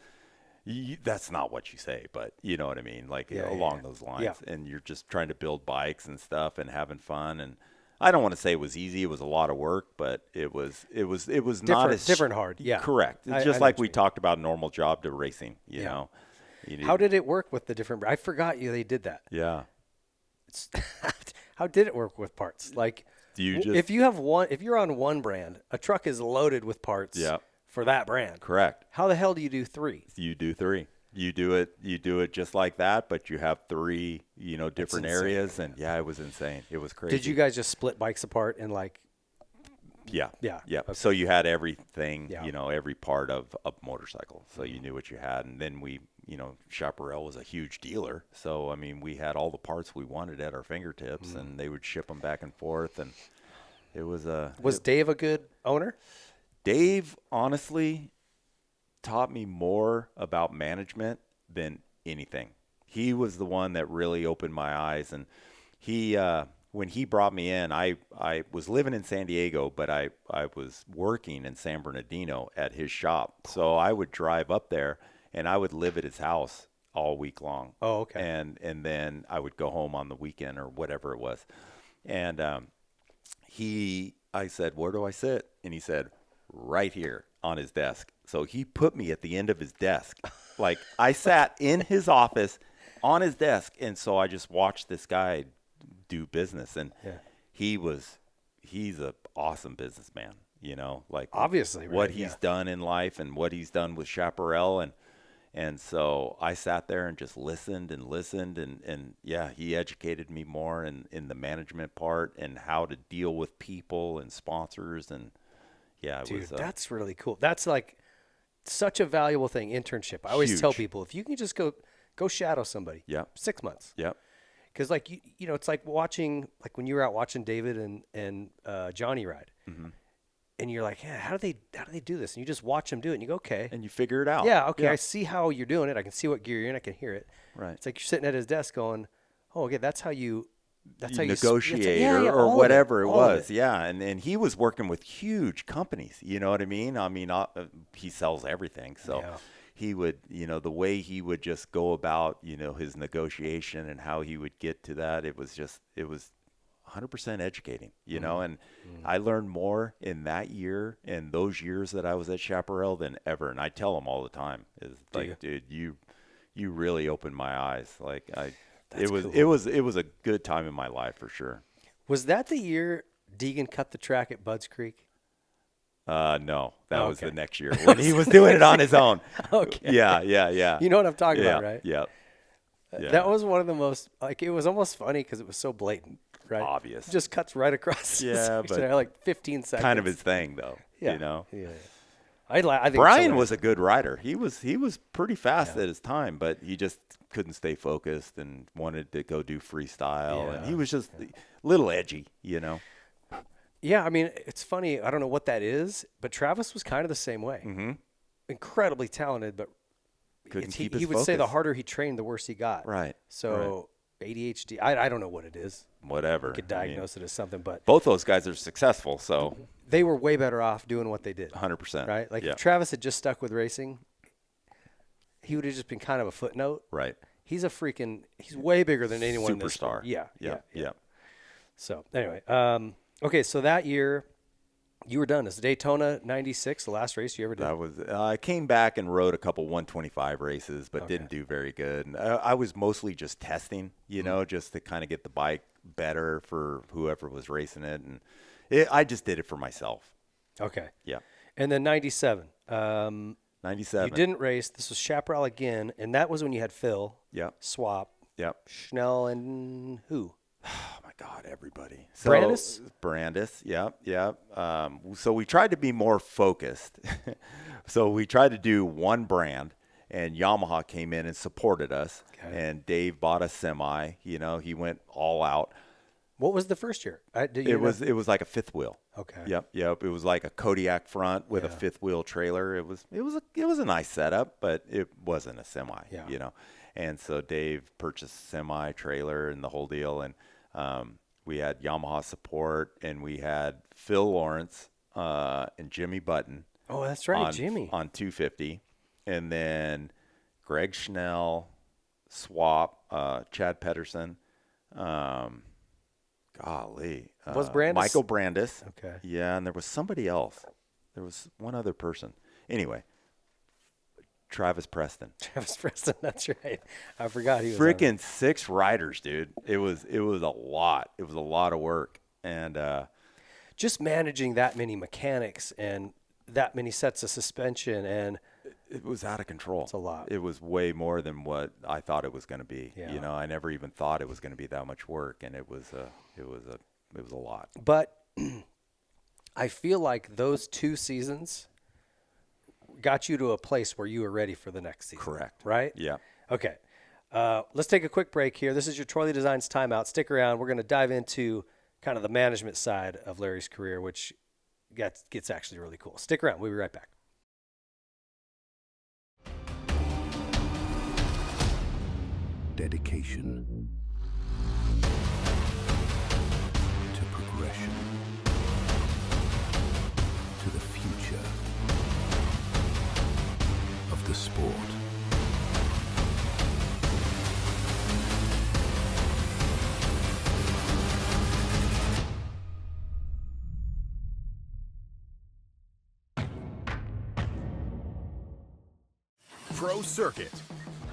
that's not what you say, but you know what I mean? Like along those lines. Yeah. And you're just trying to build bikes and stuff and having fun. And I don't want to say it was easy. It was a lot of work, but it was not as different hard. Yeah. Correct. It's just like we talked about normal job to racing, you know. How did it work with the different? I forgot they did that. Yeah. How did it work with parts? Like, if you're on one brand, a truck is loaded with parts for that brand. Correct. How the hell do you do three? You do three. You do it just like that, but you have three, different areas. And it was insane. It was crazy. Did you guys just split bikes apart and like? Yeah. Okay. So you had everything, every part of a motorcycle. So you knew what you had. And then we, Chaparral was a huge dealer. So, I mean, we had all the parts we wanted at our fingertips, and they would ship them back and forth. And it was Was Dave a good owner? Dave, honestly, taught me more about management than anything. He was the one that really opened my eyes. And he, when he brought me in, I was living in San Diego, but I was working in San Bernardino at his shop. So I would drive up there, and I would live at his house all week long. Oh, okay. And then I would go home on the weekend or whatever it was. And I said, where do I sit? And he said, right here on his desk. So he put me at the end of his desk. Like, I sat in his office on his desk, and so I just watched this guy do business. And he's an awesome businessman, like obviously, right? What he's done in life and what he's done with Chaparral. And so I sat there and just listened and he educated me more in the management part and how to deal with people and sponsors. And dude, that's really cool. That's like such a valuable thing. Internship. I always tell people, if you can just go shadow somebody. 6 months. Yep. Because like it's like watching, like when you were out watching David and Johnny ride, and you're like, how do they do this? And you just watch them do it, and you go, okay, and you figure it out. Yeah, okay, I see how you're doing it. I can see what gear you're in. I can hear it. Right. It's like you're sitting at his desk going, oh, okay, that's how you negotiate or whatever it was. Yeah, and he was working with huge companies. You know what I mean? I mean, he sells everything, so. Yeah. He would, the way he would just go about, his negotiation and how he would get to that, it was 100% educating, and I learned more in that year and those years that I was at Chaparral than ever. And I tell him all the time, dude, you really opened my eyes. Like it was a good time in my life for sure. Was that the year Deegan cut the track at Budds Creek? No, that was the next year when he was doing it on his own. Okay. Yeah. You know what I'm talking about, right? Yeah. Yeah. That was one of the most, like, it was almost funny because it was so blatant, right? Obvious. It just cuts right across. Yeah, but like 15 seconds. kind of his thing, though. Yeah. You know. Yeah. I think Brian was a good rider. He was pretty fast at his time, but he just couldn't stay focused and wanted to go do freestyle, and he was just a little edgy, you know. Yeah, I mean, it's funny. I don't know what that is, but Travis was kind of the same way. Mm-hmm. Incredibly talented, but Couldn't keep his he would focus. say the harder he trained, the worse he got. Right. So ADHD, I don't know what it is. Whatever. You could diagnose it as something, but both those guys are successful, so they were way better off doing what they did. 100%. Right? Like yeah. if Travis had just stuck with racing, he would have just been kind of a footnote. Right. He's way bigger than anyone in this Superstar. sport. Yeah. Yeah. So anyway, okay, so that year you were done. It's Daytona 96, the last race you ever did? That was I came back and rode a couple 125 races, but didn't do very good. And I was mostly just testing, you know, just to kind of get the bike better for whoever was racing it. And I just did it for myself. Okay. Yeah. And then 97. 97. You didn't race. This was Chaparral again, and that was when you had Phil, Yep. Swap, Yep. Schnell, and who? Oh my God, everybody. Brandis? Yep. So we tried to be more focused. So we tried to do one brand, and Yamaha came in and supported us. Okay. And Dave bought a semi. You know, he went all out. What was the first year? It was like a fifth wheel. Okay. Yep. It was like a Kodiak front with a fifth wheel trailer. It was a nice setup, but it wasn't a semi. Yeah. You know. And so Dave purchased a semi trailer and the whole deal, and we had Yamaha support, and we had Phil Lawrence and Jimmy Button. Oh, that's right, Jimmy. On 250. And then Greg Schnell, Swap, Chad Pedersen, was Brandis? Michael Brandis. Okay. Yeah, and there was somebody else. There was one other person. Anyway, Travis Preston. Travis Preston, that's right. I forgot he was Freaking 6 riders, dude. It was a lot. It was a lot of work. And just managing that many mechanics and that many sets of suspension, and it was out of control. It's a lot. It was way more than what I thought it was going to be. Yeah. You know, I never even thought it was going to be that much work, and it was a lot. But I feel like those 2 seasons got you to a place where you were ready for the next season. Correct. Right? Yeah. Okay. Let's take a quick break here. This is your Trolley Designs Timeout. Stick around. We're going to dive into kind of the management side of Larry's career, which gets actually really cool. Stick around. We'll be right back. Dedication to progression to the future of the sport. Pro Circuit.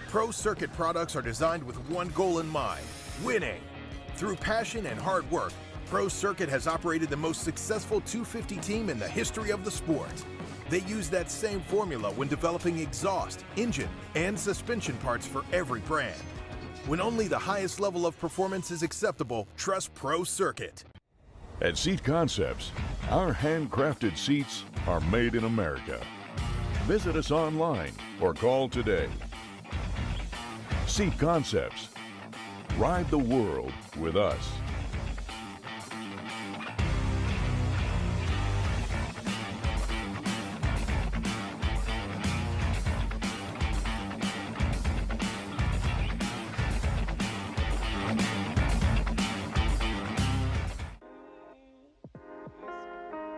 Pro Circuit products are designed with one goal in mind: winning. Through passion and hard work, Pro Circuit has operated the most successful 250 team in the history of the sport. They use that same formula when developing exhaust, engine, and suspension parts for every brand. When only the highest level of performance is acceptable, trust Pro Circuit. At Seat Concepts, our handcrafted seats are made in America. Visit us online or call today. Seat Concepts. Ride the world with us.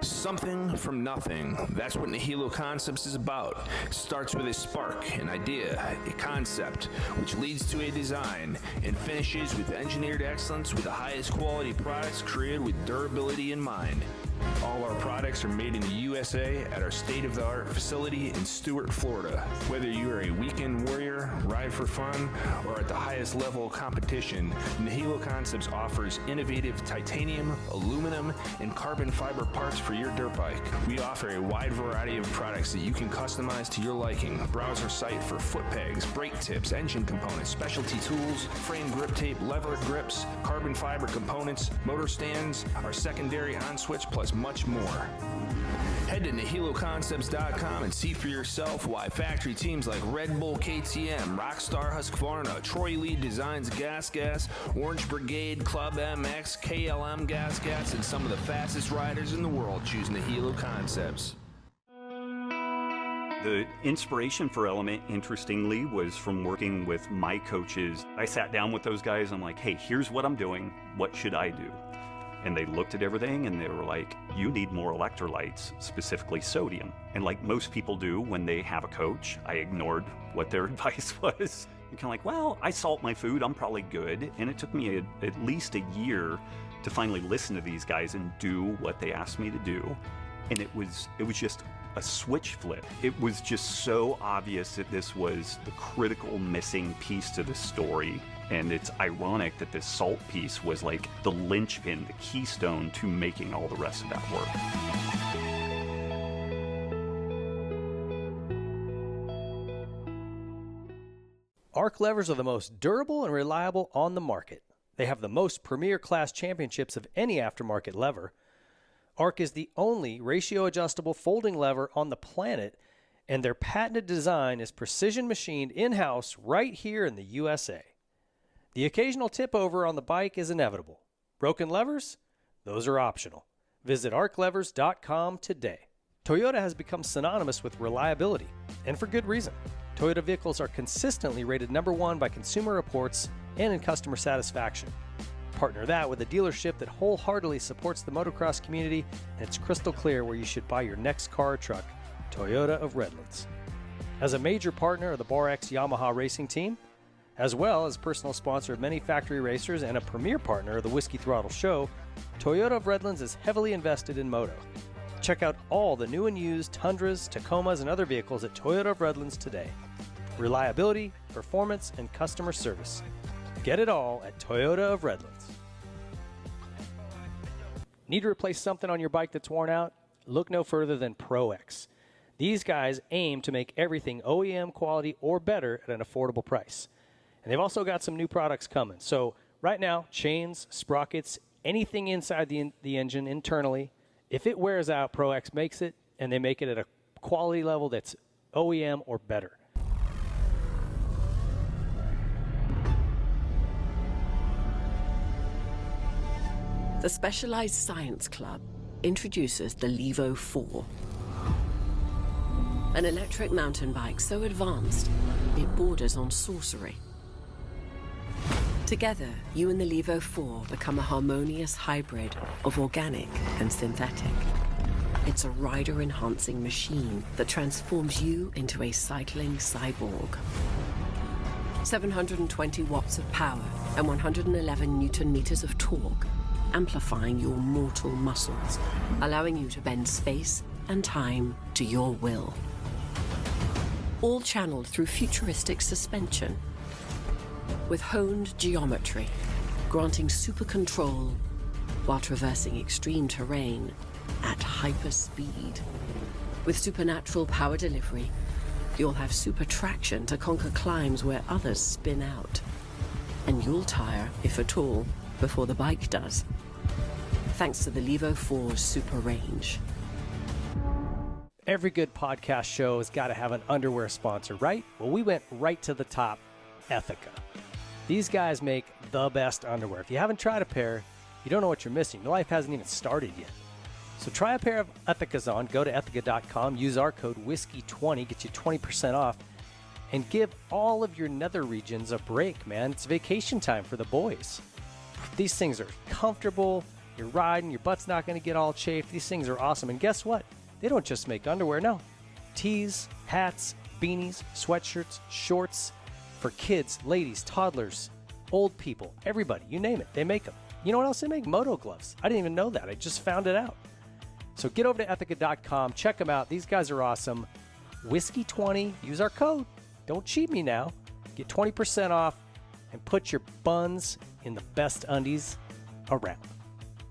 Something from nothing. That's what Nihilo Concepts is about. It starts with a spark, an idea, a concept, which leads to a design, and finishes with engineered excellence with the highest quality products created with durability in mind. All our products are made in the USA at our state-of-the-art facility in Stewart, Florida. Whether you are a weekend warrior, ride for fun, or at the highest level of competition, Nihilo Concepts offers innovative titanium, aluminum, and carbon fiber parts for your dirt bike. We offer a wide variety of products that you can customize to your liking. Browse our site for foot pegs, brake tips, engine components, specialty tools, frame grip tape, lever grips, carbon fiber components, motor stands, our secondary on-switch, plus much more. Head to NihiloConcepts.com and see for yourself why factory teams like Red Bull KTM, Rockstar Husqvarna, Troy Lee Designs Gas, Orange Brigade, Club MX, KLM Gas, and some of the fastest riders in the world choose Nihilo Concepts. The inspiration for Element, interestingly, was from working with my coaches. I sat down with those guys. I'm like, hey, here's what I'm doing. What should I do? And they looked at everything and they were like, you need more electrolytes, specifically sodium. And like most people do when they have a coach, I ignored what their advice was. I'm kind of like, well, I salt my food, I'm probably good. And it took me at least a year to finally listen to these guys and do what they asked me to do. And it was just a switch flip. It was just so obvious that this was the critical missing piece to the story. And it's ironic that this salt piece was like the linchpin, the keystone to making all the rest of that work. Arc levers are the most durable and reliable on the market. They have the most premier class championships of any aftermarket lever. Arc is the only ratio-adjustable folding lever on the planet, and their patented design is precision machined in-house right here in the USA. The occasional tip over on the bike is inevitable. Broken levers? Those are optional. Visit arclevers.com today. Toyota has become synonymous with reliability, and for good reason. Toyota vehicles are consistently rated #1 by Consumer Reports and in customer satisfaction. Partner that with a dealership that wholeheartedly supports the motocross community, and it's crystal clear where you should buy your next car or truck, Toyota of Redlands. As a major partner of the BarX Yamaha racing team, as well as personal sponsor of many factory racers and a premier partner of the Whiskey Throttle Show, Toyota of Redlands is heavily invested in moto. Check out all the new and used Tundras, Tacomas, and other vehicles at Toyota of Redlands today. Reliability, performance, and customer service. Get it all at Toyota of Redlands. Need to replace something on your bike that's worn out? Look no further than ProX. These guys aim to make everything OEM quality or better at an affordable price. And they've also got some new products coming. So right now, chains, sprockets, anything inside the engine internally, if it wears out, ProX makes it, and they make it at a quality level that's OEM or better. The Specialized Science Club introduces the Levo 4, an electric mountain bike so advanced it borders on sorcery. Together, you and the Levo 4 become a harmonious hybrid of organic and synthetic. It's a rider-enhancing machine that transforms you into a cycling cyborg. 720 watts of power and 111 Newton meters of torque, amplifying your mortal muscles, allowing you to bend space and time to your will. All channeled through futuristic suspension, with honed geometry, granting super control while traversing extreme terrain at hyper speed. With supernatural power delivery, you'll have super traction to conquer climbs where others spin out. And you'll tire, if at all, before the bike does, thanks to the Levo 4's super range. Every good podcast show has got to have an underwear sponsor, right? Well, we went right to the top, Ethica. These guys make the best underwear. If you haven't tried a pair, you don't know what you're missing. Your life hasn't even started yet. So try a pair of Ethicas on. Go to Ethica.com. Use our code WHISKEY20. Get you 20% off. And give all of your nether regions a break, man. It's vacation time for the boys. These things are comfortable. You're riding. Your butt's not going to get all chafed. These things are awesome. And guess what? They don't just make underwear. No. Tees, hats, beanies, sweatshirts, shorts. For kids, ladies, toddlers, old people, everybody, you name it, they make them. You know what else they make? Moto gloves. I didn't even know that. I just found it out. So get over to Ethica.com, check them out. These guys are awesome. Whiskey20, use our code. Don't cheat me now. Get 20% off and put your buns in the best undies around.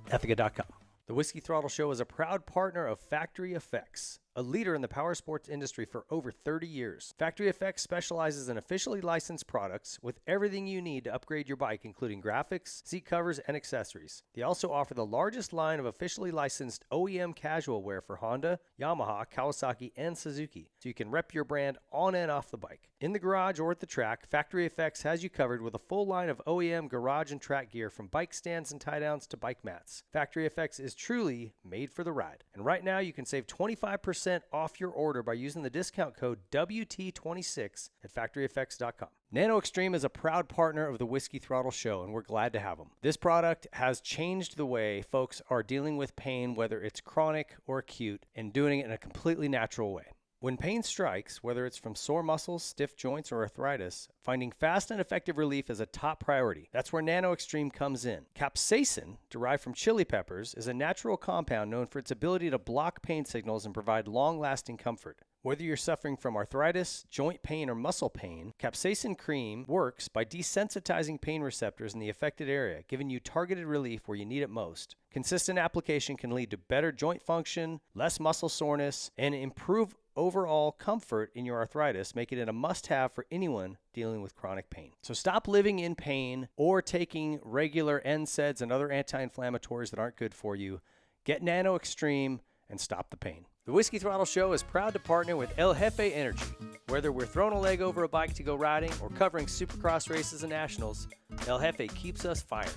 Ethica.com. The Whiskey Throttle Show is a proud partner of Factory Effects, a leader in the power sports industry for over 30 years. Factory Effects specializes in officially licensed products with everything you need to upgrade your bike, including graphics, seat covers, and accessories. They also offer the largest line of officially licensed OEM casual wear for Honda, Yamaha, Kawasaki, and Suzuki, so you can rep your brand on and off the bike. In the garage or at the track, Factory Effects has you covered with a full line of OEM garage and track gear, from bike stands and tie-downs to bike mats. Factory Effects is truly made for the ride. And right now you can save 25% off your order by using the discount code WT26 at FactoryEffects.com. Nano Extreme is a proud partner of the Whiskey Throttle Show, and we're glad to have them. This product has changed the way folks are dealing with pain, whether it's chronic or acute, and doing it in a completely natural way. When pain strikes, whether it's from sore muscles, stiff joints, or arthritis, finding fast and effective relief is a top priority. That's where Nano Extreme comes in. Capsaicin, derived from chili peppers, is a natural compound known for its ability to block pain signals and provide long-lasting comfort. Whether you're suffering from arthritis, joint pain, or muscle pain, capsaicin cream works by desensitizing pain receptors in the affected area, giving you targeted relief where you need it most. Consistent application can lead to better joint function, less muscle soreness, and improve overall comfort in your arthritis, making it a must-have for anyone dealing with chronic pain. So stop living in pain or taking regular NSAIDs and other anti-inflammatories that aren't good for you. Get Nano Extreme and stop the pain. The Whiskey Throttle Show is proud to partner with El Jefe Energy. Whether we're throwing a leg over a bike to go riding or covering Supercross races and nationals, El Jefe keeps us firing.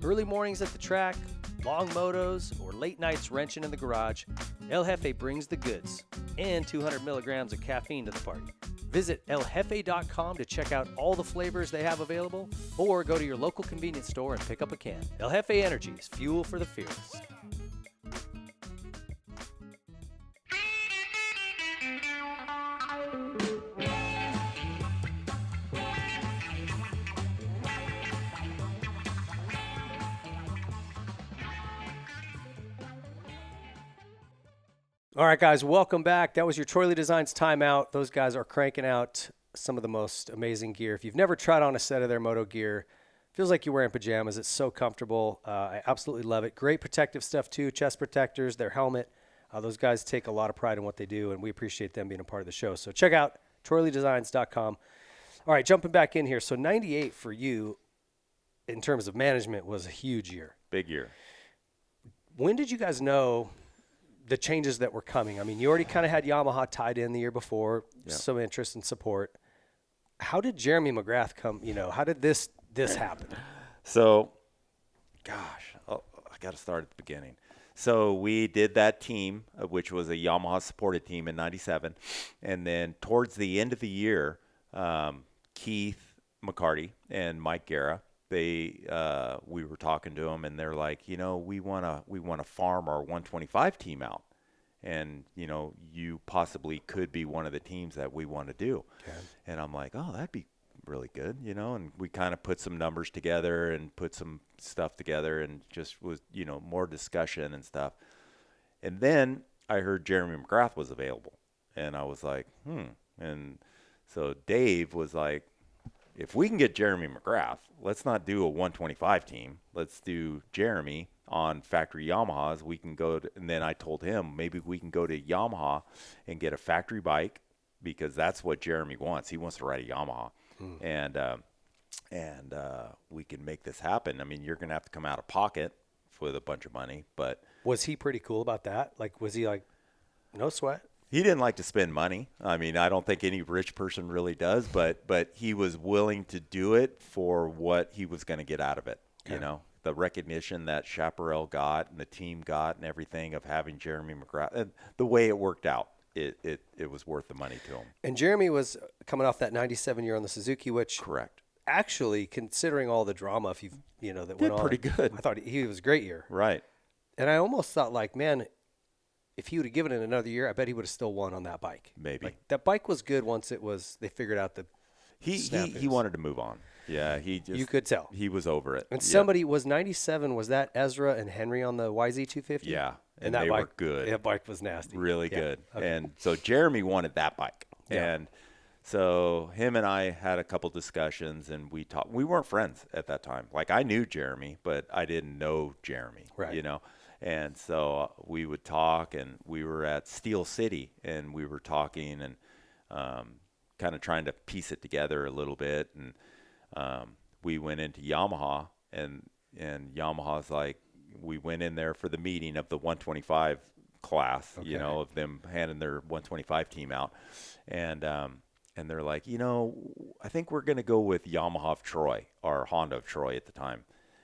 Early mornings at the track, long motos, or late nights wrenching in the garage, El Jefe brings the goods and 200 milligrams of caffeine to the party. Visit eljefe.com to check out all the flavors they have available, or go to your local convenience store and pick up a can. El Jefe Energy is fuel for the fearless. All right, guys, welcome back. That was your Troy Lee Designs timeout. Those guys are cranking out some of the most amazing gear. If you've never tried on a set of their moto gear, feels like you're wearing pajamas. It's so comfortable. I absolutely love it. Great protective stuff, too. Chest protectors, their helmet. Those guys take a lot of pride in what they do, and we appreciate them being a part of the show. So check out TroyLeeDesigns.com. All right, jumping back in here. So 98 for you, in terms of management, was a huge year. Big year. When did you guys know the changes that were coming? I mean, you already kind of had Yamaha tied in the year before, some interest and support. How did Jeremy McGrath come, how did this happen? So, gosh, I got to start at the beginning. So we did that team, which was a Yamaha supported team in 97. And then towards the end of the year, Keith McCarty and Mike Guerra, we were talking to them, and they're like, we want to farm our 125 team out, and you possibly could be one of the teams that we want to do. Okay. And I'm like, oh, that'd be really good, and we kind of put some numbers together and put some stuff together, and just was more discussion and stuff. And then I heard Jeremy McGrath was available, and I was like, and so Dave was like, if we can get Jeremy McGrath, let's not do a 125 team. Let's do Jeremy on factory Yamahas. We can go to, and then I told him maybe we can go to Yamaha and get a factory bike, because that's what Jeremy wants. He wants to ride a Yamaha, and we can make this happen. I mean, you're going to have to come out of pocket with a bunch of money, but was he pretty cool about that? Like, was he like, no sweat? He didn't like to spend money. I mean, I don't think any rich person really does, but he was willing to do it for what he was going to get out of it. Okay. The recognition that Chaparral got and the team got and everything of having Jeremy McGrath, and the way it worked out, it was worth the money to him. And Jeremy was coming off that 97 year on the Suzuki, which correct. Actually, considering all the drama, if that did went on, pretty good. I thought he was a great year. Right. And I almost thought, like, man, if he would have given it another year, I bet he would have still won on that bike. Maybe. Like, that bike was good once they figured out the he wanted to move on. Yeah, you could tell. He was over it. And somebody was 97, was that Ezra and Henry on the YZ250? Yeah. and that they bike, were good. That bike was nasty. Really Yeah. good. Okay. And so Jeremy wanted that bike. Yeah. And so him and I had a couple discussions, and we talked. We weren't friends at that time. Like, I knew Jeremy, but I didn't know Jeremy, Right. you know. And so we would talk, and we were at Steel City, and we were talking and kind of trying to piece it together a little bit. And we went into Yamaha, and Yamaha's like, we went in there for the meeting of the 125 class, you know, of them handing their 125 team out. And they're like, you know, I think we're going to go with Yamaha of Troy, or Honda of Troy at the time.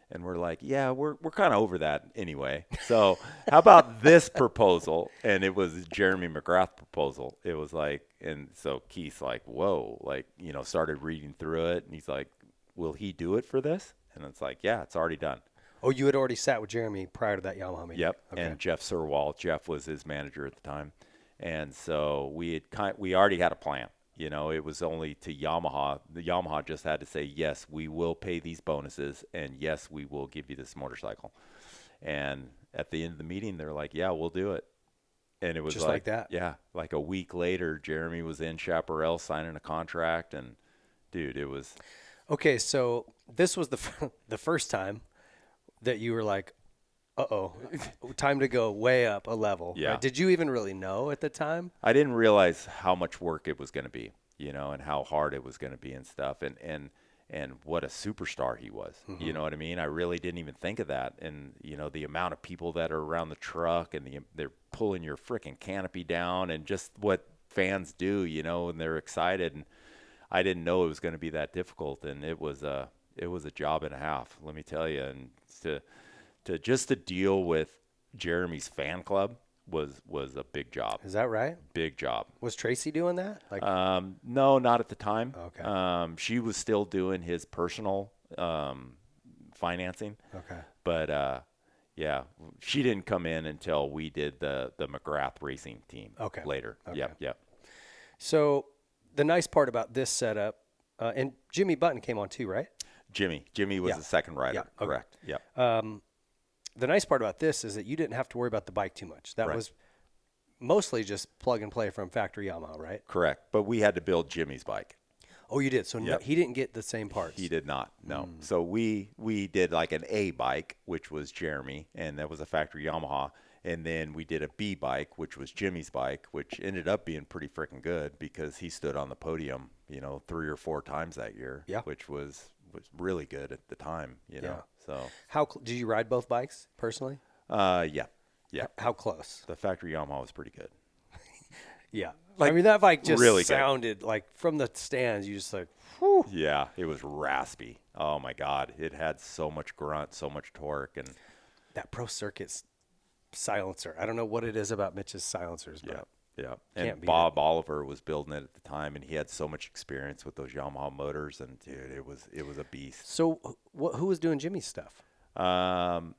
And we're like, yeah, we're kind of over that anyway. So how about this proposal? And it was Jeremy McGrath proposal. It was like, and so Keith's like, whoa, like, you know, started reading through it. And he's like, will he do it for this? And it's like, yeah, it's already done. Oh, you had already sat with Jeremy prior to that Yamaha meeting? Yep. Okay. And Jeff Surwall, Jeff was his manager at the time. And so we already had a plan. You know, it was only to Yamaha. The Yamaha just had to say, yes, we will pay these bonuses, and yes, we will give you this motorcycle. And at the end of the meeting, they're like, yeah, we'll do it. And it was just like that. Yeah. Like a week later, Jeremy was in Chaparral signing a contract, and dude, it was. Okay, so this was the first time that you were like, uh-oh, time to go way up a level. Yeah. Right? Did you even really know at the time? I didn't realize how much work it was going to be, you know, and how hard it was going to be and stuff, and what a superstar he was. Mm-hmm. You know what I mean? I really didn't even think of that. And, you know, the amount of people that are around the truck, and they're pulling your freaking canopy down, and just what fans do, you know, and they're excited. And I didn't know it was going to be that difficult, and it was a job and a half, let me tell you. And to deal with Jeremy's fan club was a big job. Is that right? Big job. Was Tracy doing that? Like, no, not at the time. Okay. She was still doing his personal financing. Okay. But yeah, she didn't come in until we did the McGrath racing team. Okay. Later. Okay. Yep. So the nice part about this setup, and Jimmy Button came on too, right? Jimmy was the second rider. Yeah. Okay. Correct. Yep. The nice part about this is that you didn't have to worry about the bike too much. That Right. was mostly just plug and play from factory Yamaha, right? Correct. But we had to build Jimmy's bike. Oh, you did. So Yep. he didn't get the same parts. He did not. No. So we did like an A bike, which was Jeremy, and that was a factory Yamaha. And then we did a B bike, which was Jimmy's bike, which ended up being pretty freaking good because he stood on the podium, you know, 3 or 4 times that year, Yeah. which was really good at the time, you know. Yeah. So How did you ride both bikes personally? yeah. How close? The factory Yamaha was pretty good. Yeah. Like, I mean, that bike just really good. sounded like from the stands, you just like, whew. Yeah, it was raspy. Oh my God, it had so much grunt, so much torque, and That Pro Circuit's silencer. I don't know what it is about Mitch's silencers, but yeah. Can't And beat Bob Oliver was building it at the time, and he had so much experience with those Yamaha motors, and dude, it was a beast. So who was doing Jimmy's stuff? Kel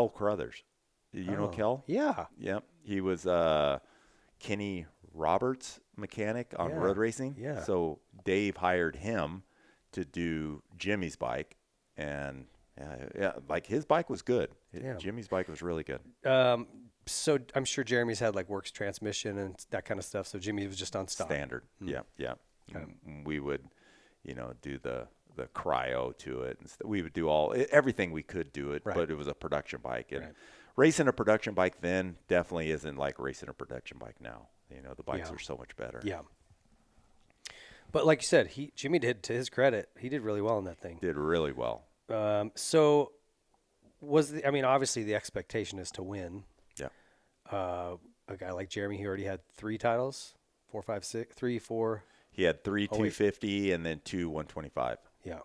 Crothers. You know Kel? Yeah. Yep. He was Kenny Roberts' mechanic on Yeah. road racing. Yeah. So Dave hired him to do Jimmy's bike, and like his bike was good. Yeah. Jimmy's bike was really good. So I'm sure Jeremy's had like works transmission and that kind of stuff. So Jimmy was just on stock. Standard. Yeah. We would, you know, do the cryo to it. And we would do everything we could do it, Right. but it was a production bike. And Right. racing a production bike then definitely isn't like racing a production bike now. You know, the bikes Yeah. are so much better. Yeah. But like you said, Jimmy did, to his credit, he did really well in that thing. Did really well. So obviously the expectation is to win. Yeah. A guy like Jeremy, he already had 3 titles, 4, 5, 6, 3, 4. He had 3 Oh, wait. 250 and then 2 125. Yeah.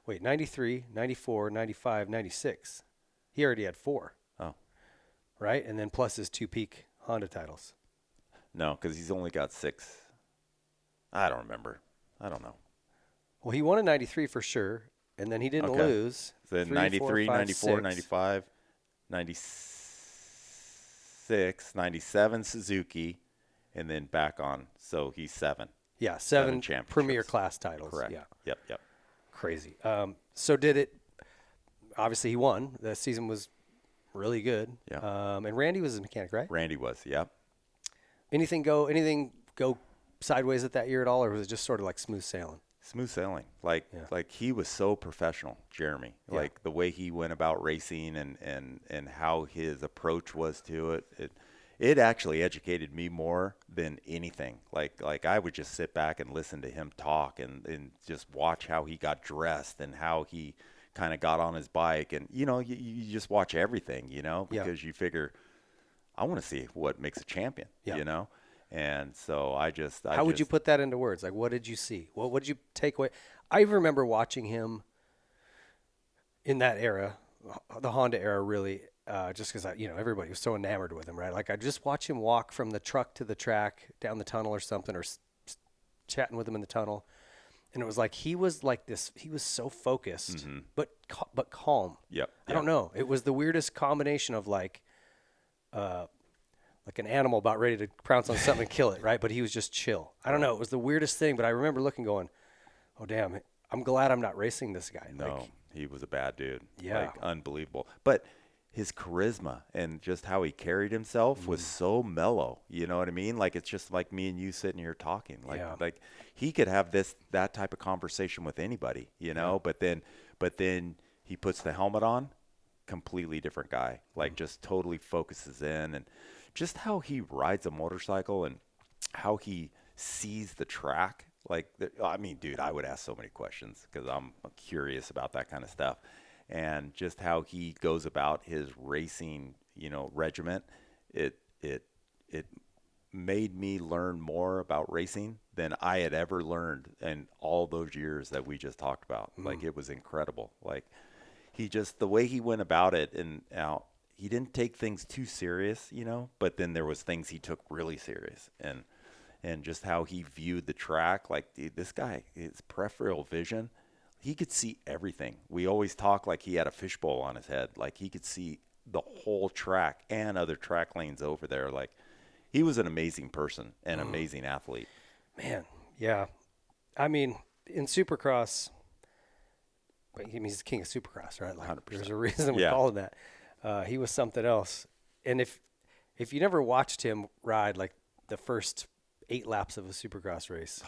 Wait, 93, 94, 95, 96. He already had 4. Oh. Right? And then plus his 2 peak Honda titles. No, because he's only got 6. I don't remember. I don't know. Well, he won in 93 for sure, and then he didn't Okay. lose. So then 3, 93, 4, 5, 94, 6. 95, 96, 97 Suzuki, and then back on. So he's 7. Yeah, 7 championships. premier class titles. Correct. Yeah. Yep. Crazy. So did it – obviously he won. The season was really good. Yeah. And Randy was his mechanic, right? Randy was, yeah. Anything go sideways at that year at all, or was it just sort of like smooth sailing? Smooth sailing. Like he was so professional, Jeremy. Yeah. Like the way he went about racing and how his approach was to it. It actually educated me more than anything. Like I would just sit back and listen to him talk and just watch how he got dressed and how he kind of got on his bike. And, you just watch everything, because you figure, I want to see what makes a champion, And so How would you put that into words? Like, what did you see? What did you take away? I remember watching him in that era, the Honda era, really, just because everybody was so enamored with him, right? Like I just watch him walk from the truck to the track, down the tunnel or something, or chatting with him in the tunnel, and it was like he was like this. He was so focused, but calm. Yep. I don't know. It was the weirdest combination of like an animal about ready to pounce on something and kill it, right? But he was just chill. I don't know. It was the weirdest thing, but I remember looking, going, "Oh damn, I'm glad I'm not racing this guy." No, he was a bad dude. Yeah, like unbelievable. But his charisma and just how he carried himself was so mellow. You know what I mean? Like it's just like me and you sitting here talking. Like he could have that type of conversation with anybody. But then he puts the helmet on, completely different guy. Like just totally focuses in, and just how he rides a motorcycle and how he sees the track. Dude, I would ask so many questions because I'm curious about that kind of stuff. And just how he goes about his racing, regiment, it made me learn more about racing than I had ever learned in all those years that we just talked about. Like it was incredible. Like the way he went about it, and he didn't take things too serious, but then there was things he took really serious, and just how he viewed the track. Like this guy, his peripheral vision. He could see everything. We always talk like he had a fishbowl on his head. Like he could see the whole track and other track lanes over there. Like he was an amazing person and amazing athlete. Man, yeah. I mean, in Supercross, he's the king of Supercross, right? Like 100%. There's a reason we call him that. He was something else. And if you never watched him ride like the first 8 laps of a Supercross race,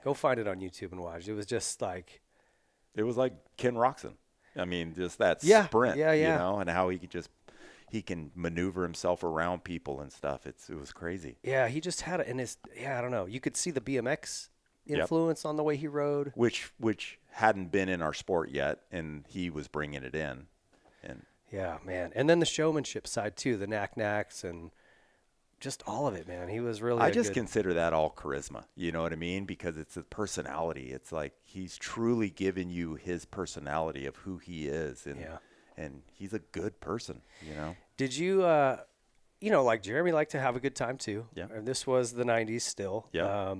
go find it on YouTube and watch. It was just like... It was like Ken Roczen. I mean, just that sprint, and how he can maneuver himself around people and stuff. It was crazy. Yeah, he just had it in his. Yeah, I don't know. You could see the BMX influence on the way he rode, which hadn't been in our sport yet, and he was bringing it in. And yeah, man. And then the showmanship side too, the knack-knacks and just all of it, man. He was really. I just consider that all charisma. You know what I mean? Because it's a personality. It's like he's truly given you his personality of who he is, and he's a good person. Did you, like Jeremy liked to have a good time too. Yeah. And this was the '90s still. Yeah.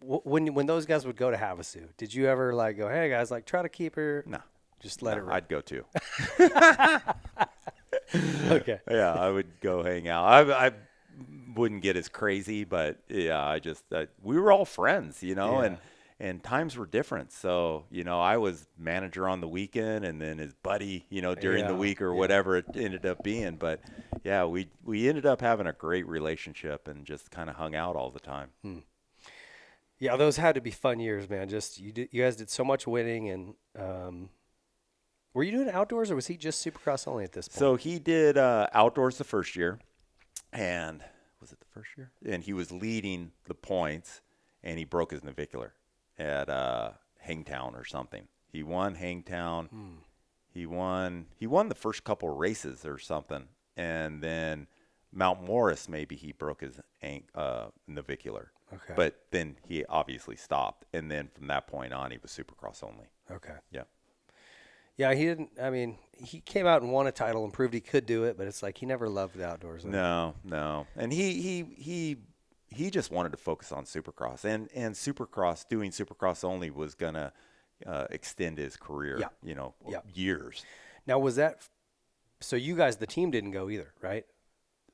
When those guys would go to Havasu, did you ever go, hey guys, try to keep her? No. Just let it rip. I'd go too. Okay. Yeah, I would go hang out. I wouldn't get as crazy, but yeah, we were all friends, and times were different. So, I was manager on the weekend and then his buddy, during the week or whatever it ended up being. But yeah, we ended up having a great relationship and just kind of hung out all the time. Yeah, those had to be fun years, man. Just you guys did so much winning, and were you doing outdoors, or was he just Supercross only at this point? So he did outdoors the first year, and was it the first year? And he was leading the points, and he broke his navicular at Hangtown or something. He won Hangtown. He won the first couple races or something, and then Mount Morris maybe he broke his navicular. Okay. But then he obviously stopped, and then from that point on, he was Supercross only. Okay. Yeah. Yeah, he didn't. I mean, he came out and won a title and proved he could do it, but it's like he never loved the outdoors. No. And he just wanted to focus on Supercross, and Supercross, doing Supercross only was gonna extend his career. Years. Now, was that so? You guys, the team didn't go either, right?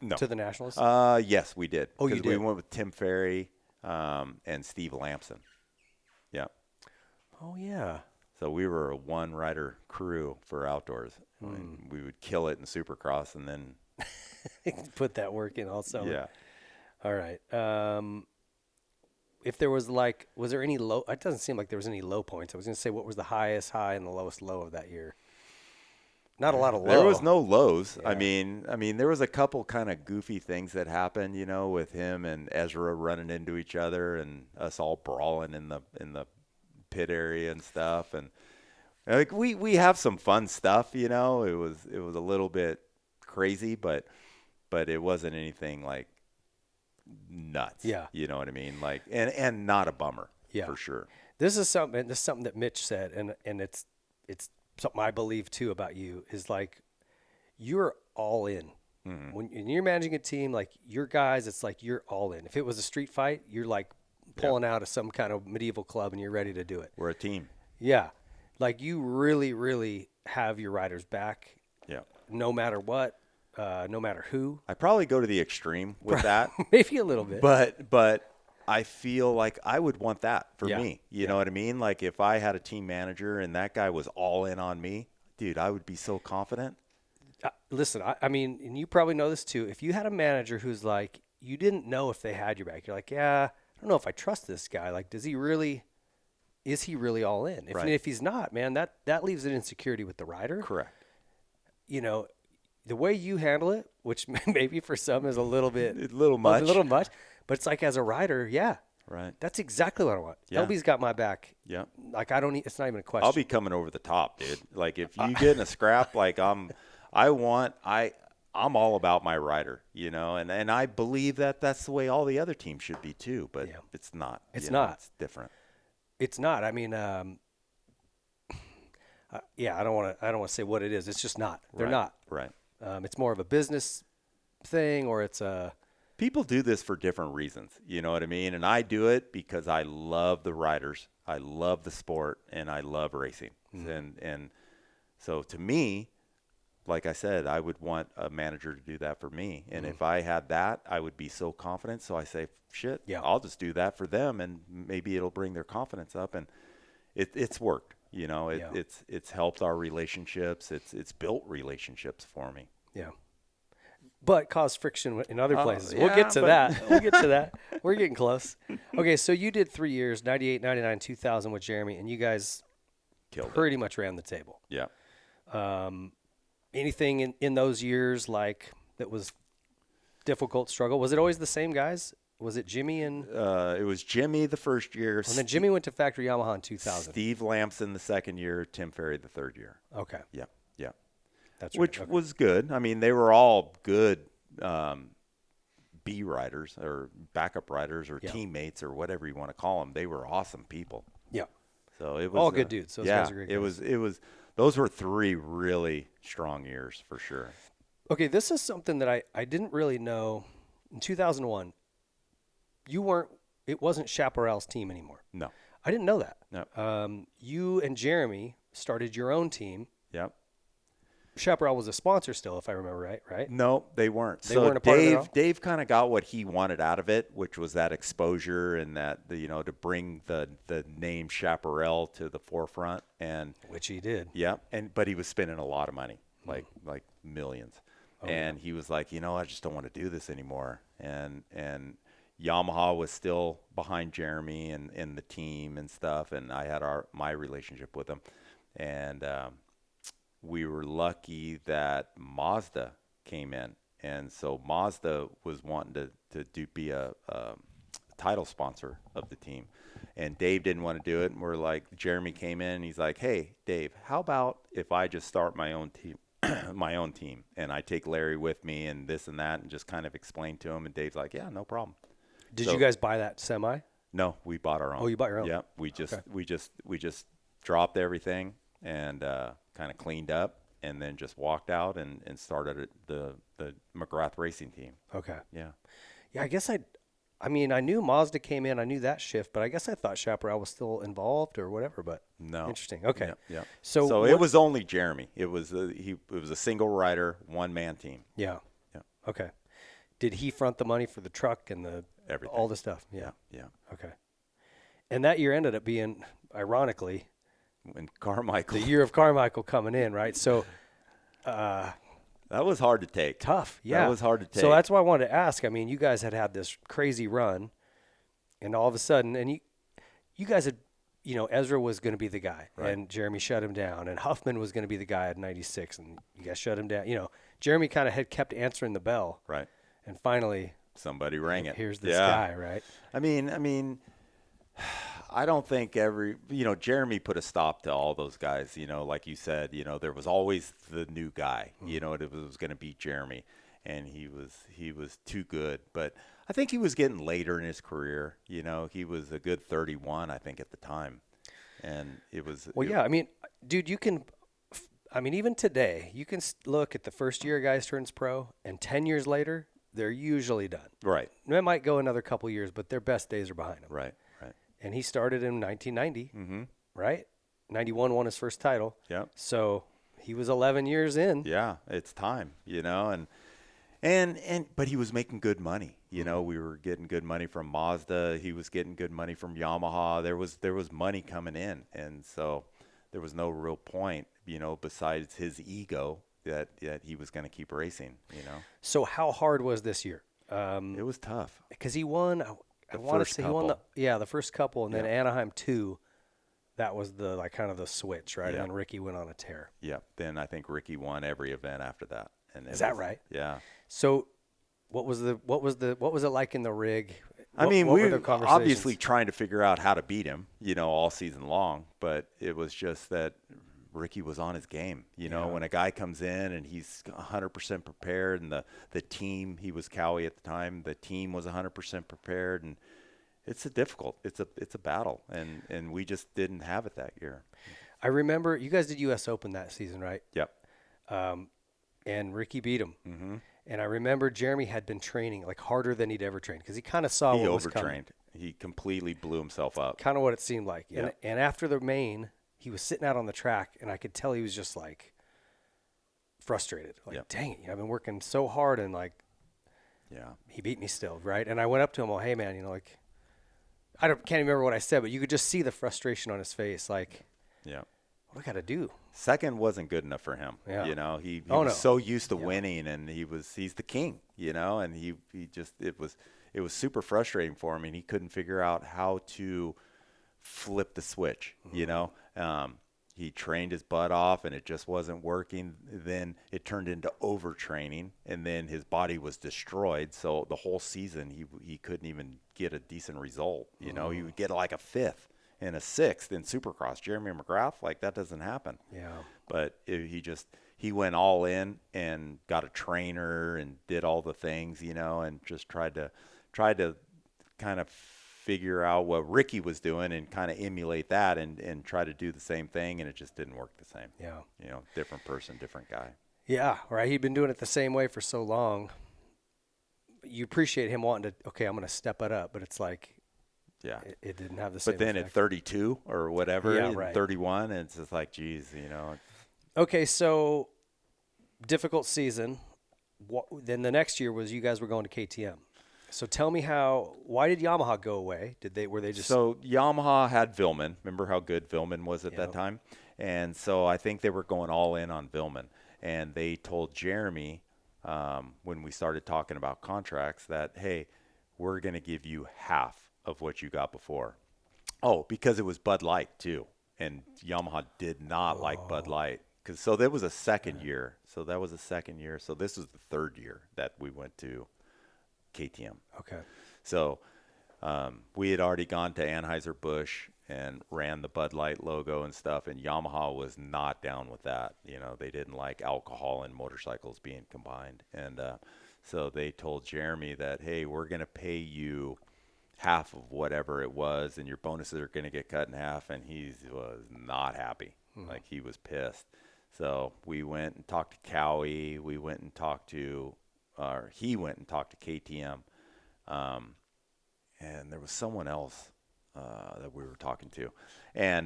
No. To the Nationals? Yes, we did. Oh, you did. We went with Tim Ferry and Steve Lampson. Yeah. Oh yeah. So we were a one-rider crew for outdoors. We would kill it in Supercross and then put that work in all summer. Yeah. All right. If there was was there any low? It doesn't seem like there was any low points. I was going to say, what was the highest high and the lowest low of that year? Not a lot of low. There was no lows. Yeah. I mean, there was a couple kind of goofy things that happened, with him and Ezra running into each other and us all brawling in the pit area and stuff. And like we have some fun stuff, It was a little bit crazy, but it wasn't anything like nuts. Yeah. You know what I mean? Like and not a bummer. Yeah. For sure. This is something that Mitch said, and it's something I believe too about you, is like you're all in. Mm-hmm. When you're managing a team, like your guys, it's like you're all in. If it was a street fight, you're like pulling out of some kind of medieval club and you're ready to do it. We're a team. Yeah. Like you really, really have your riders back. Yeah. No matter what, no matter who. I probably go to the extreme with that. Maybe a little bit. But I feel like I would want that for Yeah. me. You know what I mean? Like if I had a team manager and that guy was all in on me, dude, I would be so confident. Listen, I mean, and you probably know this too. If you had a manager who's like, you didn't know if they had your back, you're like, yeah, I don't know if I trust this guy. Like, is he really all in? Right. If he's not, man, that leaves an insecurity with the rider. Correct. The way you handle it, which maybe for some is a little much, but it's like as a rider, yeah. Right. That's exactly what I want. Yeah. LB's got my back. Yeah. Like it's not even a question. I'll be coming over the top, dude. Like if you get in a scrap, like I'm all about my rider, and I believe that that's the way all the other teams should be too, but it's not. It's not. It's different. It's not. I mean, I don't want to say what it is. It's just not. They're not. Right. It's more of a business thing, or it's a. People do this for different reasons. You know what I mean? And I do it because I love the riders, I love the sport, and I love racing. Mm-hmm. And so to me, like I said, I would want a manager to do that for me. And if I had that, I would be so confident. So I say, shit, I'll just do that for them, and maybe it'll bring their confidence up. And it's worked. It's helped our relationships. It's built relationships for me. Yeah. But cause friction in other places. Yeah, we'll get to that. We're getting close. Okay, so you did 3 years, 98, 99, 2000 with Jeremy, and you guys pretty much ran the table. Yeah. Anything in those years like that was difficult, struggle? Was it always the same guys? Was it Jimmy and? It was Jimmy the first year. And then Jimmy went to Factory Yamaha in 2000. Steve Langston the second year. Tim Ferry the third year. Okay. Yeah. Yeah. That's right. Which was good. I mean, they were all good B riders or backup riders or teammates or whatever you want to call them. They were awesome people. Yeah. So it was all good dudes. Those guys are great guys. It was. Those were 3 really strong years for sure. Okay, this is something that I didn't really know. In 2001, it wasn't Chaparral's team anymore. No. I didn't know that. No. You and Jeremy started your own team. Yep. Chaparral was a sponsor still, if I remember right? No, they weren't. They weren't a part of it at all? Dave kind of got what he wanted out of it, which was that exposure and that to bring the name Chaparral to the forefront, and which he did. Yeah, but he was spending a lot of money, like millions, and he was like, I just don't want to do this anymore, and Yamaha was still behind Jeremy and the team and stuff, and I had my relationship with him, and we were lucky that Mazda came in, and so Mazda was wanting to be a title sponsor of the team, and Dave didn't want to do it, and we're like, Jeremy came in, and he's like, hey, Dave, how about if I just start my own team, and I take Larry with me and this and that, and just kind of explain to him, and Dave's like, yeah, no problem. Did you guys buy that semi? No, we bought our own. Oh, you bought your own? Yeah, we just dropped everything and kind of cleaned up, and then just walked out and started the McGrath racing team. Okay. Yeah. Yeah, I guess I knew Mazda came in. I knew that shift, but I guess I thought Chaparral was still involved or whatever. But no. Interesting. Okay. Yeah. So it was only Jeremy. It was it was a single rider, one man team. Yeah. Yeah. Okay. Did he front the money for the truck and everything, all the stuff? Yeah. Yeah. Okay. And that year ended up being, ironically, when Carmichael. The year of Carmichael coming in, right? So that was hard to take. Tough, yeah. That was hard to take. So that's why I wanted to ask. I mean, you guys had this crazy run, and all of a sudden, and you guys had, Ezra was going to be the guy, right. and Jeremy shut him down, and Huffman was going to be the guy at 96, and you guys shut him down. Jeremy kind of had kept answering the bell, right? And finally, somebody rang it. Here's this guy, right? I mean, I don't think Jeremy put a stop to all those guys. Like you said, there was always the new guy. It was going to beat Jeremy, and he was too good. But I think he was getting later in his career. He was a good 31, I think, at the time, and it was. Well, yeah. I mean, dude, even today, you can look at the first year a guy turns pro, and 10 years later, they're usually done. Right. It might go another couple years, but their best days are behind them. Right. And he started in 1990, right? 91 won his first title. Yep. So he was 11 years in. Yeah, it's time, and but he was making good money. We were getting good money from Mazda. He was getting good money from Yamaha. There was money coming in, and so there was no real point, besides his ego that he was going to keep racing. So how hard was this year? It was tough because he won. I want to say he won the first couple, and then Anaheim 2. That was the kind of the switch, right? Yeah. And then Ricky went on a tear. Yeah. Then I think Ricky won every event after that. And is that right? Yeah. So, what was it like in the rig? We were obviously trying to figure out how to beat him, all season long. But it was just that Ricky was on his game. When a guy comes in and he's 100% prepared, and the team, he was Cowie at the time, the team was 100% prepared, and it's a battle, and we just didn't have it that year. I remember you guys did U.S. Open that season, right? Yep. And Ricky beat him. Mm-hmm. And I remember Jeremy had been training harder than he'd ever trained because he kind of saw what was coming. He overtrained. He completely blew himself up. Kind of what it seemed like. Yep. And after the main, he was sitting out on the track, and I could tell he was just frustrated. Dang it, I've been working so hard, and he beat me still, right? And I went up to him, hey man, can't remember what I said, but you could just see the frustration on his face, yeah, what do I got to do? Second wasn't good enough for him. Yeah. He was so used to winning, and he's the king, and he just it was super frustrating for him, and he couldn't figure out how to flip the switch. He trained his butt off, and it just wasn't working. Then it turned into overtraining, and then his body was destroyed. So the whole season he couldn't even get a decent result. He would get a fifth and a sixth in Supercross. Jeremy McGrath, that doesn't happen. Yeah. But he went all in and got a trainer and did all the things, and just tried to kind of figure out what Ricky was doing and kind of emulate that and try to do the same thing, and it just didn't work the same. Yeah. Different person, different guy. Yeah, right. He'd been doing it the same way for so long. You appreciate him wanting to, I'm going to step it up, but it's yeah, it didn't have the same But then effect. At 32 or whatever, right. 31, it's just geez, Okay, so difficult season. Then the next year was you guys were going to KTM. So tell me why did Yamaha go away? Were they just? So Yamaha had Vilman. Remember how good Vilman was at that time? And so I think they were going all in on Vilman. And they told Jeremy when we started talking about contracts that, hey, we're going to give you half of what you got before. Oh, because it was Bud Light too. And Yamaha did not like Bud Light. So that was a second year. So that was a second year. So this was the third year that we went to KTM. Okay. So we had already gone to Anheuser-Busch and ran the Bud Light logo and stuff, and Yamaha was not down with that. They didn't like alcohol and motorcycles being combined. And so they told Jeremy that, hey, we're going to pay you half of whatever it was, and your bonuses are going to get cut in half. And he was not happy. He was pissed. So we went and talked to Cowie. We went and talked to he went and talked to KTM, and there was someone else that we were talking to, and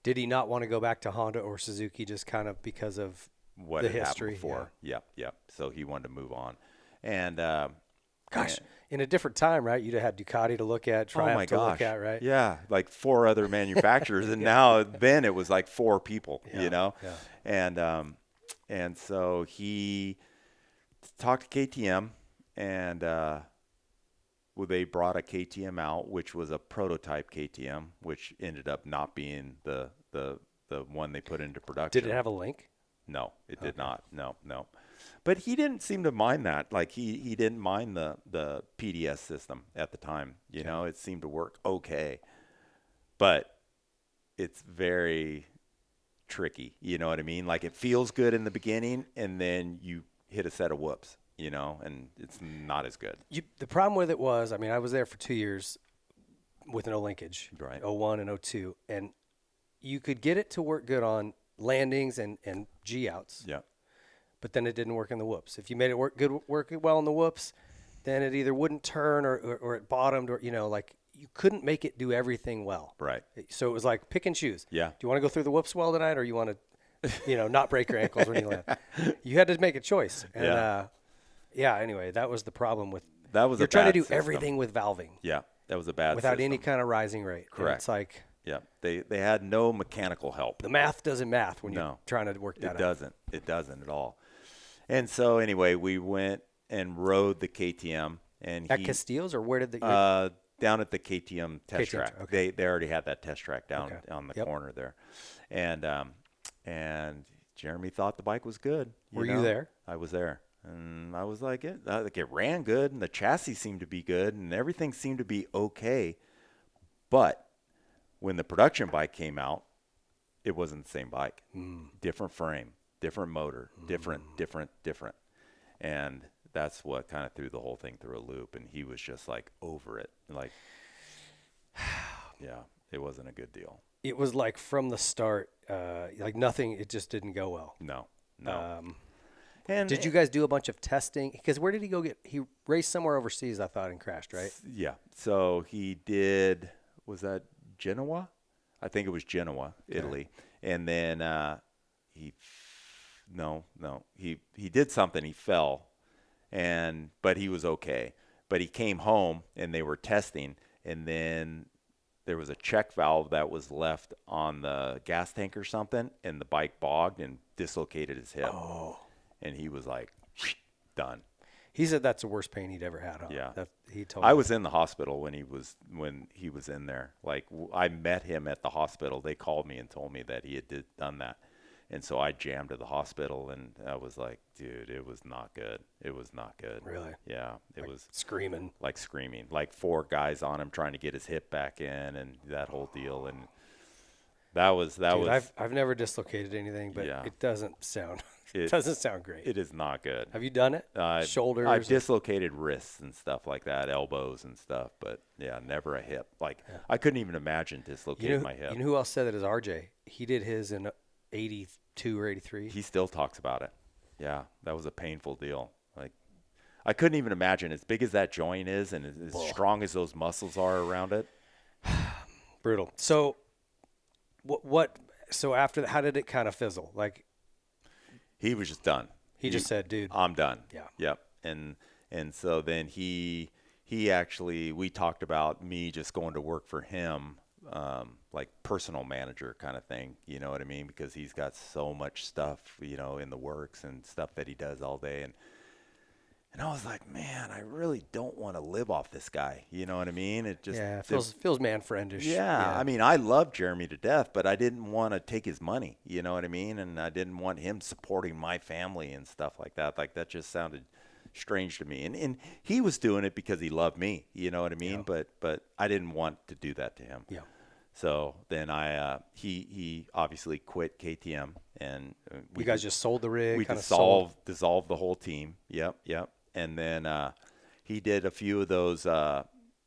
did he not want to go back to Honda or Suzuki just kind of because of what the had history happened before? Yep. So he wanted to move on, and Gosh, in a different time, right? You'd have had Ducati to look at, Triumph to look at, right? Yeah, like 4 other manufacturers, and then it was like 4 people, you know? Yeah. And so he talked to KTM, and they brought a KTM out, which was a prototype KTM, which ended up not being the one they put into production. Did it have a link? No, it did not. No. But he didn't seem to mind that. Like he didn't mind the PDS system at the time. You know, it seemed to work okay. But it's very tricky. You know what I mean? Like it feels good in the beginning, and then you hit a set of whoops, you know, and it's not as good. The problem with it was, I mean, I was there for 2 years with no linkage, right? 01 and 02, and you could get it to work good on landings and G outs. Yeah. But then it didn't work in the whoops. If you made it work well in the whoops, then it either wouldn't turn or it bottomed, or, you know, like you couldn't make it do everything well. Right. So it was like pick and choose. Yeah. Do you want to go through the whoops well tonight, or you want to, you know, not break your ankles when you land? You had to make a choice. And anyway, that was the problem with that. Was you're a trying to bad do system. everything with valving. Yeah, that was a bad without system. any kind of rising rate. Correct. And it's like they had no mechanical help. The math doesn't math when you're trying to work that out. It doesn't at all. And so anyway, we went and rode the KTM, and at Castillo's, or where did down at the KTM test track. Okay. They already had that test track down on the corner there, and Jeremy thought the bike was good. Were you there? I was there, and I was like, it ran good, and the chassis seemed to be good, and everything seemed to be okay. But when the production bike came out, it wasn't the same bike. Different frame, different motor, different. And that's what kind of threw the whole thing through a loop. And he was just like over it. Like, yeah, it wasn't a good deal. It was like from the start, like nothing, it just didn't go well. No. And did you guys do a bunch of testing? Because where did he go he raced somewhere overseas, I thought, and crashed, right? Yeah. So he did, was that Genoa? I think it was Genoa, Italy. And then he did something. He fell, but he was okay. But he came home, and they were testing, and then there was a check valve that was left on the gas tank or something, and the bike bogged and dislocated his hip. Oh. And he was like, done. He said that's the worst pain he'd ever had. Huh? Yeah. He told I me. was in the hospital when he was in there. Like I met him at the hospital. They called me and told me that he had done that. And so I jammed to the hospital, and I was like, dude, it was not good. It was not good. Really? Yeah. It was screaming. Like 4 guys on him trying to get his hip back in, and that whole deal. And that was. I've never dislocated anything, but it doesn't sound. It doesn't sound great. It is not good. Have you done it? Shoulders? I've dislocated wrists and stuff like that, elbows and stuff, but never a hip. Like I couldn't even imagine dislocating my hip. You know who else said that is RJ? He did his in 82 or 83. He still talks about it. Yeah, that was a painful deal. Like I couldn't even imagine, as big as that joint is and as strong as those muscles are around it. Brutal. So what so after that, how did it kind of fizzle? Like he was just done. He just said, dude, I'm done. Yeah. Yep. And so then he actually, we talked about me just going to work for him, like personal manager kind of thing, you know what I mean? Because he's got so much stuff, you know, in the works and stuff that he does all day. And I was like, man, I really don't want to live off this guy. You know what I mean? It just feels man-friendish. Yeah. I mean, I love Jeremy to death, but I didn't want to take his money. You know what I mean? And I didn't want him supporting my family and stuff like that. Like that just sounded strange to me. And he was doing it because he loved me. You know what I mean? Yeah. But I didn't want to do that to him. Yeah. So then he obviously quit KTM, and you guys just sold the rig. We dissolved the whole team. Yep. And then he did a few of those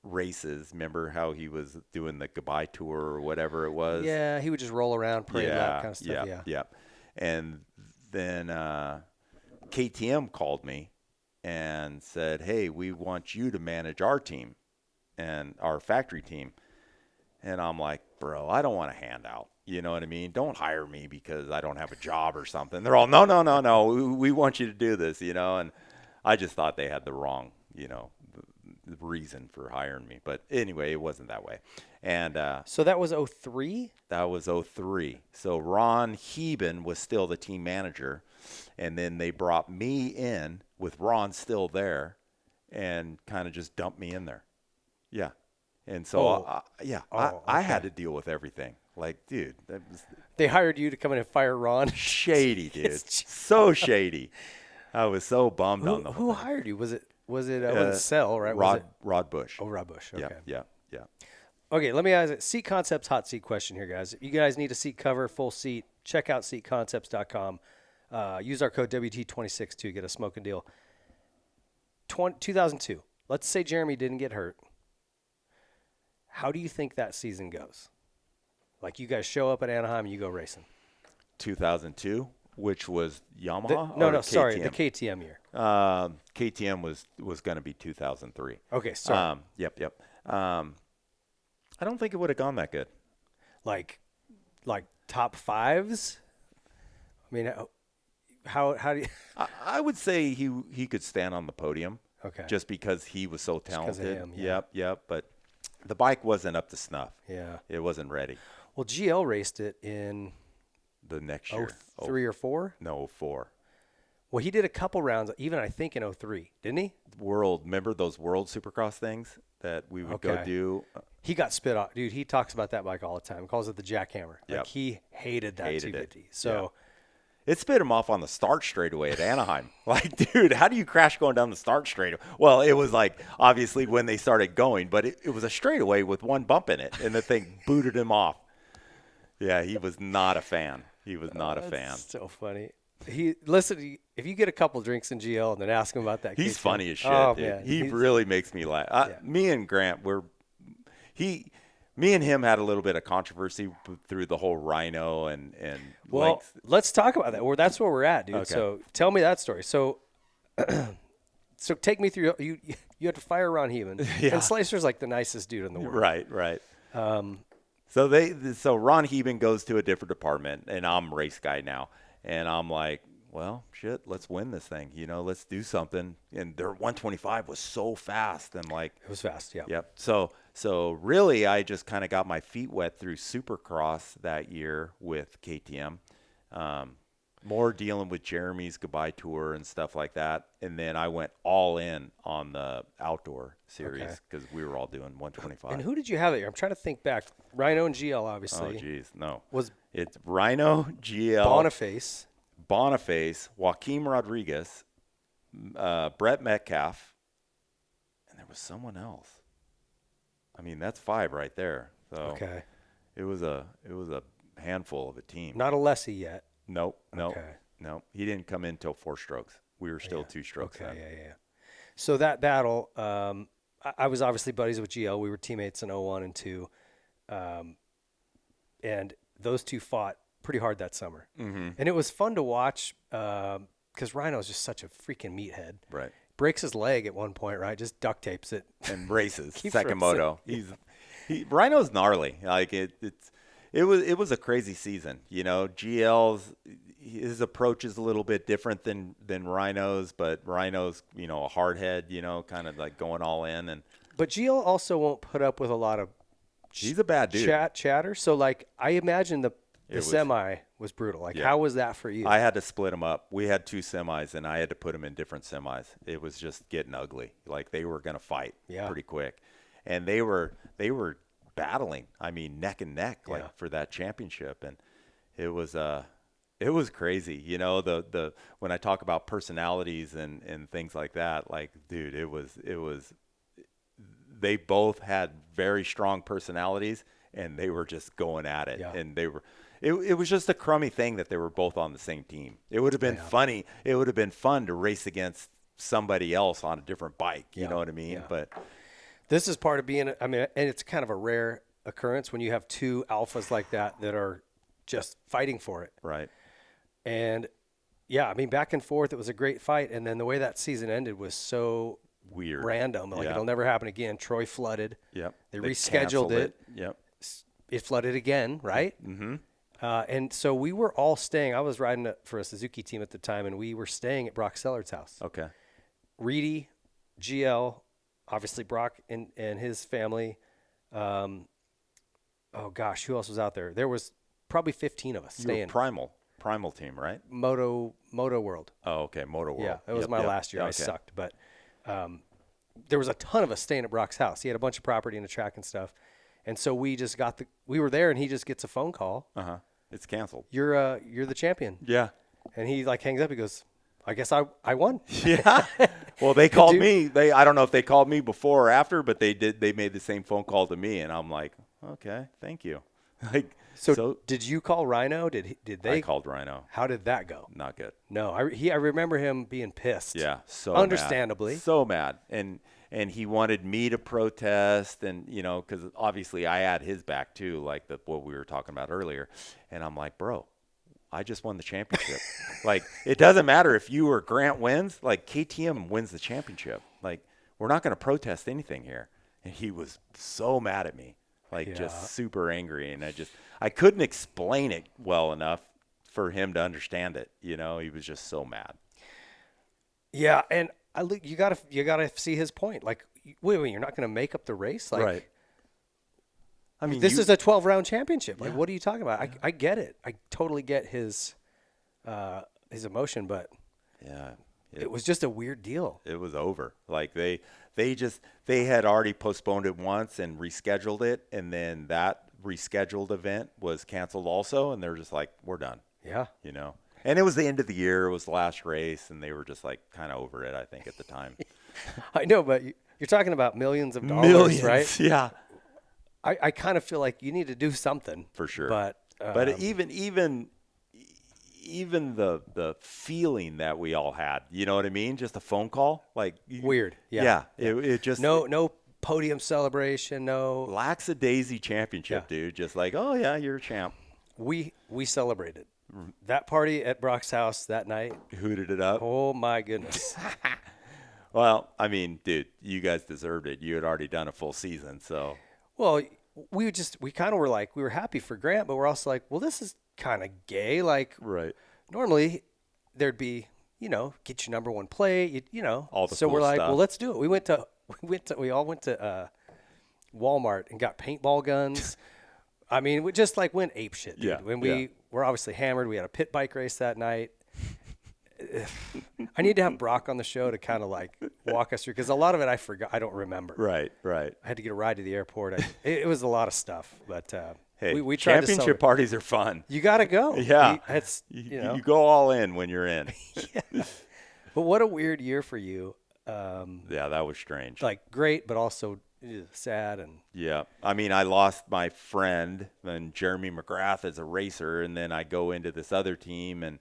races. Remember how he was doing the goodbye tour or whatever it was? Yeah, he would just roll around, parade lap kind of stuff. Yeah. And then KTM called me and said, hey, we want you to manage our team and our factory team. And I'm like, bro, I don't want a handout. You know what I mean? Don't hire me because I don't have a job or something. They're all, no. We want you to do this, you know. And I just thought they had the wrong the reason for hiring me. But anyway, it wasn't that way. And so that was 03? That was 03. So Ron Heben was still the team manager, and then they brought me in with Ron still there, and kind of just dumped me in there. Yeah. And so I had to deal with everything. Like, dude, they hired you to come in and fire Ron. Shady, dude. So shady. I was so bummed on the whole Who thing. hired you? Was it Cell, right? Rod Bush. Oh, Rod Bush. Okay. Yeah. Okay, let me ask it. Seat Concepts hot seat question here, guys. If you guys need a seat cover, full seat, check out seatconcepts.com. Use our code WT26 to get a smoking deal. 2002. Let's say Jeremy didn't get hurt. How do you think that season goes? Like, you guys show up at Anaheim and you go racing. 2002, which was Yamaha? No, sorry, the KTM year. KTM was going to be 2003. Okay, sorry. Yep. I don't think it would have gone that good. Like top fives? I mean, how do you? I would say he could stand on the podium. Okay. Just because he was so talented. Just 'cause of him, yeah. Yep. But the bike wasn't up to snuff. Yeah. It wasn't ready. Well, GL raced it in the next year. 03 or 4? No, 4. Well, he did a couple rounds, even I think in 03, didn't he? Remember those World Supercross things that we would go do? He got spit off. Dude, he talks about that bike all the time. He calls it the jackhammer. Yep. Like, he hated that 250. It. So it spit him off on the start straightaway at Anaheim. Like, dude, how do you crash going down the start straightaway? Well, it was like, obviously, when they started going, but it was a straightaway with one bump in it, and the thing booted him off. Yeah, he was not a fan. He was not a fan. That's so funny. Listen, if you get a couple drinks in GL and then ask him about that, he's funny as shit. Oh, dude. man. He really makes me laugh. Me and Grant, me and him had a little bit of controversy through the whole Rhino and well, let's talk about that. That's where we're at, dude. Okay. So tell me that story. So, so take me through. You had to fire Ron Heben, and Slicer's like the nicest dude in the world. Right. So Ron Heben goes to a different department, and I'm race guy now, and I'm like, well, shit, let's win this thing. Let's do something. And their 125 was so fast, and like it was fast. Yeah. Yep. So really, I just kind of got my feet wet through Supercross that year with KTM. More dealing with Jeremy's goodbye tour and stuff like that. And then I went all in on the outdoor series because we were all doing 125. And who did you have that year? I'm trying to think back. Rhino and GL, obviously. Oh, geez. No. It's Rhino, GL. Boniface, Joaquin Rodriguez, Brett Metcalf, and there was someone else. I mean, that's 5 right there. So it was a handful of a team. Not a Lessie yet. Nope. He didn't come in until 4 strokes. We were still 2 strokes then. Yeah. So that battle, I was obviously buddies with GL. We were teammates in 01 and 2. And those two fought pretty hard that summer. Mm-hmm. And it was fun to watch because Rhino's just such a freaking meathead. Right. Breaks his leg at one point, right? Just duct tapes it. And races. Second moto. Rhino's gnarly. Like it was a crazy season. His approach is a little bit different than Rhino's, but Rhino's, a hard head, kind of like going all in. But GL also won't put up with a lot of he's a bad dude. Chatter. So like I imagine the semi was brutal. Like how was that for you? I had to split them up. We had 2 semis, and I had to put them in different semis. It was just getting ugly. Like they were going to fight pretty quick, and they were battling. I mean, neck and neck, for that championship, and it was crazy. The when I talk about personalities and things like that, like, dude, it was. They both had very strong personalities, and they were just going at it, and they were. It was just a crummy thing that they were both on the same team. It would have been funny. It would have been fun to race against somebody else on a different bike. You know what I mean? Yeah. But this is part of being. I mean, and it's kind of a rare occurrence when you have 2 alphas like that are just fighting for it. Right. And I mean, back and forth. It was a great fight, and then the way that season ended was so weird, random. Like it'll never happen again. Troy flooded. Yep. They rescheduled it. Yep. It flooded again, right? Mm-hmm. And so we were all staying. I was riding for a Suzuki team at the time, and we were staying at Brock Sellard's house. Okay. Reedy, GL, obviously Brock and his family. Oh gosh, who else was out there? There was probably 15 of us You were staying. Primal team, right? Moto World. Oh, okay, Moto World. Yeah, that was my last year. Okay. I sucked, but there was a ton of us staying at Brock's house. He had a bunch of property and a track and stuff, and so we just we were there, and he just gets a phone call. It's canceled. You're the champion. Yeah. And he like hangs up. He goes, I guess I won. Yeah. Well, they called me. I don't know if they called me before or after, but they did. They made the same phone call to me, and I'm like, okay, thank you. Like, so did you call Rhino? Did they? I called Rhino. How did that go? Not good. No, I remember him being pissed. Yeah, so understandably, mad. So mad, and he wanted me to protest, and because obviously I had his back too, like what we were talking about earlier, and I'm like, bro, I just won the championship. Like, it doesn't matter if you or Grant wins. Like, KTM wins the championship. Like, we're not going to protest anything here. And he was so mad at me, like just super angry, and I couldn't explain it well enough for him to understand it. He was just so mad. Yeah, and you gotta see his point. Like, wait, you're not going to make up the race, like, right? I mean, this is a 12-round championship. Like, what are you talking about? I get it. I totally get his emotion, but yeah, it was just a weird deal. It was over. Like they had already postponed it once and rescheduled it, and then that rescheduled event was canceled also, and they're just like, we're done. Yeah. And it was the end of the year. It was the last race, and they were just like kind of over it, I think, at the time. I know, but you're talking about millions of dollars, right? Yeah. I kind of feel like you need to do something. For sure. But even the feeling that we all had, you know what I mean? Just a phone call, like weird. Yeah. It just no podium celebration, no lackadaisy championship, dude. Just like, oh yeah, you're a champ. We celebrated that party at Brock's house that night. Hooted it up. Oh my goodness. Well, I mean, dude, you guys deserved it. You had already done a full season, so. Well, we kind of were like, we were happy for Grant, but we're also like, well, this is kind of gay. Like, right. Normally there'd be, get your number one plate, all the so cool we're like, stuff. well, let's do it. We all went to Walmart and got paintball guns. I mean, we just like went ape shit, dude. Yeah. When we were obviously hammered, we had a pit bike race that night. I need to have Brock on the show to kind of like walk us through, because a lot of it I forgot. I don't remember. Right. I had to get a ride to the airport. It was a lot of stuff, but hey, we tried to championship parties are fun. You got to go. Yeah, you go all in when you're in. Yeah. But what a weird year for you. Yeah, that was strange. Like great, but also sad and. Yeah, I mean, I lost my friend and Jeremy McGrath as a racer, and then I go into this other team and.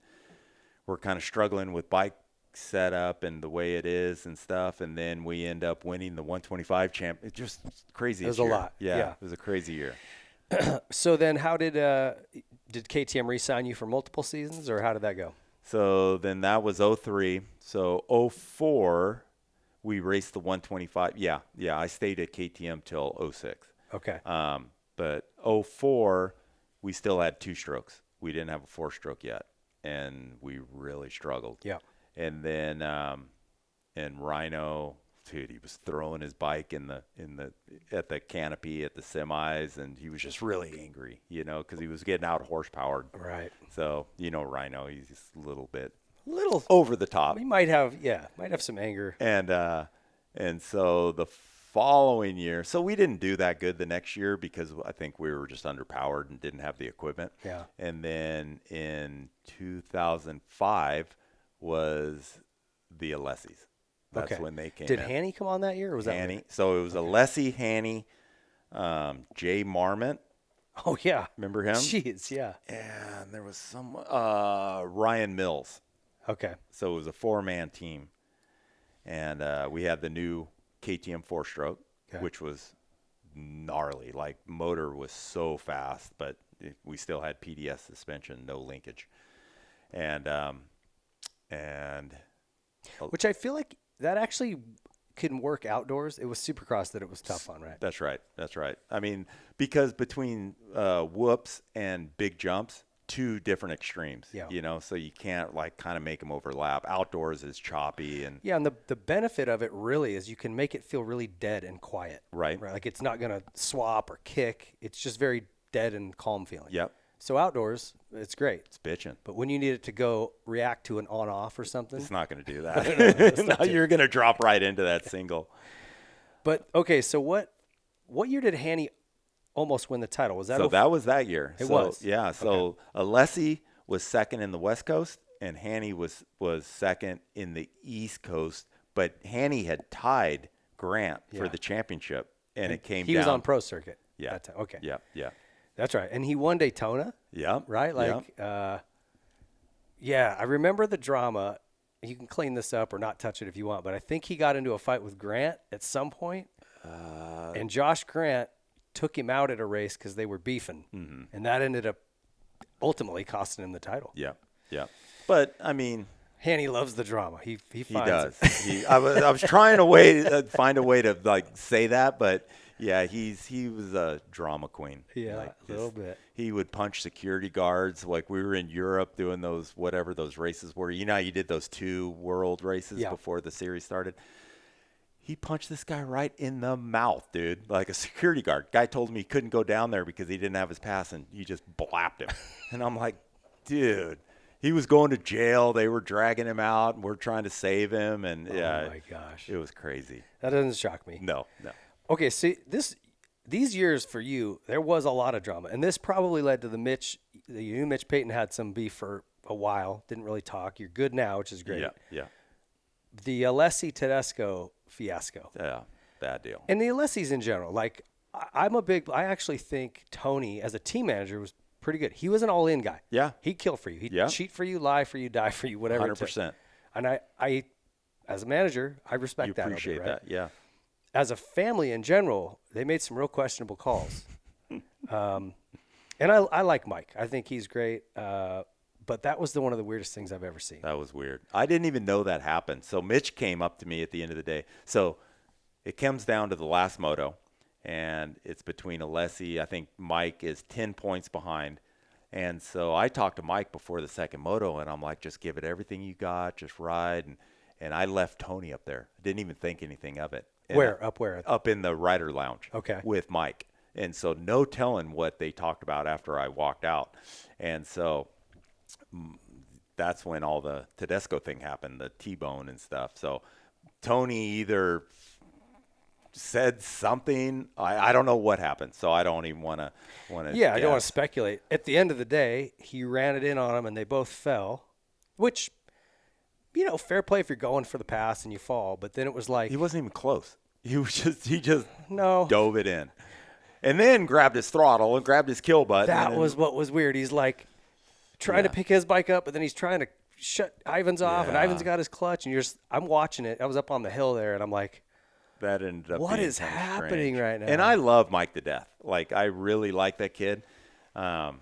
We're kind of struggling with bike setup and the way it is and stuff, and then we end up winning the 125 champ. It's just crazy. It was a lot. Yeah, it was a crazy year. So then, how did KTM re-sign you for multiple seasons, or how did that go? So then that was 03. So 04, we raced the 125. Yeah. I stayed at KTM till 06. Okay. But 04, we still had 2 strokes. We didn't have a 4-stroke yet. And we really struggled. Yeah. And then, and Rhino, dude, he was throwing his bike at the canopy at the semis, and he was just really angry, because he was getting out horsepowered. Right. So, Rhino, he's just a little over the top. He might have some anger. And so the following year, so we didn't do that good the next year because I think we were just underpowered and didn't have the equipment. Yeah. And then in 2005 was the Alessis. That's when they came in. Did Hanny come on that year, or was Hanny? That so it was Alessi, Hanny, Jay Marmont. Oh yeah, remember him? Jeez, yeah. And there was some Ryan Mills. Okay. So it was a 4-man team, and we had the new KTM 4-stroke, which was gnarly. Like, motor was so fast, but we still had PDS suspension, no linkage. And which I feel like that actually can work outdoors. It was Supercross that it was tough on, right? That's right. I mean, because between whoops and big jumps, two different extremes. Yeah. You know, so you can't like kind of make them overlap. Outdoors is choppy and Yeah, and the benefit of it really is you can make it feel really dead and quiet. Right. Like it's not going to swap or kick. It's just very dead and calm feeling. Yep. So outdoors, it's great. It's bitching. But when you need it to go react to an on-off or something. It's not going to do that. No, you're going to drop right into that single. But, okay, so what year did Hanny almost win the title? Was that So that was that year. It so, was? Yeah. So Alessi was second in the West Coast, and Hanny was second in the East Coast. But Hanny had tied Grant for the championship, and it came down. He was on pro circuit. Yeah. That time. Okay. Yeah. Yeah. That's right. And he won Daytona. Yeah. Right? Like, yeah, I remember the drama. You can clean this up or not touch it if you want, but I think he got into a fight with Grant at some point, and Josh Grant took him out at a race because they were beefing, and that ended up ultimately costing him the title. Yeah. Yeah. But, I mean, Hanny loves the drama. He finds does. it. I was trying to find a way to like say that, but yeah, he was a drama queen. Yeah, like, a little bit. He would punch security guards. Like we were in Europe doing those whatever those races were. You know, you did those 2 world races before the series started. He punched this guy right in the mouth, dude, like a security guard. Guy told me he couldn't go down there because he didn't have his pass, and he just blapped him. And I'm like, dude. He was going to jail. They were dragging him out, and we're trying to save him. And Oh my gosh, it was crazy. That doesn't shock me. No. Okay, see these years for you, there was a lot of drama, and this probably led to you and Mitch Payton had some beef for a while. Didn't really talk. You're good now, which is great. Yeah. The Alessi Tedesco fiasco. Yeah, bad deal. And the Alessis in general, like I actually think Tony as a team manager was pretty good. He was an all-in guy. Yeah. He'd kill for you. He'd cheat for you, lie for you, die for you, whatever. 100%. And I, as a manager, I respect that. You appreciate that, yeah. As a family in general, they made some real questionable calls. And I like Mike. I think he's great. But that was one of the weirdest things I've ever seen. That was weird. I didn't even know that happened. So Mitch came up to me at the end of the day. So it comes down to the last moto, and it's between Alessi. I think Mike is 10 points behind. And so I talked to Mike before the second moto, and I'm like, just give it everything you got, just ride. And I left Tony up there. Didn't even think anything of it. And Where? Up where? Up in the rider lounge. Okay. With Mike. And so no telling what they talked about after I walked out. And so that's when all the Tedesco thing happened, the T-bone and stuff. So Tony either said something. I don't know what happened, so I don't even want to. Yeah, I don't want to speculate. At the end of the day, he ran it in on him, and they both fell, which, fair play if you're going for the pass and you fall. But then it was like he wasn't even close. He just no dove it in, and then grabbed his throttle and grabbed his kill button. That was what was weird. He's like trying to pick his bike up, but then he's trying to shut Ivan's off, and Ivan's got his clutch, and I'm watching it. I was up on the hill there, and I'm like, that ended up what being is kinda happening strange. right now? And I love Mike to death. Like, I really like that kid. I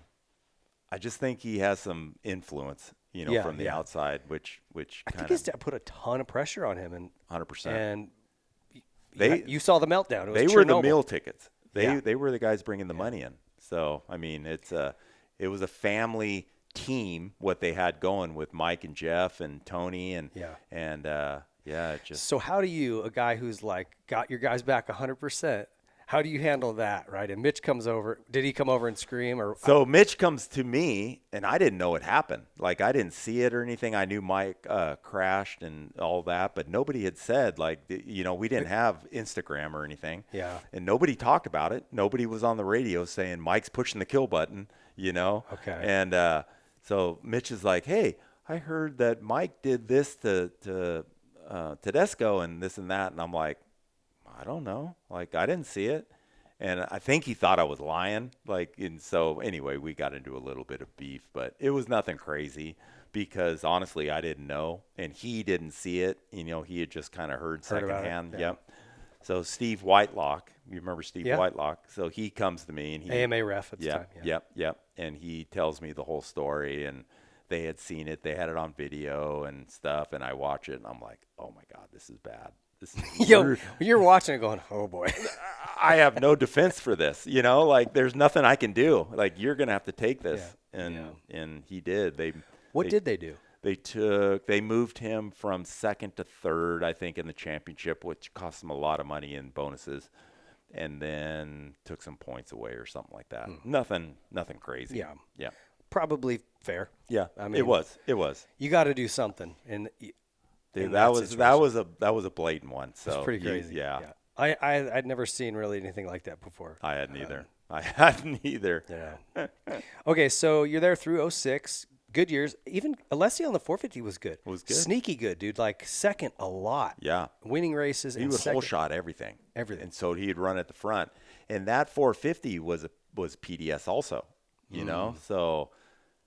just think he has some influence, from the outside, which I think his dad put a ton of pressure on him, and 100%. And you saw the meltdown. It was they were the Chernobyl. meal tickets. They were the guys bringing the money in. So I mean, it was a family team what they had going with Mike and Jeff and Tony and it just. So how do you, a guy who's like got your guys back 100%, how do you handle that, right? And Mitch comes over. Did he come over and scream? So Mitch comes to me, and I didn't know it happened. Like, I didn't see it or anything. I knew Mike crashed and all that, but nobody had said, like, we didn't have Instagram or anything. Yeah. And nobody talked about it. Nobody was on the radio saying Mike's pushing the kill button, Okay. And so Mitch is like, hey, I heard that Mike did this to Tedesco and this and that. And I'm like, I don't know. Like, I didn't see it. And I think he thought I was lying. Like, and so anyway, we got into a little bit of beef, but it was nothing crazy because honestly, I didn't know. And he didn't see it. He had just kind of heard secondhand. Yeah. Yep. So Steve Whitelock, you remember Steve Whitelock? So he comes to me and he AMA ref at the time. Yep. And he tells me the whole story, and they had seen it. They had it on video and stuff, and I watch it, and I'm like, oh my God, this is bad. Yo, you're watching it going, oh boy. I have no defense for this, like there's nothing I can do. Like, you're going to have to take this. And he did. What did they do? They moved him from second to third, I think, in the championship, which cost him a lot of money in bonuses, and then took some points away or something like that. Nothing crazy. Yeah. Probably fair. Yeah. I mean, it was. You got to do something. And that was a blatant one. So it's pretty crazy. Yeah. I'd never seen really anything like that before. I hadn't either. Yeah. Okay, so you're there through 06. Good years. Even Alessi on the 450 was good. Was good. Sneaky good, dude. Like second a lot. Yeah. Winning races. He would whole shot everything. Everything. And so he'd run at the front. And that 450 was PDS also, So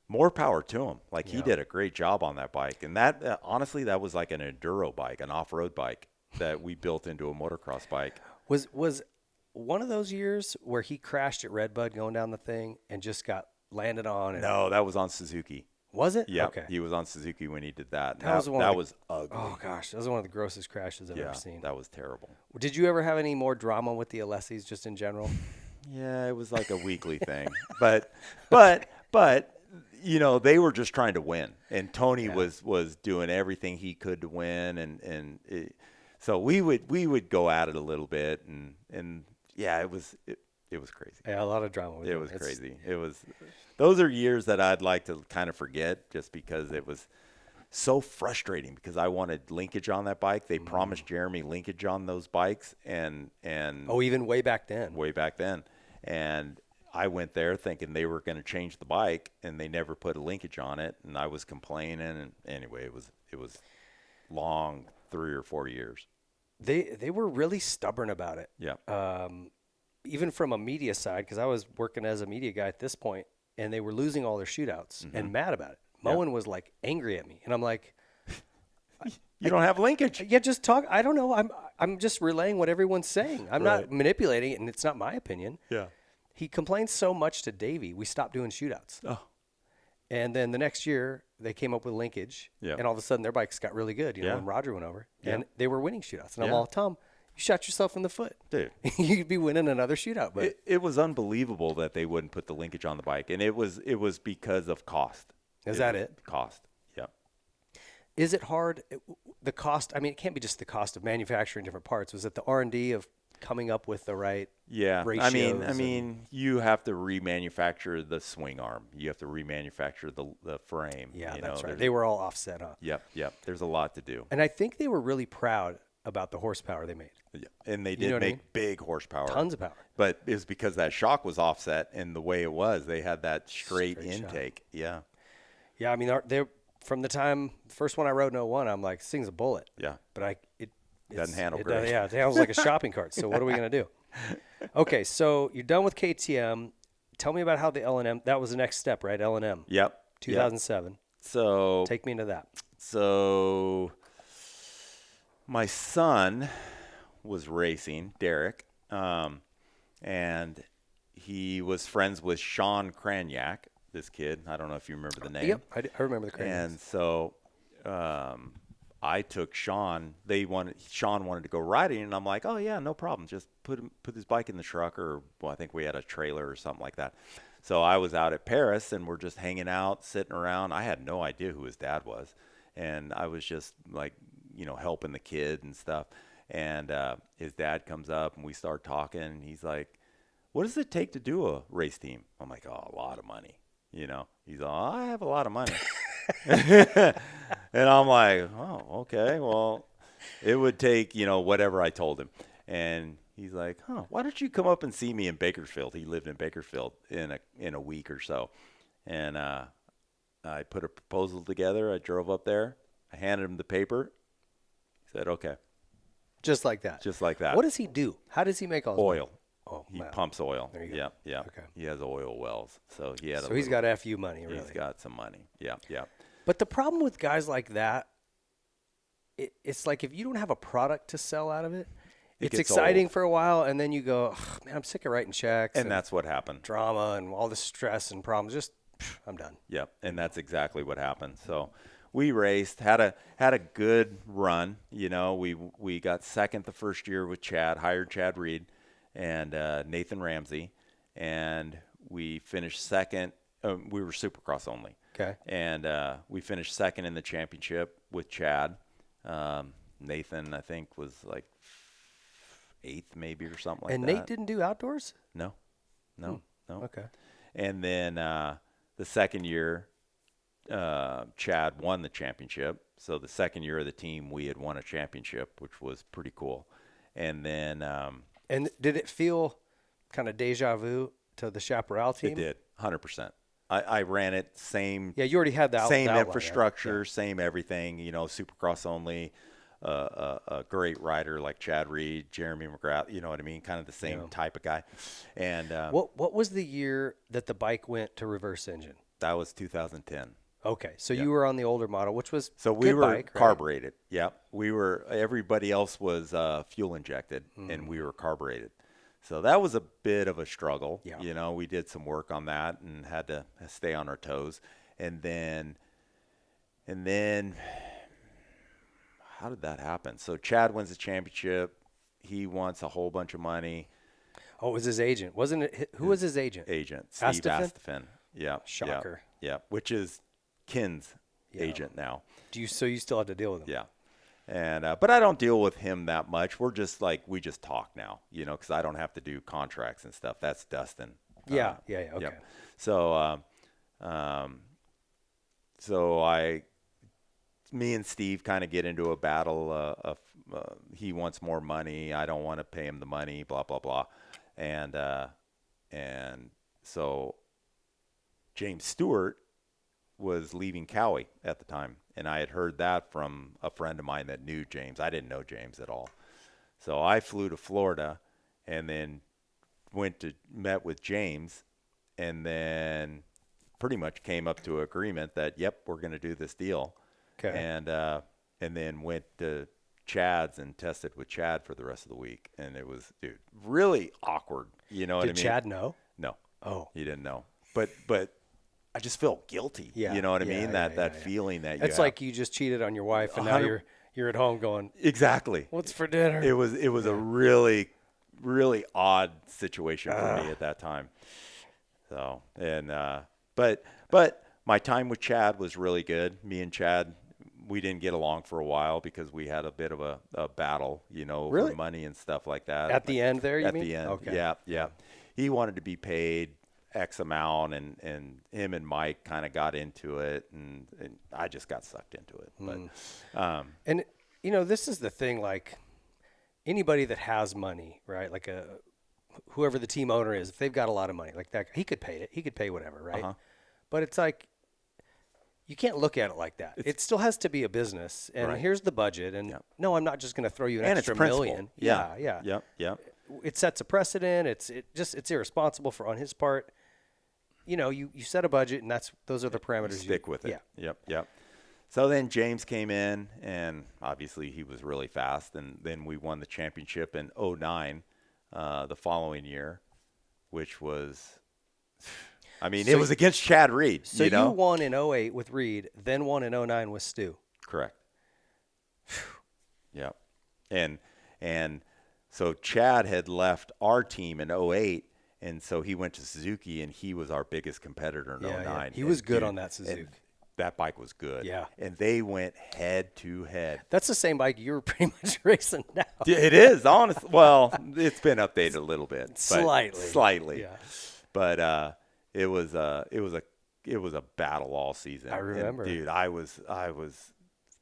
more power to him. Like, he did a great job on that bike. And that, honestly, that was like an enduro bike, an off-road bike that we built into a motocross bike. Was one of those years where he crashed at Redbud going down the thing and just got landed on? No, that was on Suzuki. Was it? Yeah, okay. He was on Suzuki when he did that. That was ugly. Oh, gosh. That was one of the grossest crashes I've ever seen. That was terrible. Did you ever have any more drama with the Alessis just in general? Yeah, it was like a weekly thing. But they were just trying to win. And Tony was doing everything he could to win. So we would go at it a little bit. And it was crazy. Yeah, a lot of drama. It was crazy. Those are years that I'd like to kind of forget, just because it was so frustrating, because I wanted linkage on that bike. They promised Jeremy linkage on those bikes, and even way back then. And I went there thinking they were going to change the bike, and they never put a linkage on it, and I was complaining. And anyway, it was long 3 or 4 years. They were really stubborn about it. Yeah. Even from a media side, because I was working as a media guy at this point, and they were losing all their shootouts and mad about it. Moen was like angry at me, and I'm like, you don't have linkage. Yeah, just talk. I don't know. I'm just relaying what everyone's saying. I'm not manipulating it, and it's not my opinion. Yeah. He complained so much to Davey, we stopped doing shootouts. Oh. And then the next year, they came up with linkage, and all of a sudden their bikes got really good, when Roger went over. And they were winning shootouts. And I'm all, Tom, you shot yourself in the foot. Dude. You'd be winning another shootout. But it was unbelievable that they wouldn't put the linkage on the bike. And it was because of cost. Is that it? Cost, yeah. Is it hard? The cost, I mean, it can't be just the cost of manufacturing different parts. Was it the R&D of coming up with the right ratios? I mean, you have to remanufacture the swing arm. You have to remanufacture the frame. Yeah, that's right. They were all offset, huh? Yep. There's a lot to do. And I think they were really proud about the horsepower they made. Yeah. And they did make big horsepower. Tons of power. But it was because that shock was offset, and the way it was, they had that straight intake. Shot. Yeah. Yeah, I mean, from the first one I rode in 01, I'm like, this thing's a bullet. Yeah. But it doesn't handle great. Yeah, it handles like a shopping cart. So what are we going to do? Okay, so you're done with KTM. Tell me about how the L&M, that was the next step, right? L&M. Yep. 2007. Yep. So take me into that. So my son was racing, Derek, and he was friends with Sean Cranyak, this kid. I don't know if you remember the name. Yep, I remember the Cranyaks. And so I took Sean. Sean wanted to go riding, and I'm like, oh yeah, no problem. Just put his bike in the truck, or I think we had a trailer or something like that. So I was out at Paris, and we're just hanging out, sitting around. I had no idea who his dad was, and I was just like, helping the kid and stuff. And his dad comes up, and we start talking, and he's like, what does it take to do a race team? I'm like, oh, a lot of money. He's like, I have a lot of money. And I'm like, oh, okay, well, it would take, whatever I told him. And he's like, why don't you come up and see me in Bakersfield? He lived in Bakersfield in a week or so. And I put a proposal together. I drove up there. I handed him the paper. He said, okay. Just like that? Just like that. What does he do? How does he make all this oil? Money? Oh, he pumps oil. There you go. Yeah. Okay. He has oil wells. So he's got FU money, really. He's got some money. Yeah. But the problem with guys like that, it's like if you don't have a product to sell out of it, it's exciting old for a while, and then you go, oh, man, I'm sick of writing checks. And that's what happened. Drama and all the stress and problems. Just, I'm done. Yep. And that's exactly what happened. So we raced, had a good run. You know, we got second the first year with Chad, hired Chad Reed and Nathan Ramsey, and we finished second. We were Supercross only. Okay. And we finished second in the championship with Chad. Nathan, I think, was like 8th maybe or something like that. And Nate didn't do outdoors? No. Okay. And then the second year, Chad won the championship. So the second year of the team, we had won a championship, which was pretty cool. And then and did it feel kind of deja vu to the Chaparral team? It did, 100%. I ran it same. Yeah, you already had the same outline, infrastructure, right? same everything. You know, Supercross only. A great rider like Chad Reed, Jeremy McGrath. You know what I mean? Kind of the same type of guy. And what was the year that the bike went to reverse engine? That was 2010. Okay, so you were on the older model, which was we were bike, right? carbureted. Yep, we were. Everybody else was fuel injected, and we were carbureted. So that was a bit of a struggle. Yeah. You know, we did some work on that and had to stay on our toes. And then how did that happen? So Chad wins the championship. He wants a whole bunch of money. Oh, it was his agent, wasn't it? Who was his agent? Steve Astafin? Astafin. Yeah. Shocker. Yeah. Which is Ken's agent now. So you still have to deal with him? Yeah. And but I don't deal with him that much. We're just we just talk now, you know, because I don't have to do contracts and stuff. That's Dustin. Yeah. Okay. Yep. So me and Steve kind of get into a battle of he wants more money. I don't want to pay him the money. Blah blah blah. And so James Stewart was leaving Cowie at the time, and I had heard that from a friend of mine that knew James. I didn't know James at all. So I flew to Florida and then met with James, and then pretty much came up to an agreement that, yep, we're going to do this deal. Okay. And then went to Chad's and tested with Chad for the rest of the week. And it was, dude, really awkward. You know what I mean? Did Chad know? No. Oh. He didn't know. But I just felt guilty. Yeah. You know what I mean? That feeling that you It's have. like you just cheated on your wife, and now you're at home going, exactly. what's for dinner? It was a really, really odd situation for me at that time. So, and but my time with Chad was really good. Me and Chad, we didn't get along for a while because we had a bit of a battle, you know, over money and stuff like that. At the end there, you mean? At the end, okay. Yeah. He wanted to be paid X amount, and him and Mike kind of got into it, and I just got sucked into it. But and, you know, this is the thing, like anybody that has money, right, like whoever the team owner is, if they've got a lot of money, like that, he could pay it. He could pay whatever, right? Uh-huh. But it's like, you can't look at it like that. It still has to be a business, and here's the budget. And no, I'm not just going to throw you an extra million. Yeah. Yep. It sets a precedent. It's irresponsible on his part. You know, you set a budget, and those are the parameters. Stick with it. Yeah. Yep. So then James came in, and obviously he was really fast, and then we won the championship in 2009, the following year, which was. I mean, it was against Chad Reed. So you know? You won in 2008 with Reed, then won in 2009 with Stu. Correct. Yep. And so Chad had left our team in 2008, and so he went to Suzuki, and he was our biggest competitor in 2009. He was good on that Suzuki. That bike was good. Yeah. And they went head to head. That's the same bike you're pretty much racing now. It is, honestly. Well, it's been updated a little bit. Slightly. Yeah. But it was a battle all season. I remember. And, dude, I was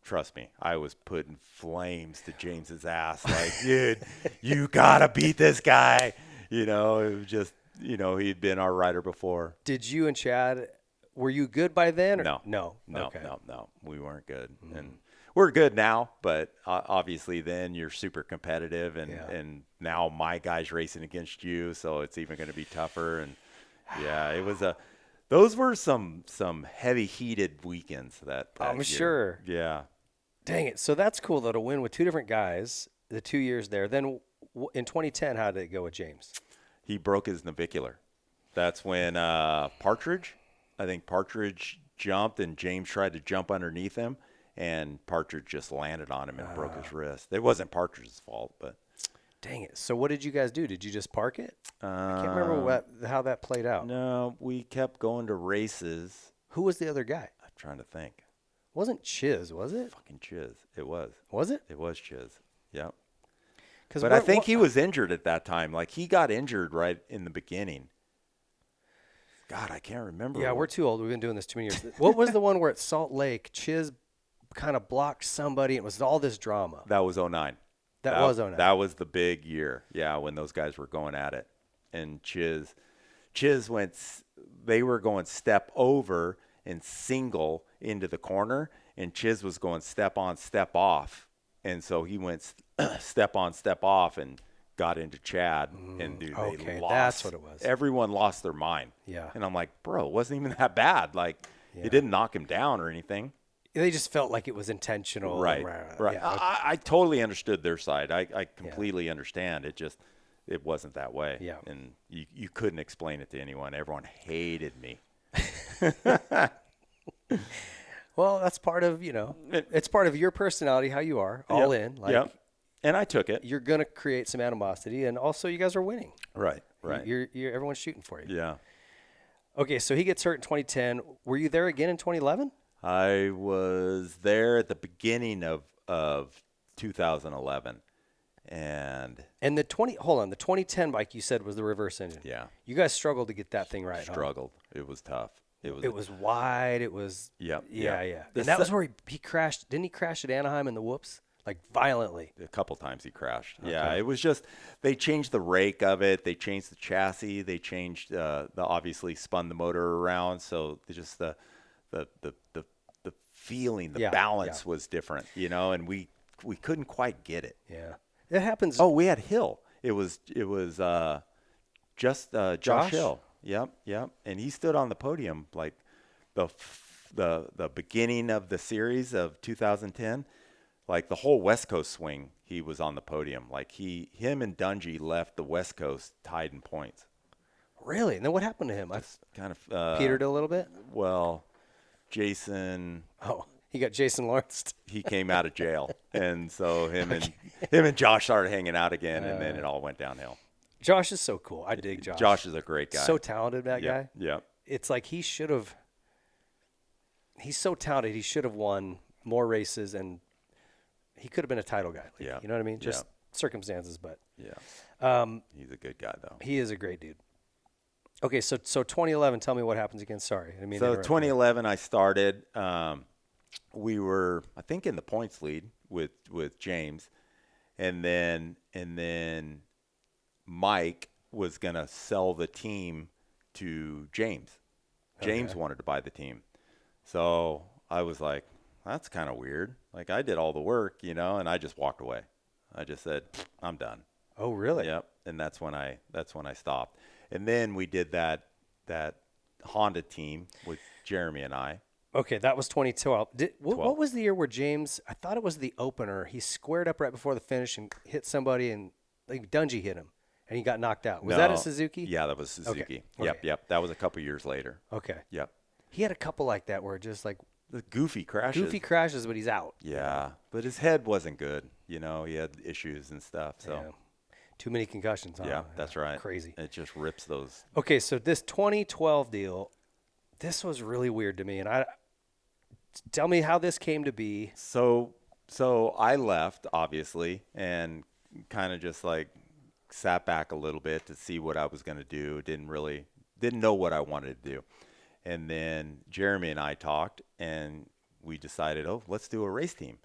trust me, I was putting flames to James's ass. Like, dude, you gotta beat this guy. You know, it was just, you know, he'd been our rider before. Did you and Chad, were you good by then? Or? No. Okay. No. We weren't good. And we're good now, but obviously then you're super competitive, and now my guy's racing against you, so it's even going to be tougher. And yeah, it was those were some heavy heated weekends that I'm year. sure. Yeah. Dang it. So that's cool though, to win with two different guys the 2 years there. Then in 2010, how did it go with James? He broke his navicular. That's when Partridge jumped, and James tried to jump underneath him, and Partridge just landed on him and broke his wrist. It wasn't Partridge's fault, but Dang it. So what did you guys do? Did you just park it? I can't remember how that played out. No, we kept going to races. Who was the other guy? I'm trying to think. Wasn't Chiz, was it? Fucking Chiz. It was. Was it? It was Chiz. Yep. But I think he was injured at that time. Like, he got injured right in the beginning. God, I can't remember. Yeah, we're too old. We've been doing this too many years. What was the one where at Salt Lake, Chiz kind of blocked somebody and it was all this drama? That was 09. That was 09. That was the big year. Yeah, when those guys were going at it. And Chiz they were going step over and single into the corner, and Chiz was going step on, step off. And so he went step on, step off and got into Chad. And dude, they lost. That's what it was. Everyone lost their mind. Yeah. And I'm like, bro, it wasn't even that bad. Like, it didn't knock him down or anything. They just felt like it was intentional. Right. Yeah. I totally understood their side. I completely understand. It wasn't that way. Yeah. And you couldn't explain it to anyone. Everyone hated me. Well, that's part of, it's part of your personality, how you are, all in. Like, And I took it. You're going to create some animosity, and also you guys are winning. Right. You're everyone's shooting for you. Yeah. Okay, so he gets hurt in 2010. Were you there again in 2011? I was there at the beginning of 2011. And the 2010 bike you said was the reverse engine. Yeah. You guys struggled to get that thing right. Struggled. Huh? It was tough. It was wide. It was. Yep. Yeah. And that was where he crashed. Didn't he crash at Anaheim in the whoops? Like violently. A couple times he crashed. Okay. Yeah, it was just they changed the rake of it. They changed the chassis. They changed obviously spun the motor around. So just the feeling, the balance was different, and we couldn't quite get it. Yeah, it happens. Oh, we had Hill. It was just Josh Hill. Yep. And he stood on the podium like the beginning of the series of 2010. Like the whole West Coast swing, he was on the podium. Like him and Dungy left the West Coast tied in points. Really? And then what happened to him? I kind of petered a little bit. Well, Jason. Oh, he got Jason Lawrence. He came out of jail, and so him and Josh started hanging out again, and then it all went downhill. Josh is so cool. I dig Josh. Josh is a great guy. So talented, that guy. Yeah. It's like he should have. He's so talented. He should have won more races, and he could have been a title guy. Like, you know what I mean? Just circumstances, but he's a good guy though. He is a great dude. Okay, so 2011. Tell me what happens again. Sorry, I mean. So 2011, I started. We were, I think, in the points lead with James, and then Mike was gonna sell the team to James. James wanted to buy the team, so I was like, that's kind of weird. Like, I did all the work, and I just walked away. I just said, I'm done. Oh, really? Yep. And that's when I stopped. And then we did that Honda team with Jeremy and I. Okay, that was 2012. What was the year where James, I thought it was the opener, he squared up right before the finish and hit somebody, and like Dungy hit him, and he got knocked out. Was that a Suzuki? Yeah, that was Suzuki. Okay. Yep. That was a couple years later. Okay. Yep. He had a couple like that where just like the goofy crashes. But he's out. Yeah, but his head wasn't good. He had issues and stuff. So. Yeah. Too many concussions. Huh? Yeah, that's right. Crazy. It just rips those. Okay, so this 2012 deal, this was really weird to me, and tell me how this came to be. So I left, obviously, and kind of just like sat back a little bit to see what I was going to do. Didn't know what I wanted to do. And then Jeremy and I talked, and we decided, let's do a race team.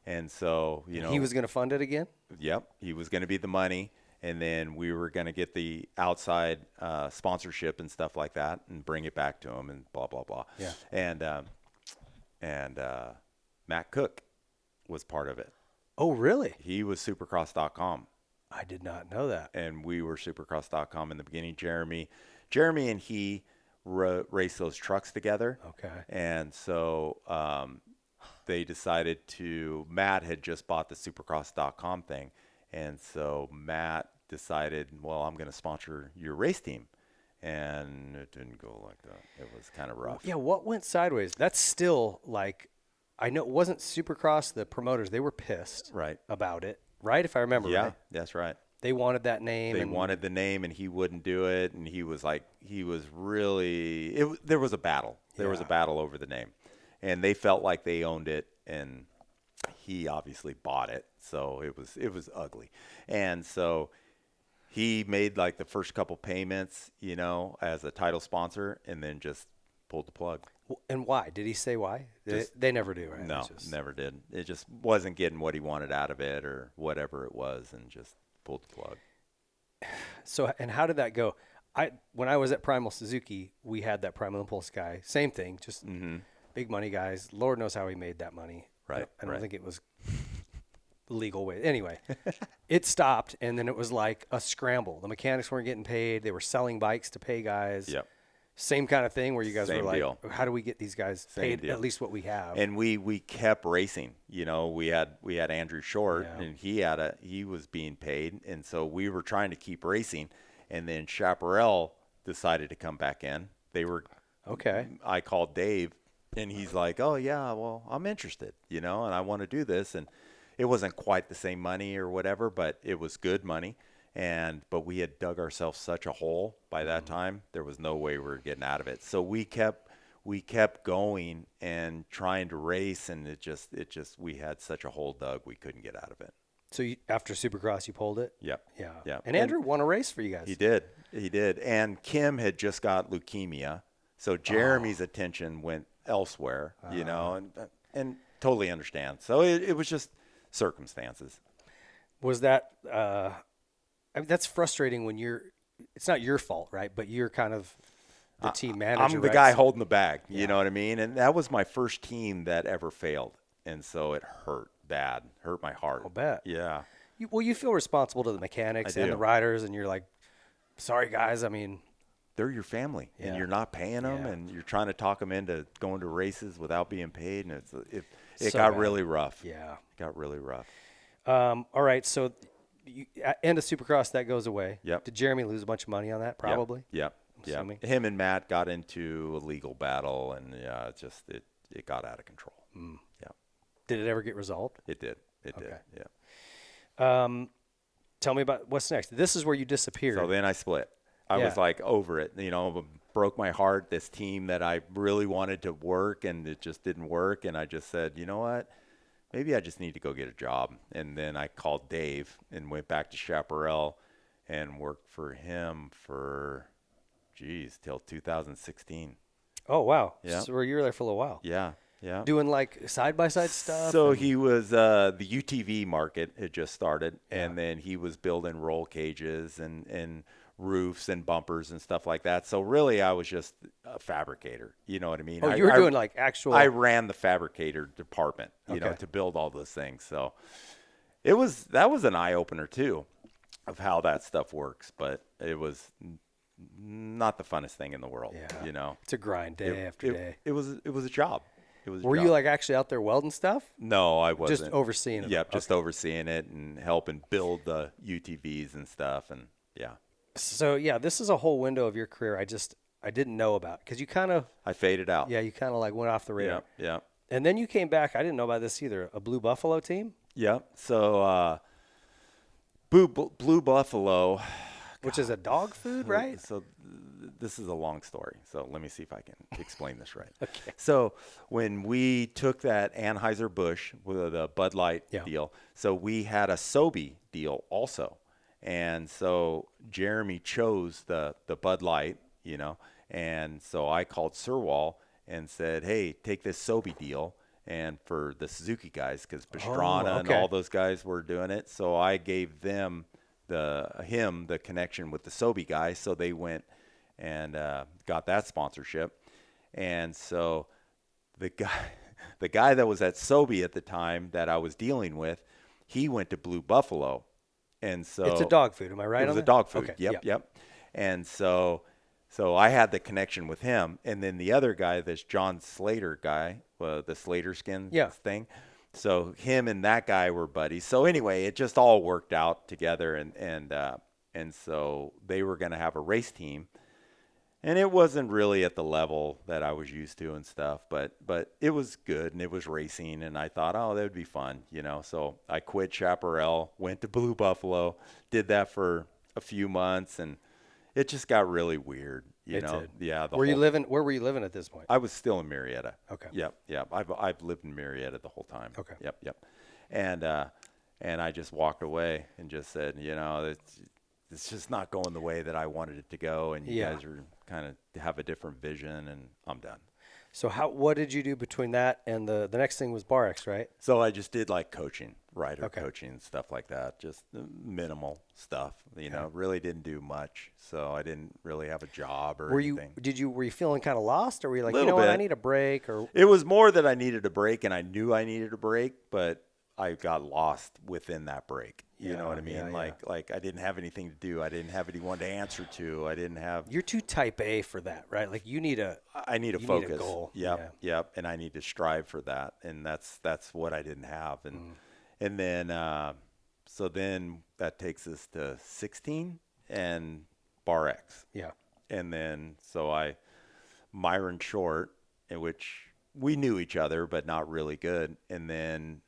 And so, he was going to fund it again? Yep. He was going to be the money. And then we were going to get the outside sponsorship and stuff like that and bring it back to him and blah, blah, blah. Yeah. And Matt Cook was part of it. Oh, really? He was Supercross.com. I did not know that. And we were Supercross.com in the beginning. Jeremy and he raced those trucks together. Okay. And so they decided Matt had just bought the Supercross.com thing. And so Matt decided, well, I'm going to sponsor your race team. and it didn't go like that. It was kind of rough. Yeah, what went sideways? That's still like, I know it wasn't Supercross. The promoters, they were pissed about it, right? If I remember right. That's right. They wanted that name. They wanted the name, and he wouldn't do it. And he was like, there was a battle. There was a battle over the name. And they felt like they owned it, and he obviously bought it. So it was ugly. And so he made like the first couple payments, as a title sponsor, and then just pulled the plug. And why? Did he say why? They never do, right? No, never did. It just wasn't getting what he wanted out of it or whatever it was, and just pulled the plug. So, and how did that go? When I was at Primal Suzuki, we had that Primal Impulse guy. Same thing, just big money guys. Lord knows how he made that money. Right. I don't think it was legal way. Anyway, it stopped, and then it was like a scramble. The mechanics weren't getting paid. They were selling bikes to pay guys. Yep. Same kind of thing where you guys Same were like, deal. how do we get these guys paid at least what we have? And we kept racing. We had Andrew Short, and he was being paid, and so we were trying to keep racing. And then Chaparral decided to come back in. They were okay. I called Dave, and he's like, "Oh yeah, well I'm interested, and I want to do this." And it wasn't quite the same money or whatever, but it was good money. But we had dug ourselves such a hole by that time. There was no way we were getting out of it. So we kept going and trying to race, and it just we had such a hole dug we couldn't get out of it. So after Supercross, you pulled it? Yep. Yeah. Yeah. And Andrew won a race for you guys. He did. And Kim had just got leukemia, so Jeremy's attention went elsewhere. And totally understand. So it was just circumstances. Was that? That's frustrating when it's not your fault, right? But you're kind of the team manager. I'm the guy holding the bag, you know what I mean? And that was my first team that ever failed. And so it hurt bad, hurt my heart. I'll bet. Yeah. You feel responsible to the mechanics and the riders, and you're like, sorry, guys. I mean, they're your family, and you're not paying them, and you're trying to talk them into going to races without being paid. And it got bad. Really rough. Yeah. It got really rough. All right. So, end of Supercross, that goes away. Yep. Did Jeremy lose a bunch of money on that? Probably. Yep. Him and Matt got into a legal battle, and it got out of control. Yeah. Did it ever get resolved? It did. It did. Yeah. Tell me about what's next. This is where you disappeared. So then I split. I was like over it. Broke my heart. This team that I really wanted to work, and it just didn't work. And I just said, you know what? Maybe I just need to go get a job. And then I called Dave and went back to Chaparral and worked for him for, till 2016. Oh, wow. Yeah. So you were there for a little while. Yeah. Yeah. Doing like side-by-side stuff? So he was, the UTV market had just started, and then he was building roll cages and roofs and bumpers and stuff like that. So really I was just a fabricator. You know what I mean? Oh, you were doing like actual. I ran the fabricator department, to build all those things. So that was an eye opener too of how that stuff works, but it was not the funnest thing in the world. It's a grind day after day. It was a job. Were you like actually out there welding stuff? No, I wasn't. Just overseeing it? Yep, just overseeing it and helping build the UTVs and stuff. And So, this is a whole window of your career I didn't know about, because you kind of... I faded out. Yeah, you kind of like went off the radar. Yeah. And then you came back. I didn't know about this either. A Blue Buffalo team? Yeah. So, Blue Buffalo... Which is a dog food, right? So this is a long story. So let me see if I can explain this right. Okay. So when we took that Anheuser-Busch with a Bud Light deal, so we had a Sobe deal also. And so Jeremy chose the Bud Light, and so I called Sirwall and said, hey, take this Sobe deal. And for the Suzuki guys, because Pastrana and all those guys were doing it. So I gave them the connection with the Sobe guys, so they went and got that sponsorship. And so the guy that was at Sobe at the time that I was dealing with, he went to Blue Buffalo. And so it's a dog food, am I right? It was a dog food. Okay. Yep. And so I had the connection with him, and then the other guy, this John Slater guy, the Slater skin thing. So him and that guy were buddies. So anyway, it just all worked out together, and so they were going to have a race team, And it wasn't really at the level that I was used to and stuff, but it was good, and it was racing, and I thought, oh, that would be fun, you know. So I quit Chaparral, went to Blue Buffalo, did that for a few months, and it just got really weird, you know. Did. Yeah. Where were you living at this point? I was still in Murrieta. Okay. Yep. I've lived in Murrieta the whole time. Okay. Yep. And I just walked away and just said, you know, it's just not going the way that I wanted it to go, and you guys are kind of have a different vision, and I'm done. So what did you do between that and the next thing was BarX, right? So I just did like coaching, rider Okay. coaching and stuff like that, just minimal stuff, you know, really didn't do much. So I didn't really have a job or anything. Were you feeling kind of lost, or were you like, Little what, bit. I need a break? Or It was more that I needed a break, and I knew I needed a break, but I got lost within that break. You know what I mean? Yeah. Like I didn't have anything to do. I didn't have anyone to answer to. I didn't have. You're too type A for that, right? Like you need a. I need a you focus. Need a goal. Yep. And I need to strive for that, and that's what I didn't have. And then so then that takes us to 16 and BarX. Yeah. And then so Myron Short, in which we knew each other but not really good, and then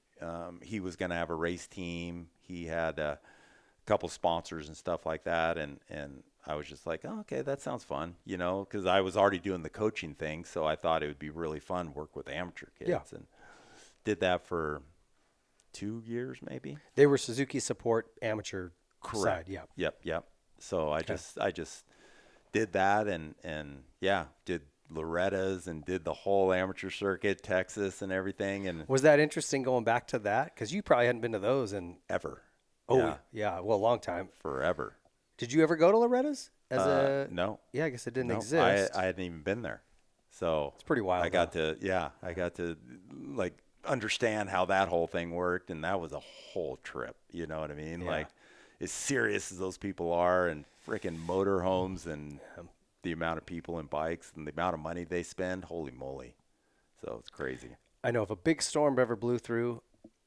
he was going to have a race team. He had a couple sponsors and stuff like that, and I was just like, oh, okay, that sounds fun, you know, because I was already doing the coaching thing, so I thought it would be really fun work with amateur kids, and did that for 2 years maybe. They were Suzuki support amateur Correct. side, yeah. Yep. So I just did that, and did Loretta's and did the whole amateur circuit, Texas and everything. And was that interesting going back to that? Because you probably hadn't been to those in ever. well, a long time. Forever. Did you ever go to Loretta's no. Yeah, I guess it didn't No, exist. I hadn't even been there. So it's pretty wild. I got to like understand how that whole thing worked, and that was a whole trip. You know what I mean? Yeah. Like, as serious as those people are, and freaking motorhomes, and the amount of people and bikes, and the amount of money they spend, holy moly. So it's crazy. I know if a big storm ever blew through,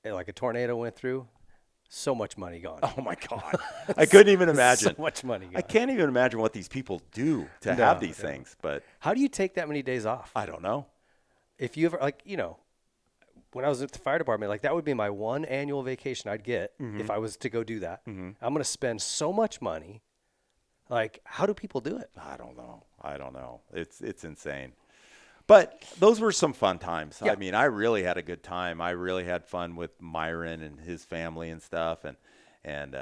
like a tornado went through, so much money gone. Oh my God. I couldn't even imagine. So much money gone. I can't even imagine what these people do to have these things, but how do you take that many days off? I don't know. If you ever, like, you know, when I was at the fire department, like that would be my one annual vacation I'd get if I was to go do that. I'm going to spend so much money. Like, how do people do it? I don't know. It's insane. But those were some fun times. Yeah. I mean, I really had a good time. I really had fun with Myron and his family and stuff, and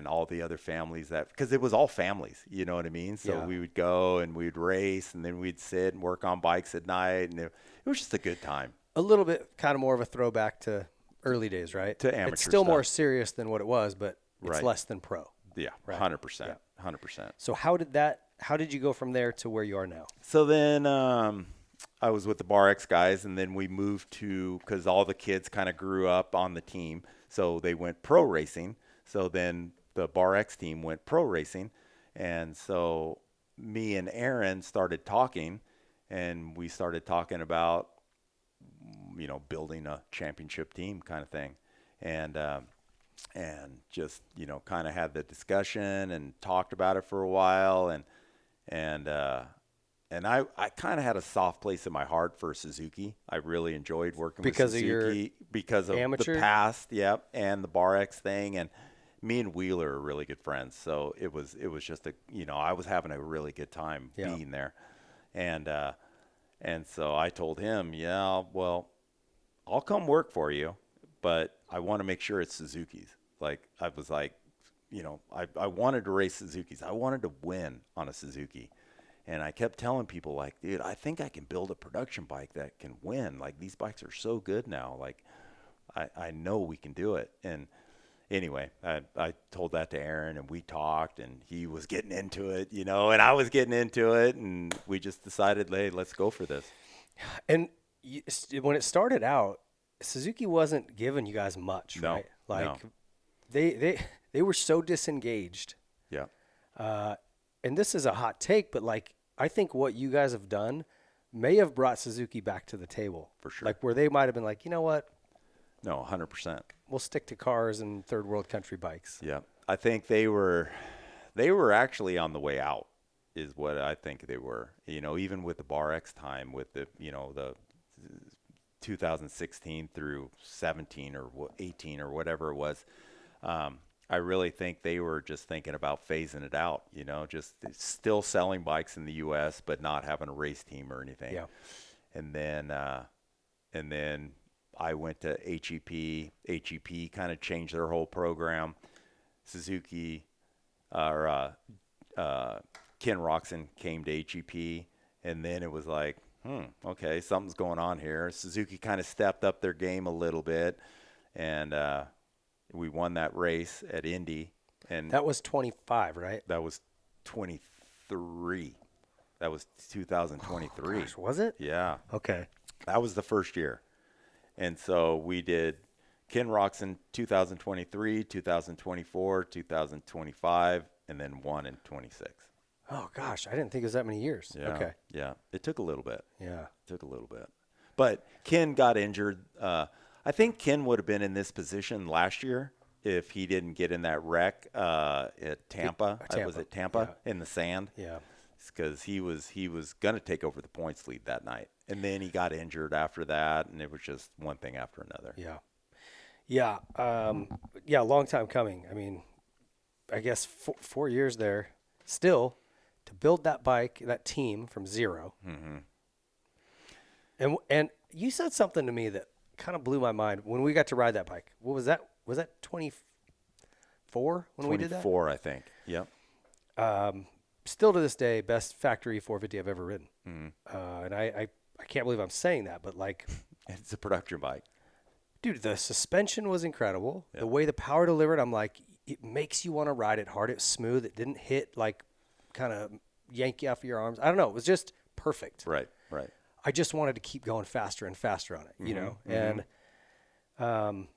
all the other families because it was all families, you know what I mean? So we would go and we'd race, and then we'd sit and work on bikes at night, and it was just a good time. A little bit kind of more of a throwback to early days, right? To amateur It's still stuff. more serious than what it was, but it's Right. less than pro. Yeah, Right. 100%. Yeah. 100%. So how did you go from there to where you are now? So then I was with the BarX guys, and then we moved because all the kids kind of grew up on the team, so they went pro racing. So then the BarX team went pro racing, and so me and Aaron started talking, and we started talking about, you know, building a championship team kind of thing, and just, you know, kind of had the discussion and talked about it for a while, and I kind of had a soft place in my heart for Suzuki. I really enjoyed working Because with of your Suzuki because of amateur? the past, and the BarX thing, and me and Wheeler are really good friends. So it was just I was having a really good time being there, and so I told him, well, I'll come work for you, but I want to make sure it's Suzuki's. Like, I was like, you know, I wanted to race Suzuki's. I wanted to win on a Suzuki. And I kept telling people, like, dude, I think I can build a production bike that can win. Like, these bikes are so good now. Like, I know we can do it. And anyway, I told that to Aaron, and we talked, and he was getting into it, you know, and I was getting into it. And we just decided, hey, let's go for this. And when it started out, Suzuki wasn't giving you guys much, No, right? Like, no. They were so disengaged. Yeah. And this is a hot take, but like, I think what you guys have done may have brought Suzuki back to the table. For sure. Like, where they might have been like, you know what? No, 100%. We'll stick to cars and third world country bikes. Yeah. I think they were actually on the way out. is what I think they were. You know, even with the Bar X time, with the, you know, the 2016 through 17 or 18 or whatever it was, I really think they were just thinking about phasing it out, you know, just still selling bikes in the U.S., but not having a race team or anything. Yeah. And then I went to HEP. HEP kind of changed their whole program. Suzuki, Ken Roczen came to HEP, and then it was like, okay, something's going on here. Suzuki kind of stepped up their game a little bit, and we won that race at Indy. And that was 25, right? That was 23. That was 2023. Oh, gosh, was it? Yeah. Okay. That was the first year. And so we did Ken Roczen 2023, 2024, 2025, and then one in 26. Oh, gosh. I didn't think it was that many years. Yeah. Okay. Yeah. It took a little bit. Yeah. It took a little bit. But Ken got injured. I think Ken would have been in this position last year if he didn't get in that wreck at Tampa. Was it Tampa? Yeah. In the sand? Yeah. Because he was going to take over the points lead that night. And then he got injured after that, and it was just one thing after another. Yeah. Yeah. Yeah, long time coming. I mean, I guess 4 years there still to build that bike, that team from zero. Mm-hmm. And you said something to me that kind of blew my mind when we got to ride that bike. What was that? Was that 24 when we did that? 24, I think. Yep. Still to this day, best factory 450 I've ever ridden. Mm-hmm. And I can't believe I'm saying that, but like, it's a production bike. Dude, the suspension was incredible. Yep. The way the power delivered, I'm like, it makes you want to ride it hard. It was smooth. It didn't hit like kind of yank you off your arms. I don't know. It was just perfect. Right, right. I just wanted to keep going faster and faster on it, you know? Mm-hmm. And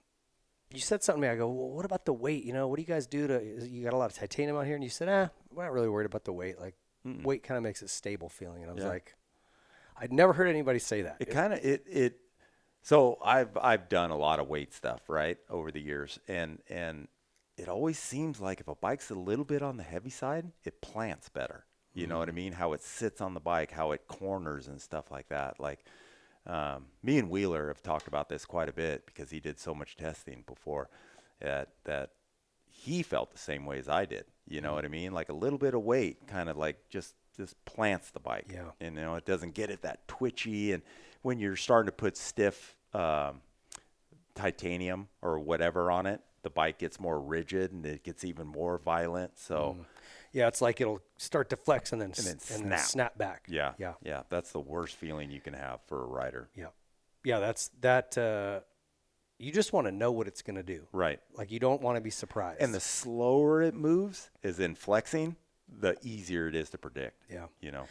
you said something to me. I go, well, what about the weight? You know, what do you guys do you got a lot of titanium out here? And you said, we're not really worried about the weight. Like, weight kind of makes it stable feeling. And I was like, I'd never heard anybody say that. So I've done a lot of weight stuff, right, over the years. And it always seems like if a bike's a little bit on the heavy side, it plants better. You know what I mean? How it sits on the bike, how it corners and stuff like that. Like, me and Wheeler have talked about this quite a bit because he did so much testing before that he felt the same way as I did. You know what I mean? Like a little bit of weight kind of like just plants the bike. Yeah. And, you know, it doesn't get it that twitchy. And when you're starting to put stiff titanium or whatever on it, the bike gets more rigid and it gets even more violent. So, yeah, it's like it'll start to flex and then snap back. Yeah. That's the worst feeling you can have for a rider. Yeah, that's that. You just want to know what it's going to do. Right. Like you don't want to be surprised. And the slower it moves is in flexing, the easier it is to predict. Yeah. You know.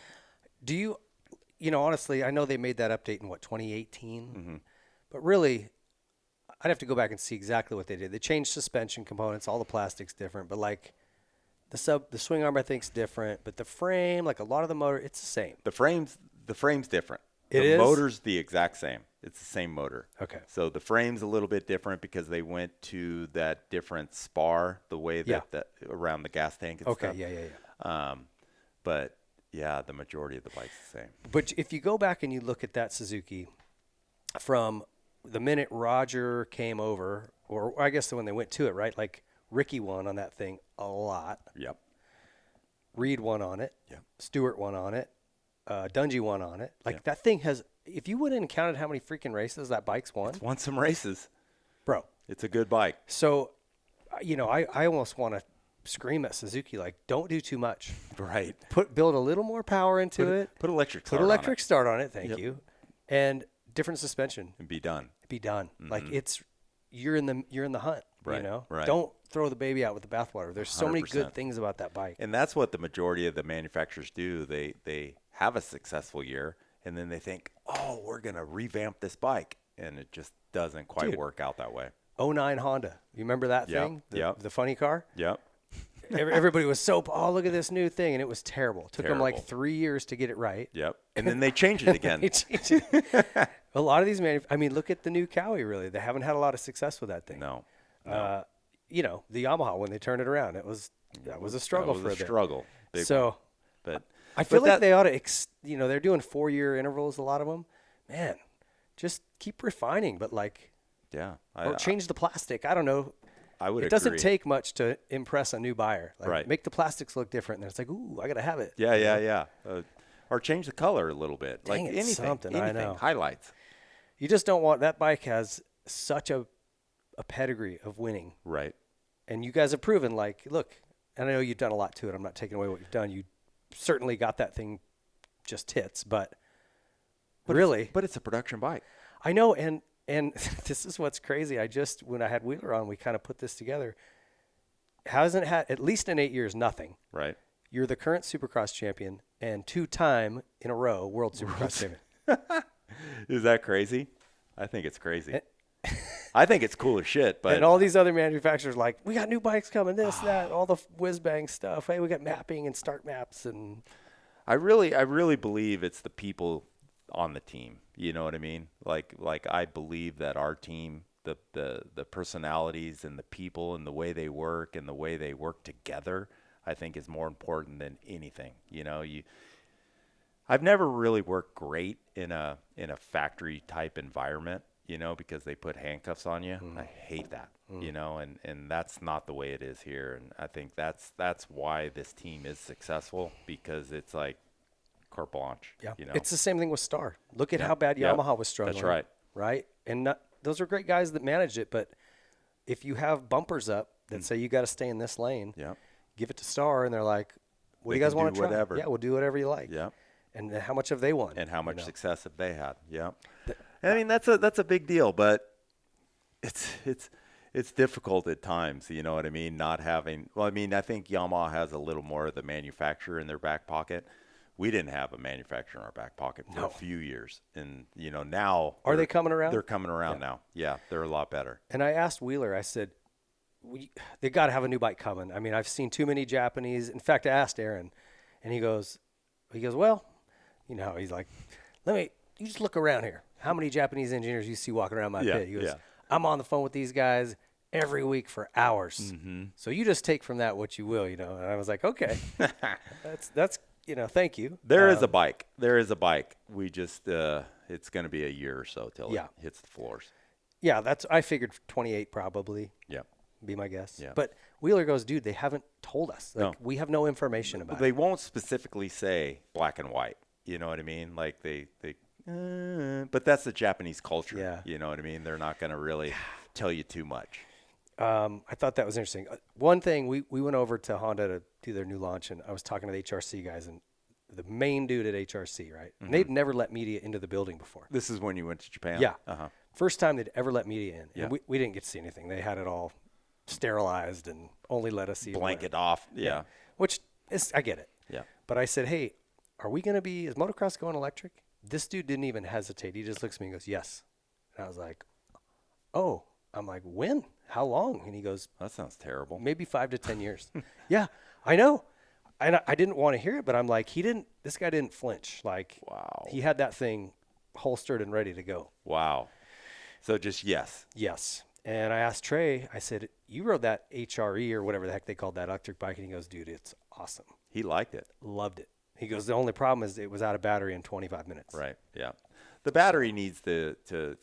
Do you know, honestly, I know they made that update in 2018, Mm-hmm. but really, I'd have to go back and see exactly what they did. They changed suspension components, all the plastic's different, but like the swing arm I think's different, but the frame, like a lot of the motor, it's the same. The frame's different. It the is? motor's the exact same. It's the same motor. Okay. So the frame's a little bit different because they went to that different spar, the way that around the gas tank and stuff. Okay, yeah. But yeah, the majority of the bike's the same. But if you go back and you look at that Suzuki from the minute Roger came over, or I guess when they went to it, right? Like Ricky won on that thing a lot. Yep. Reed won on it. Yep. Stewart won on it. Dungy won on it. Like that thing has, if you went in and counted how many freaking races that bike's won. It's won some races. Bro. It's a good bike. So, you know, I almost want to scream at Suzuki, like, don't do too much. Right. Build a little more power into it. Put electric start Put electric on it. Start on it. Thank you. And different suspension. And be done. Mm-hmm. Like you're in the hunt. Right. You know. Right. Don't throw the baby out with the bathwater. There's so many 100%. good things about that bike. And that's what the majority of the manufacturers do. They have a successful year, and then they think, oh, we're going to revamp this bike. And it just doesn't quite work out that way. 09 Honda. You remember that thing? The funny car? Yep. Everybody was look at this new thing, and it was terrible. Took them like 3 years to get it right. Yep. And then they changed it again. A lot of these look at the new Cowie, really. They haven't had a lot of success with that thing. No. You know, the Yamaha, when they turned it around, that was a struggle for a bit. Struggle. Big so one. But I feel like they ought to, they're doing 4-year intervals, a lot of them. Man, just keep refining, but or change the plastic. I don't know. I would agree. It doesn't take much to impress a new buyer. Right. Make the plastics look different, and it's like, ooh, I got to have it. Yeah. Or change the color a little bit. Dang, anything. Something, I know. Highlights. You just don't want, that bike has such a pedigree of winning. Right. And you guys have proven, look, and I know you've done a lot to it. I'm not taking away what you've done. You certainly got that thing just hits, but really. But it's a production bike. I know, and this is what's crazy. When I had Wheeler on, we kind of put this together. Hasn't had, at least in 8 years, nothing. Right. You're the current Supercross champion and 2-time in a row World Supercross champion. Is that crazy? I think it's crazy. I think it's cool as shit. But and all these other manufacturers we got new bikes coming, this, that, all the whiz-bang stuff. Hey, we got mapping and start maps. And I really believe it's the people on the team. You know what I mean? Like I believe that our team, the personalities and the people and the way they work and the way they work together, I think is more important than anything. I've never really worked great in a factory type environment, because they put handcuffs on you. I hate that, and that's not the way it is here. And I think that's why this team is successful, because it's like carte blanche. Yeah. It's the same thing with Star. Look at how bad Yamaha was struggling. That's right. Right. And those are great guys that managed it. But if you have bumpers up that say you got to stay in this lane, give it to Star, and they're like, what do you guys want to try? Whatever. Yeah, we'll do whatever you like. Yeah. And how much have they won? And how much success have they had? Yeah. I mean, that's a big deal, but it's difficult at times, you know what I mean? Not having, I think Yamaha has a little more of the manufacturer in their back pocket. We didn't have a manufacturer in our back pocket for a few years. And, now. Are they coming around? They're coming around now. Yeah, they're a lot better. And I asked Wheeler, I said, they got to have a new bike coming. I mean, I've seen too many Japanese. In fact, I asked Aaron, and he goes, well, he's like, you just look around here. How many Japanese engineers you see walking around my pit? He goes, I'm on the phone with these guys every week for hours. Mm-hmm. So you just take from that what you will, And I was like, okay, that's thank you. There is a bike. We just, it's going to be a year or so till it hits the floors. Yeah, I figured 28 probably. Yeah. Be my guess. Yeah. But Wheeler goes, dude, they haven't told us. We have no information about it. They won't specifically say black and white. You know what I mean? Like but that's the Japanese culture. Yeah. You know what I mean? They're not going to really tell you too much. I thought that was interesting. One thing, we went over to Honda to do their new launch, and I was talking to the HRC guys, and the main dude at HRC, right? Mm-hmm. And they'd never let media into the building before. This is when you went to Japan? Yeah. Uh-huh. First time they'd ever let media in. Yeah. And we didn't get to see anything. They had it all sterilized and only let us see blanket off. Yeah. Which is, I get it. Yeah. But I said, hey, is motocross going electric? This dude didn't even hesitate. He just looks at me and goes, yes. And I was like, oh. I'm like, when? How long? And he goes, that sounds terrible. Maybe 5 to 10 years. Yeah, I know. And I didn't want to hear it, but I'm like, this guy didn't flinch. Like, wow. He had that thing holstered and ready to go. Wow. So just yes. Yes. And I asked Trey, I said, you rode that HRE or whatever the heck they called that electric bike. And he goes, dude, it's awesome. He liked it. Loved it. He goes, the only problem is it was out of battery in 25 minutes. Right. Yeah. The battery needs to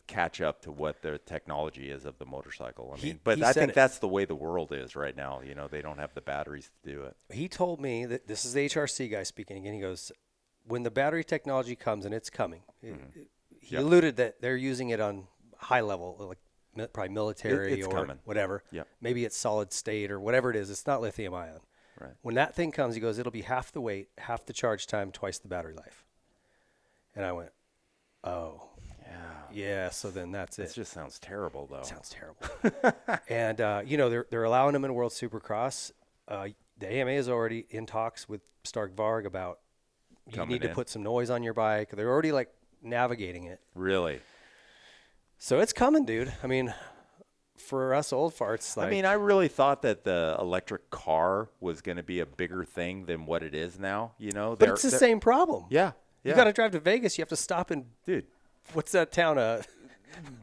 catch up to what the technology is of the motorcycle. I think that's the way the world is right now. They don't have the batteries to do it. He told me that, this is the HRC guy speaking again. He goes, when the battery technology comes, and it's coming, he alluded that they're using it on high level, like probably military it's or coming. Whatever. Yep. Maybe it's solid state or whatever it is. It's not lithium ion. Right. When that thing comes, he goes, it'll be half the weight, half the charge time, twice the battery life. And I went, oh. Yeah, so then that's it. It just sounds terrible, though. It sounds terrible. And, they're allowing them in World Supercross. The AMA is already in talks with Stark Varg about you need to put some noise on your bike. They're already, navigating it. Really? So it's coming, dude. I mean, for us old farts. I really thought that the electric car was going to be a bigger thing than what it is now, But it's the same problem. Yeah. You got to drive to Vegas. You have to stop in, dude. What's that town?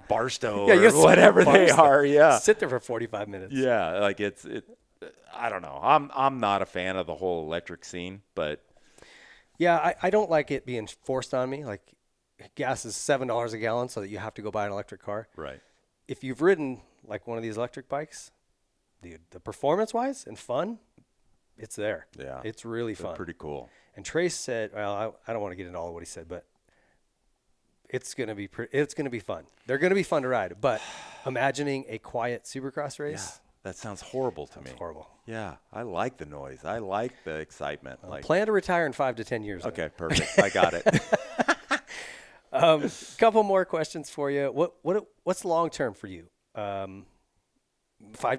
Barstow or whatever they are. Yeah. Sit there for 45 minutes. Yeah. I don't know. I'm not a fan of the whole electric scene, but Yeah, I don't like it being forced on me. Like, gas is $7 a gallon, so that you have to go buy an electric car. Right. If you've ridden like one of these electric bikes, dude, the performance-wise and fun, it's there. Yeah. It's really They're fun. pretty cool. And Trace said, well, I don't want to get into all of what he said, but it's gonna be fun. They're gonna be fun to ride. But imagining a quiet Supercross race, That sounds horrible to me. it's horrible. Yeah, I like the noise. I like the excitement. Plan to retire in 5 to 10 years. Okay, perfect. I got it. Couple more questions for you. What's long term for you? 5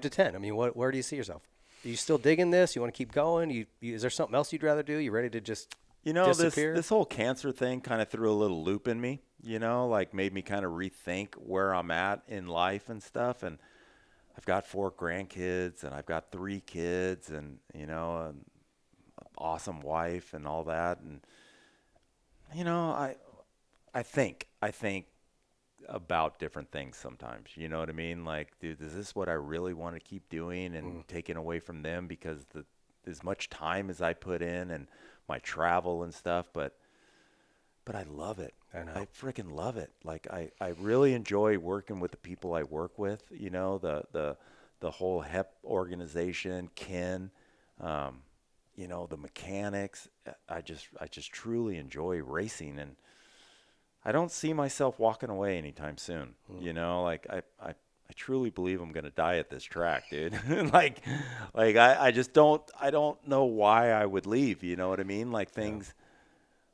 to 10. I mean, where do you see yourself? Are you still digging this? You want to keep going? Is there something else you'd rather do? You ready to just disappear? This whole cancer thing kind of threw a little loop in me, like made me kind of rethink where I'm at in life and stuff. And I've got 4 grandkids and I've got 3 kids and, an awesome wife and all that. And, I think about different things sometimes, you know what I mean? Like, dude, is this what I really want to keep doing and taking away from them because as much time as I put in and my travel and stuff, but I love it. I know. I freaking love it. Like I really enjoy working with the people I work with, the whole HEP organization, Ken, the mechanics. I just truly enjoy racing, and I don't see myself walking away anytime soon. Like I truly believe I'm going to die at this track, dude. I just don't know why I would leave. You know what I mean? Like things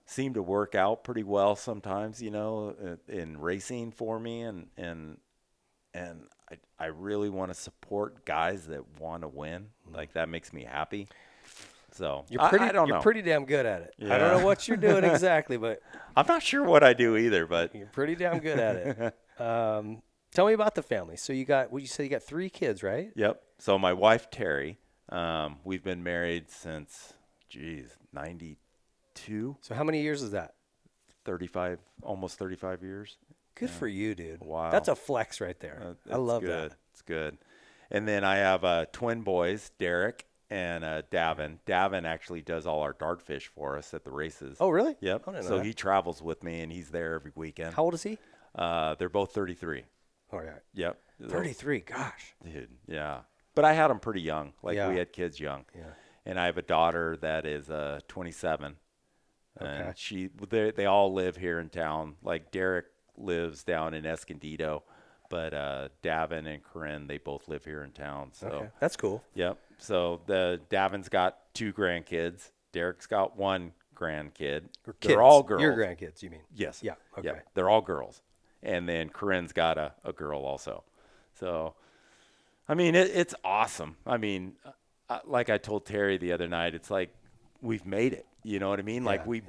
seem to work out pretty well sometimes, in racing for me. And I really want to support guys that want to win. Like that makes me happy. So I don't know. You're pretty damn good at it. Yeah. I don't know what you're doing exactly, but I'm not sure what I do either, but you're pretty damn good at it. Tell me about the family. So you got 3 kids, right? Yep. So my wife, Terry, we've been married since, 92. So how many years is that? 35, almost 35 years. Good for you, dude. Wow. That's a flex right there. I love good. that. It's good. And then I have twin boys, Derek and Davin. Davin actually does all our dartfish for us at the races. Oh, really? Yep. I didn't know So that. he travels with me, and he's there every weekend. How old is he? They're both 33. All right. Yep. 33. Gosh. Dude, yeah. But I had them pretty young. Like, Yeah. we had kids young. Yeah. And I have a daughter that is 27. Okay. And they all live here in town. Like, Derek lives down in Escondido, but Davin and Corinne, they both live here in town. So Okay. That's cool. Yep. So Davin's got 2 grandkids. Derek's got 1 grandkid. Or They're kids. all girls. Your grandkids, you mean? Yes. Yeah. Okay. Yeah. They're all girls. And then Corinne's got a girl also. So, I mean, it's awesome. I mean, like I told Terry the other night, it's like we've made it. You know what I mean? Like we've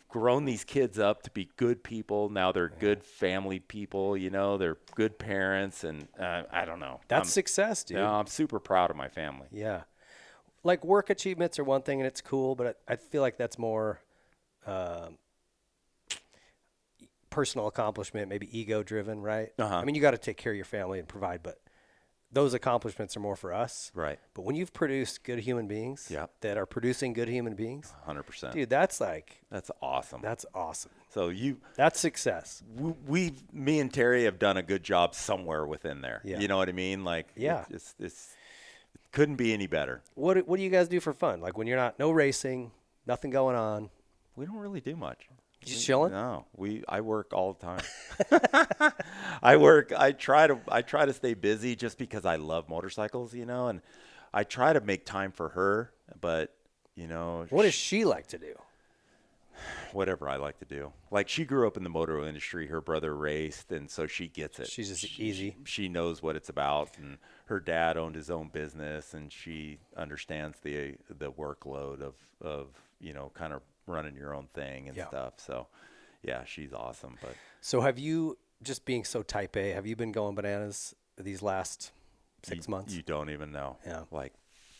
grown these kids up to be good people. Now they're good family people. They're good parents, and I don't know. That's success, dude. Yeah, I'm super proud of my family. Yeah. Like work achievements are one thing, and it's cool, but I feel like that's more personal accomplishment, maybe ego driven, right? I mean, you got to take care of your family and provide, but those accomplishments are more for us. Right. But when you've produced good human beings that are producing good human beings, 100%. dude, that's awesome. That's awesome. So that's success. Me and Terry have done a good job somewhere within there. Yeah. You know what I mean? Like, yeah, it couldn't be any better. What do you guys do for fun? Like when you're no racing, nothing going on? We don't really do much. Just chilling? No, I work all the time. I try to stay busy just because I love motorcycles, and I try to make time for her, but what does she like to do? Whatever I like to do. Like, she grew up in the motor industry. Her brother raced, and so she gets it. She's just easy. She knows what it's about, and her dad owned his own business, and she understands the workload of kind of running your own thing and stuff. So, yeah, she's awesome. But so have you, just being so type A, have you been going bananas these last 6 months? You don't even know. Yeah. Like,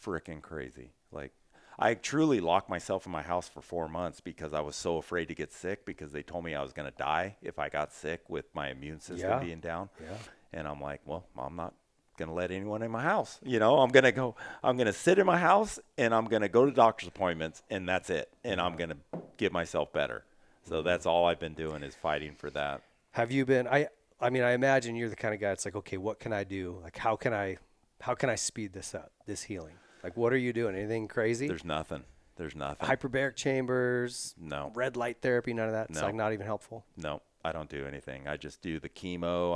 freaking crazy. Like, I truly locked myself in my house for 4 months because I was so afraid to get sick, because they told me I was going to die if I got sick with my immune system being down. Yeah. And I'm like, well, I'm not going to let anyone in my house. I'm going to sit in my house, and I'm going to go to doctor's appointments, and that's it. And I'm going to get myself better. So that's all I've been doing is fighting for that. Have you been, I mean, I imagine you're the kind of guy that's like, okay, what can I do? Like, how can I speed this up, this healing? Like, what are you doing? Anything crazy? There's nothing. Hyperbaric chambers? No. Red light therapy? None of that? It's No. like not even helpful? No, I don't do anything. I just do the chemo.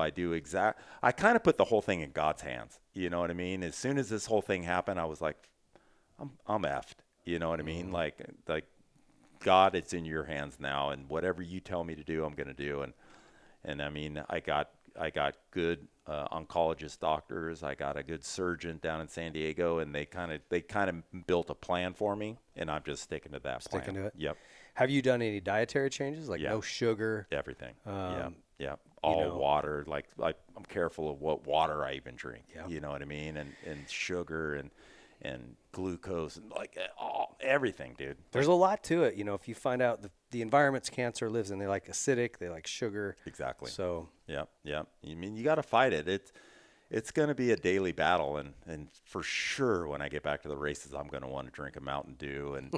I kind of put the whole thing in God's hands. You know what I mean? As soon as this whole thing happened, I was like, I'm effed. You know what I mean? Like God, it's in your hands now, and whatever you tell me to do, I'm going to do. And I mean, I got good oncologist doctors. I got a good surgeon down in San Diego, and they kind of built a plan for me, and I'm just sticking to that plan. Sticking to it? Yep. Have you done any dietary changes? Like no sugar? Everything. Yeah. All water. Like I'm careful of what water I even drink. Yep. You know what I mean? And sugar and glucose and like everything, dude. There's a lot to it. If you find out the environments cancer lives in, they like acidic, they like sugar. Exactly. So yeah. I mean, you got to fight it. It's going to be a daily battle, and for sure when I get back to the races, I'm going to want to drink a Mountain Dew and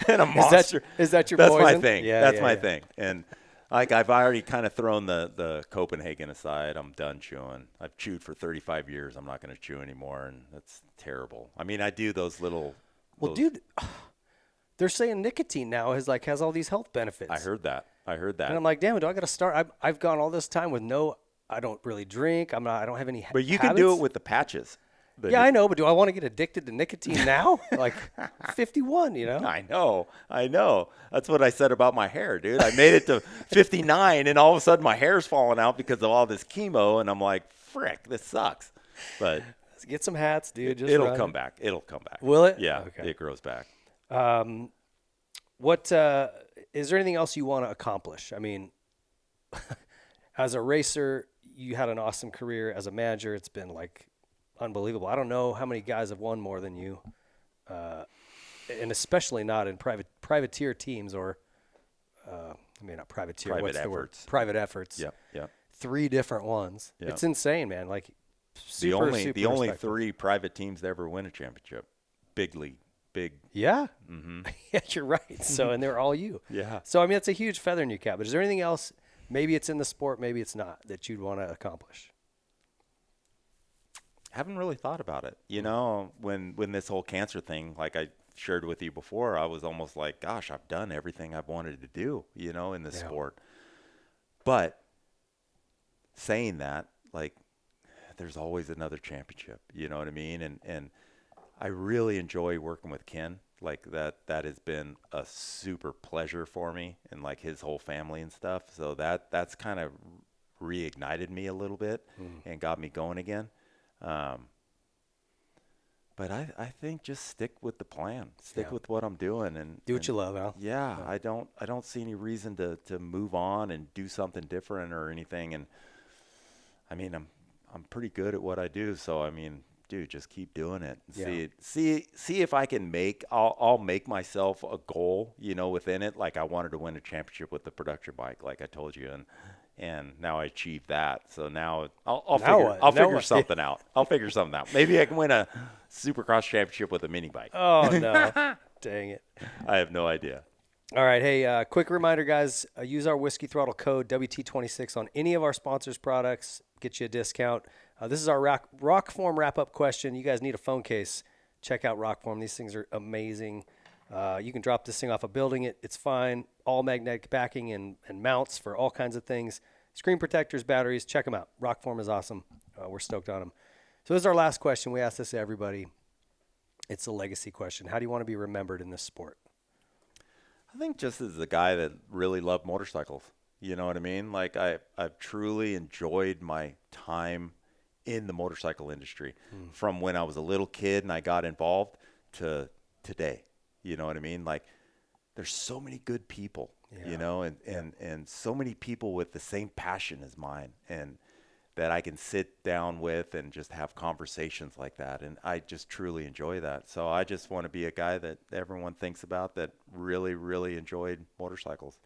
a Monster. Is that your That's poison? my thing. Yeah, That's my thing. And like I've already kind of thrown the Copenhagen aside. I'm done chewing. I've chewed for 35 years. I'm not going to chew anymore, and that's terrible. I mean, I do those little. Well, dude, they're saying nicotine now has all these health benefits. I heard that. And I'm like, damn it, do I got to start? I've gone all this time with I don't really drink. I don't have any. But you habits. can do it with the patches. Yeah, I know, but do I want to get addicted to nicotine now? Like 51, I know. That's what I said about my hair, dude. I made it to 59, and all of a sudden my hair's falling out because of all this chemo, and I'm like, frick, this sucks. But let's get some hats, dude. It'll come back. Will it? Yeah, okay. It grows back. What is there anything else you want to accomplish? I mean, as a racer, you had an awesome career. As a manager, it's been like unbelievable. I don't know how many guys have won more than you, and especially not in privateer teams or, not privateer. Private what's efforts. the word? Private efforts. Yep. 3 different ones. Yep. It's insane, man. Like the only respectful. 3 private teams to ever win a championship, big league, big. Yeah. Mm-hmm. Yeah, you're right. So, and they're all you. Yeah. So, I mean, it's a huge feather in your cap. But is there anything else? Maybe it's in the sport, maybe it's not, that you'd want to accomplish. Haven't really thought about it. When this whole cancer thing, like I shared with you before, I was almost like, gosh, I've done everything I've wanted to do, in this sport. But saying that, like, there's always another championship, you know what I mean? And I really enjoy working with Ken. Like that has been a super pleasure for me, and like his whole family and stuff. So that's kind of reignited me a little bit and got me going again. But I think just stick with the plan, with what I'm doing, and do what you love, Al. Yeah, I don't see any reason to move on and do something different or anything. And I mean, I'm pretty good at what I do, so I mean, dude, just keep doing it. See if I can I'll make myself a goal, within it. Like I wanted to win a championship with the production bike, like I told you, and now I achieved that. So now I'll figure something out. I'll figure something out. Maybe I can win a Supercross championship with a mini bike. Oh no, dang it! I have no idea. All right, hey, quick reminder, guys. Use our Whiskey Throttle code WT26 on any of our sponsors' products. Get you a discount. This is our Rockform wrap-up question. You guys need a phone case. Check out Rockform. These things are amazing. You can drop this thing off a building. It's fine. All magnetic backing and mounts for all kinds of things. Screen protectors, batteries. Check them out. Rockform is awesome. We're stoked on them. So this is our last question. We ask this to everybody. It's a legacy question. How do you want to be remembered in this sport? I think just as a guy that really loved motorcycles. You know what I mean? Like I've truly enjoyed my time in the motorcycle industry from when I was a little kid and I got involved to today. You know what I mean? Like there's so many good people, and so many people with the same passion as mine, and that I can sit down with and just have conversations like that. And I just truly enjoy that. So I just want to be a guy that everyone thinks about that really, really enjoyed motorcycles.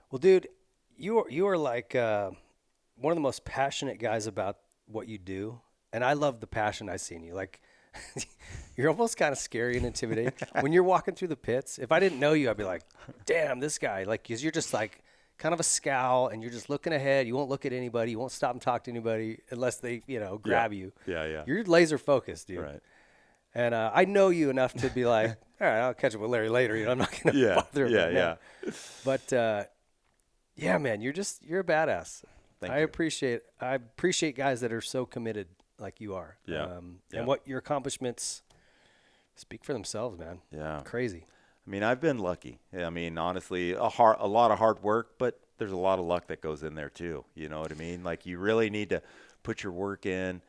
Well, dude, you are like one of the most passionate guys about what you do. And I love the passion I see in you. Like, you're almost kind of scary and intimidating. When you're walking through the pits, if I didn't know you, I'd be like, damn, this guy. Like, because you're just like kind of a scowl, and you're just looking ahead. You won't look at anybody. You won't stop and talk to anybody unless they, grab you. Yeah. You're laser focused, dude. Right. And I know you enough to be like, all right, I'll catch up with Larry later. I'm not going to bother him right now. But, yeah, man, you're a badass. I appreciate guys that are so committed like you are. Yeah. And what your accomplishments speak for themselves, man. Yeah. Crazy. I mean, I've been lucky. I mean, honestly, a lot of hard work, but there's a lot of luck that goes in there too. You know what I mean? Like, you really need to put your work in,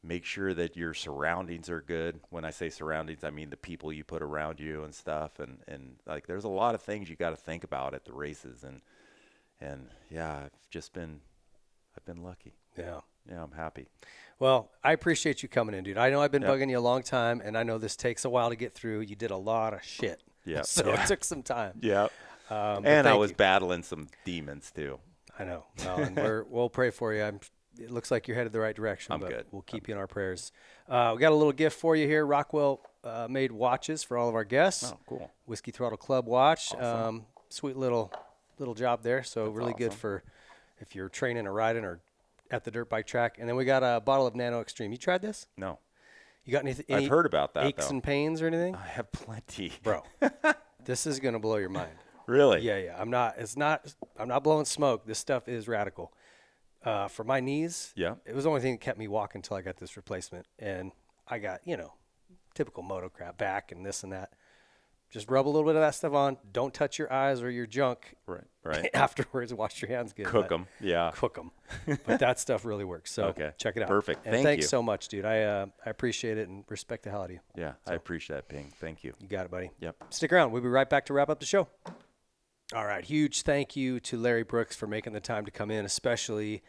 make sure that your surroundings are good. When I say surroundings, I mean the people you put around you and stuff. And like, there's a lot of things you got to think about at the races. And yeah, I've been lucky. Yeah. Yeah, I'm happy. Well, I appreciate you coming in, dude. I know I've been bugging you a long time, and I know this takes a while to get through. You did a lot of shit. Yeah. So it took some time. Yeah. And I was battling some demons too. I know. Well, and we'll pray for you. It looks like you're headed the right direction. I'm but good. We'll keep you in our prayers. We got a little gift for you here. Rockwell made watches for all of our guests. Oh, cool. Whiskey Throttle Club watch. Awesome. Sweet little job there. So That's really good awesome. for if you're training or riding or at the dirt bike track. And then we got a bottle of Nano Extreme. You tried this? No. You got any I've heard about that, aches though. and pains or anything? I have plenty. Bro, this is going to blow your mind. Really? Yeah. I'm not blowing smoke. This stuff is radical. For my knees, it was the only thing that kept me walking until I got this replacement. And I got, typical moto crap, back and this and that. Just rub a little bit of that stuff on. Don't touch your eyes or your junk. Right. Afterwards, wash your hands good. Cook them. Yeah. Cook them. But that stuff really works. So check it out. Perfect. And Thank thanks you so much, dude. I appreciate it and respect the hell out of you. Yeah, I appreciate that, Ping. Thank you. You got it, buddy. Yep. Stick around. We'll be right back to wrap up the show. All right. Huge thank you to Larry Brooks for making the time to come in, especially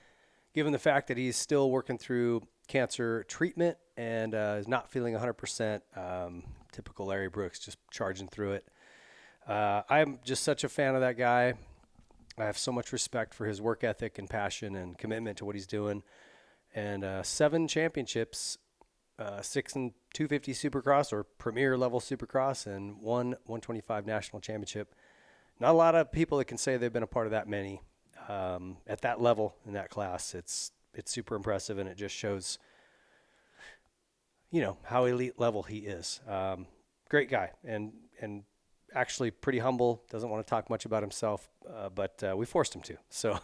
given the fact that he's still working through cancer treatment and is not feeling 100%. Typical Larry Brooks, just charging through it. I'm just such a fan of that guy. I have so much respect for his work ethic and passion and commitment to what he's doing. And 7 championships, 6 in 250 Supercross or premier level Supercross, and 1 125 national championship. Not a lot of people that can say they've been a part of that many at that level in that class. It's super impressive, and it just shows, how elite level he is. Great guy, and actually pretty humble, doesn't want to talk much about himself, but we forced him to. So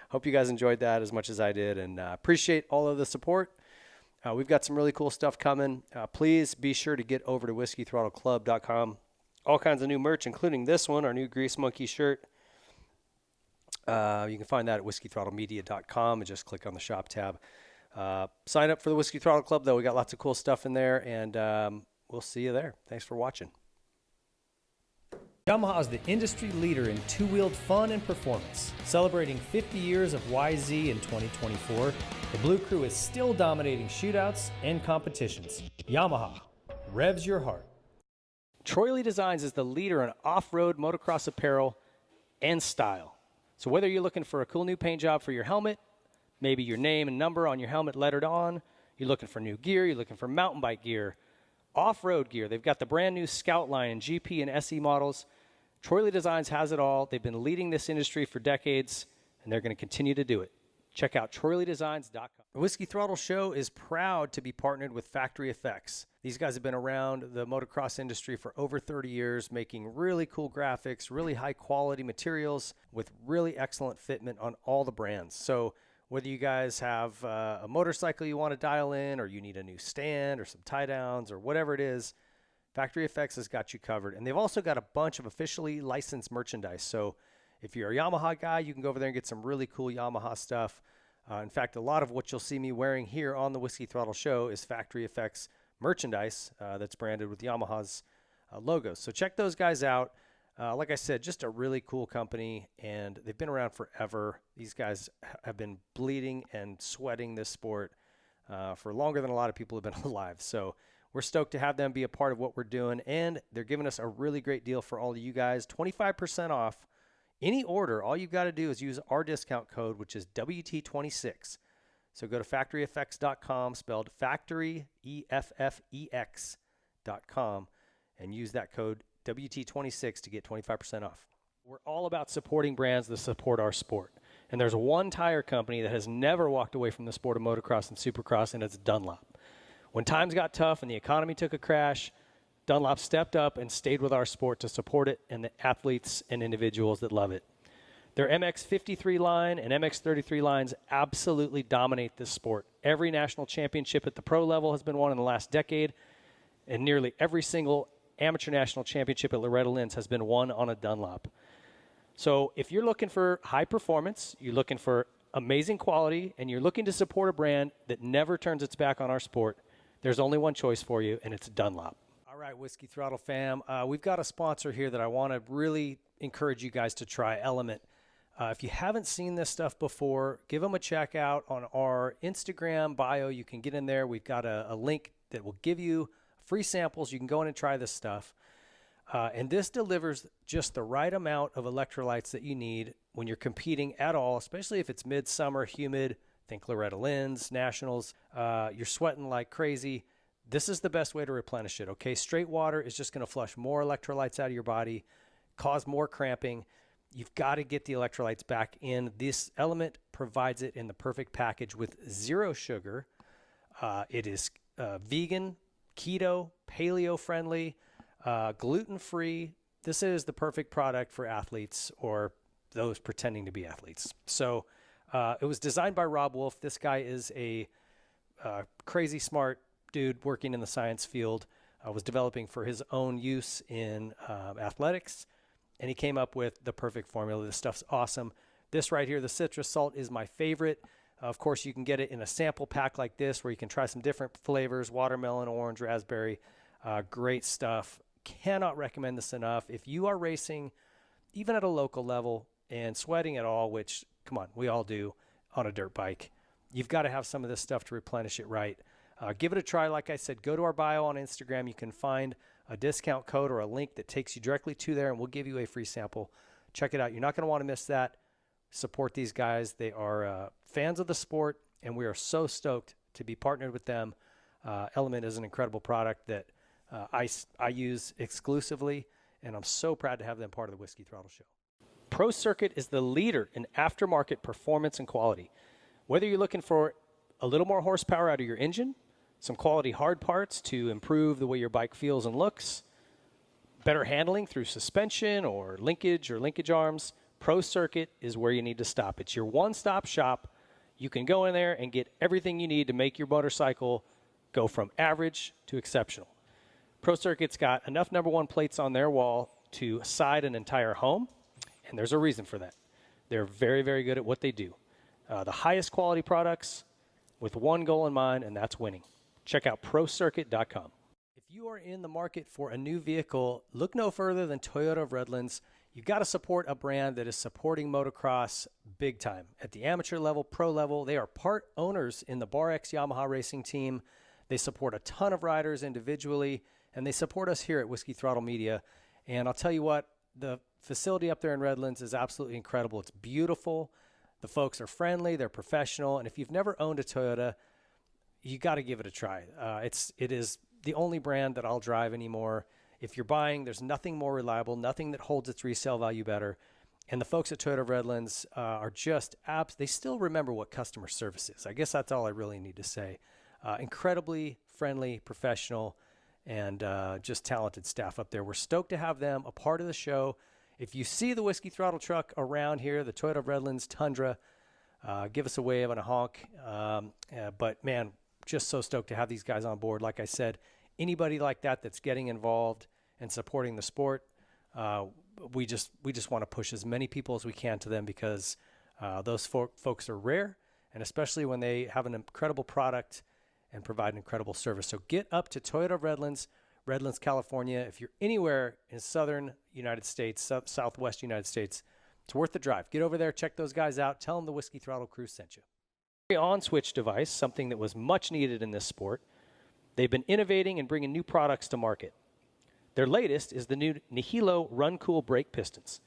hope you guys enjoyed that as much as I did, and appreciate all of the support. We've got some really cool stuff coming. Please be sure to get over to WhiskeyThrottleClub.com. All kinds of new merch, including this one, our new Grease Monkey shirt. You can find that at WhiskeyThrottleMedia.com and just click on the shop tab. Sign up for the Whiskey Throttle Club, though. We got lots of cool stuff in there, and we'll see you there. Thanks for watching. Yamaha is the industry leader in two-wheeled fun and performance. Celebrating 50 years of YZ in 2024, the Blue Crew is still dominating shootouts and competitions. Yamaha, revs your heart. Troy Lee Designs is the leader in off-road motocross apparel and style. So whether you're looking for a cool new paint job for your helmet, maybe your name and number on your helmet lettered on, you're looking for new gear, you're looking for mountain bike gear, off-road gear. They've got the brand new Scout line and GP and SE models. Troy Lee Designs has it all. They've been leading this industry for decades, and they're going to continue to do it. Check out TroyLeeDesigns.com. The Whiskey Throttle Show is proud to be partnered with Factory Effects. These guys have been around the motocross industry for over 30 years, making really cool graphics, really high-quality materials with really excellent fitment on all the brands. So whether you guys have a motorcycle you want to dial in, or you need a new stand or some tie-downs or whatever it is, Factory Effects has got you covered. And they've also got a bunch of officially licensed merchandise. So if you're a Yamaha guy, you can go over there and get some really cool Yamaha stuff. In fact, a lot of what you'll see me wearing here on the Whiskey Throttle Show is Factory Effects merchandise that's branded with Yamaha's logos. So check those guys out. Like I said, just a really cool company, and they've been around forever. These guys have been bleeding and sweating this sport for longer than a lot of people have been alive. So we're stoked to have them be a part of what we're doing, and they're giving us a really great deal for all of you guys, 25% off any order. All you've got to do is use our discount code, which is WT26. So go to factoryeffects.com, spelled factoryeffex.com, and use that code WT26 to get 25% off. We're all about supporting brands that support our sport. And there's one tire company that has never walked away from the sport of motocross and supercross, and it's Dunlop. When times got tough and the economy took a crash, Dunlop stepped up and stayed with our sport to support it and the athletes and individuals that love it. Their MX53 line and MX33 lines absolutely dominate this sport. Every national championship at the pro level has been won in the last decade, and nearly every single amateur national championship at Loretta Lynn's has been won on a Dunlop. So if you're looking for high performance, you're looking for amazing quality, and you're looking to support a brand that never turns its back on our sport, there's only one choice for you, and it's Dunlop. All right, Whiskey Throttle fam, we've got a sponsor here that I want to really encourage you guys to try, Element. If you haven't seen this stuff before, give them a check out on our Instagram bio. You can get in there. We've got a link that will give you free samples. You can go in and try this stuff. And this delivers just the right amount of electrolytes that you need when you're competing at all, especially if it's midsummer, humid. Think Loretta Lynn's, Nationals. You're sweating like crazy. This is the best way to replenish it, okay? Straight water is just going to flush more electrolytes out of your body, cause more cramping. You've got to get the electrolytes back in. This Element provides it in the perfect package with 0 sugar. It is vegan, keto, paleo-friendly, gluten-free. This is the perfect product for athletes or those pretending to be athletes. So it was designed by Rob Wolf. This guy is a crazy smart dude working in the science field. Was developing for his own use in athletics, and he came up with the perfect formula. This stuff's awesome. This right here, the citrus salt, is my favorite. Of course, you can get it in a sample pack like this where you can try some different flavors, watermelon, orange, raspberry. Great stuff. Cannot recommend this enough. If you are racing, even at a local level, and sweating at all, which, come on, we all do on a dirt bike, you've got to have some of this stuff to replenish it right. Give it a try. Like I said, go to our bio on Instagram. You can find a discount code or a link that takes you directly to there, and we'll give you a free sample. Check it out. You're not going to want to miss that. Support these guys. They are fans of the sport, and we are so stoked to be partnered with them. Element is an incredible product that I use exclusively, and I'm so proud to have them part of the Whiskey Throttle Show. Pro Circuit is the leader in aftermarket performance and quality. Whether you're looking for a little more horsepower out of your engine, some quality hard parts to improve the way your bike feels and looks, better handling through suspension or linkage arms, Pro Circuit is where you need to stop. It's your one-stop shop. You can go in there and get everything you need to make your motorcycle go from average to exceptional. Pro Circuit's got enough #1 plates on their wall to side an entire home, and there's a reason for that. They're very, very good at what they do. The highest quality products with one goal in mind, and that's winning. Check out ProCircuit.com. If you are in the market for a new vehicle, look no further than Toyota of Redlands. You've got to support a brand that is supporting motocross big time. At the amateur level, pro level, they are part owners in the Bar X Yamaha racing team. They support a ton of riders individually, and they support us here at Whiskey Throttle Media. And I'll tell you what, the facility up there in Redlands is absolutely incredible. It's beautiful. The folks are friendly. They're professional. And if you've never owned a Toyota, you got to give it a try. It is the only brand that I'll drive anymore. If you're buying, there's nothing more reliable, nothing that holds its resale value better. And the folks at Toyota of Redlands are just they still remember what customer service is. I guess that's all I really need to say. Incredibly friendly, professional, and just talented staff up there. We're stoked to have them a part of the show. If you see the Whiskey Throttle truck around here, the Toyota of Redlands Tundra, give us a wave and a honk. But man, just so stoked to have these guys on board. Like I said, anybody like that that's getting involved and supporting the sport, we just want to push as many people as we can to them, because those folks are rare, and especially when they have an incredible product and provide an incredible service. So get up to Toyota of Redlands, California. If you're anywhere in southern United States, southwest United States, it's worth the drive. Get over there, check those guys out. Tell them the Whiskey Throttle Crew sent you. On-switch device, something that was much needed in this sport. They've been innovating and bringing new products to market. Their latest is the new Nihilo Run Cool brake pistons.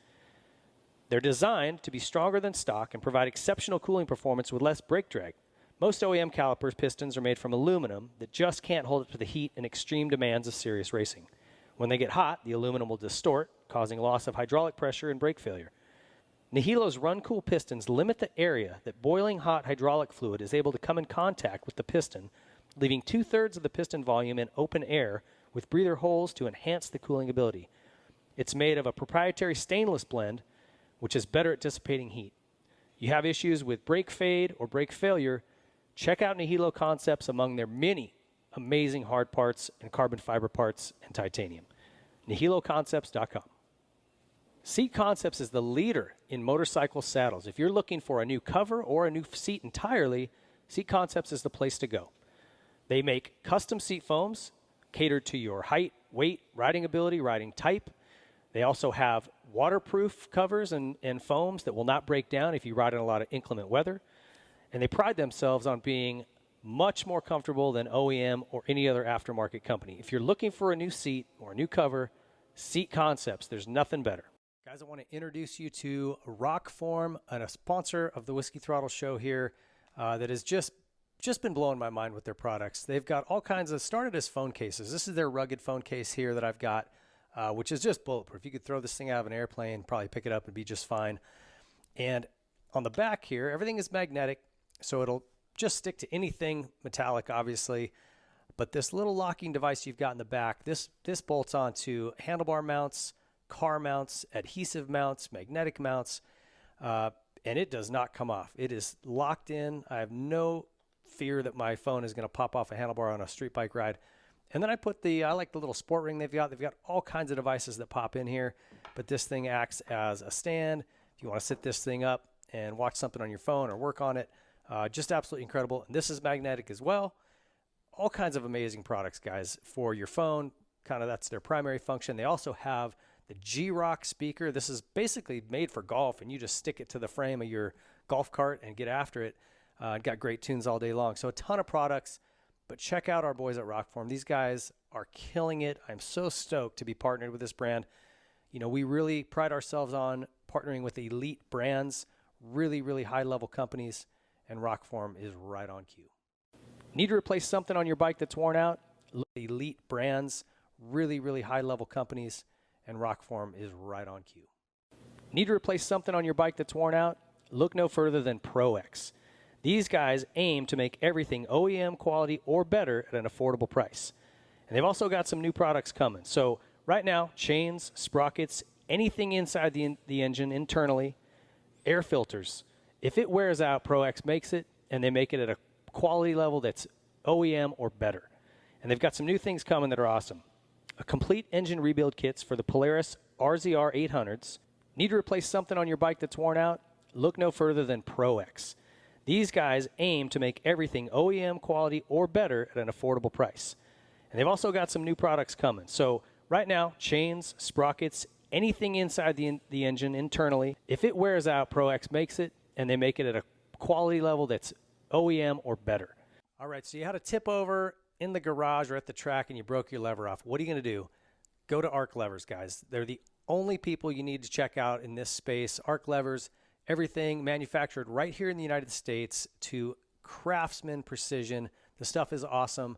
They're designed to be stronger than stock and provide exceptional cooling performance with less brake drag. Most OEM calipers pistons are made from aluminum that just can't hold up to the heat and extreme demands of serious racing. When they get hot, the aluminum will distort, causing loss of hydraulic pressure and brake failure. Nihilo's Run-Cool pistons limit the area that boiling hot hydraulic fluid is able to come in contact with the piston, leaving 2/3 of the piston volume in open air with breather holes to enhance the cooling ability. It's made of a proprietary stainless blend, which is better at dissipating heat. You have issues with brake fade or brake failure, check out Nihilo Concepts among their many amazing hard parts and carbon fiber parts and titanium. NihiloConcepts.com. Seat Concepts is the leader in motorcycle saddles. If you're looking for a new cover or a new seat entirely, Seat Concepts is the place to go. They make custom seat foams catered to your height, weight, riding ability, riding type. They also have waterproof covers and foams that will not break down if you ride in a lot of inclement weather. And they pride themselves on being much more comfortable than OEM or any other aftermarket company. If you're looking for a new seat or a new cover, Seat Concepts, there's nothing better. Guys, I want to introduce you to Rockform, and a sponsor of the Whiskey Throttle Show here that has just been blowing my mind with their products. They've got all kinds of, started as phone cases. This is their rugged phone case here that I've got, which is just bulletproof. You could throw this thing out of an airplane, probably pick it up and be just fine. And on the back here, everything is magnetic, so it'll just stick to anything metallic, obviously. But this little locking device you've got in the back, this bolts onto handlebar mounts, car mounts, adhesive mounts, magnetic mounts, and it does not come off. It is locked in. I have no fear that my phone is going to pop off a handlebar on a street bike ride. And then I like the little sport ring they've got. They've got all kinds of devices that pop in here, but this thing acts as a stand. If you want to sit this thing up and watch something on your phone or work on it, just absolutely incredible. And this is magnetic as well. All kinds of amazing products, guys, for your phone. Kind of that's their primary function. They also have the G-Rock speaker. This is basically made for golf, and you just stick it to the frame of your golf cart and get after it. Got great tunes all day long. So a ton of products, but check out our boys at Rockform. These guys are killing it. I'm so stoked to be partnered with this brand. You know, we really pride ourselves on partnering with elite brands, really, really high-level companies, and Rockform is right on cue. Need to replace something on your bike that's worn out? Look at elite brands, really, really high-level companies, and Rockform is right on cue. Need to replace something on your bike that's worn out? Look no further than ProX. These guys aim to make everything OEM quality or better at an affordable price. And they've also got some new products coming. So right now, chains, sprockets, anything inside the engine internally, air filters. If it wears out, ProX makes it, and they make it at a quality level that's OEM or better. And they've got some new things coming that are awesome. A complete engine rebuild kits for the Polaris RZR 800s. Need to replace something on your bike that's worn out? Look no further than ProX. These guys aim to make everything OEM quality or better at an affordable price. And they've also got some new products coming. So right now, chains, sprockets, anything inside the engine internally. If it wears out, ProX makes it, and they make it at a quality level that's OEM or better. All right, so you had a tip over in the garage or at the track and you broke your lever off. What are you going to do? Go to Arc Levers, guys. They're the only people you need to check out in this space. Arc Levers, everything manufactured right here in the United States to craftsman precision. The stuff is awesome.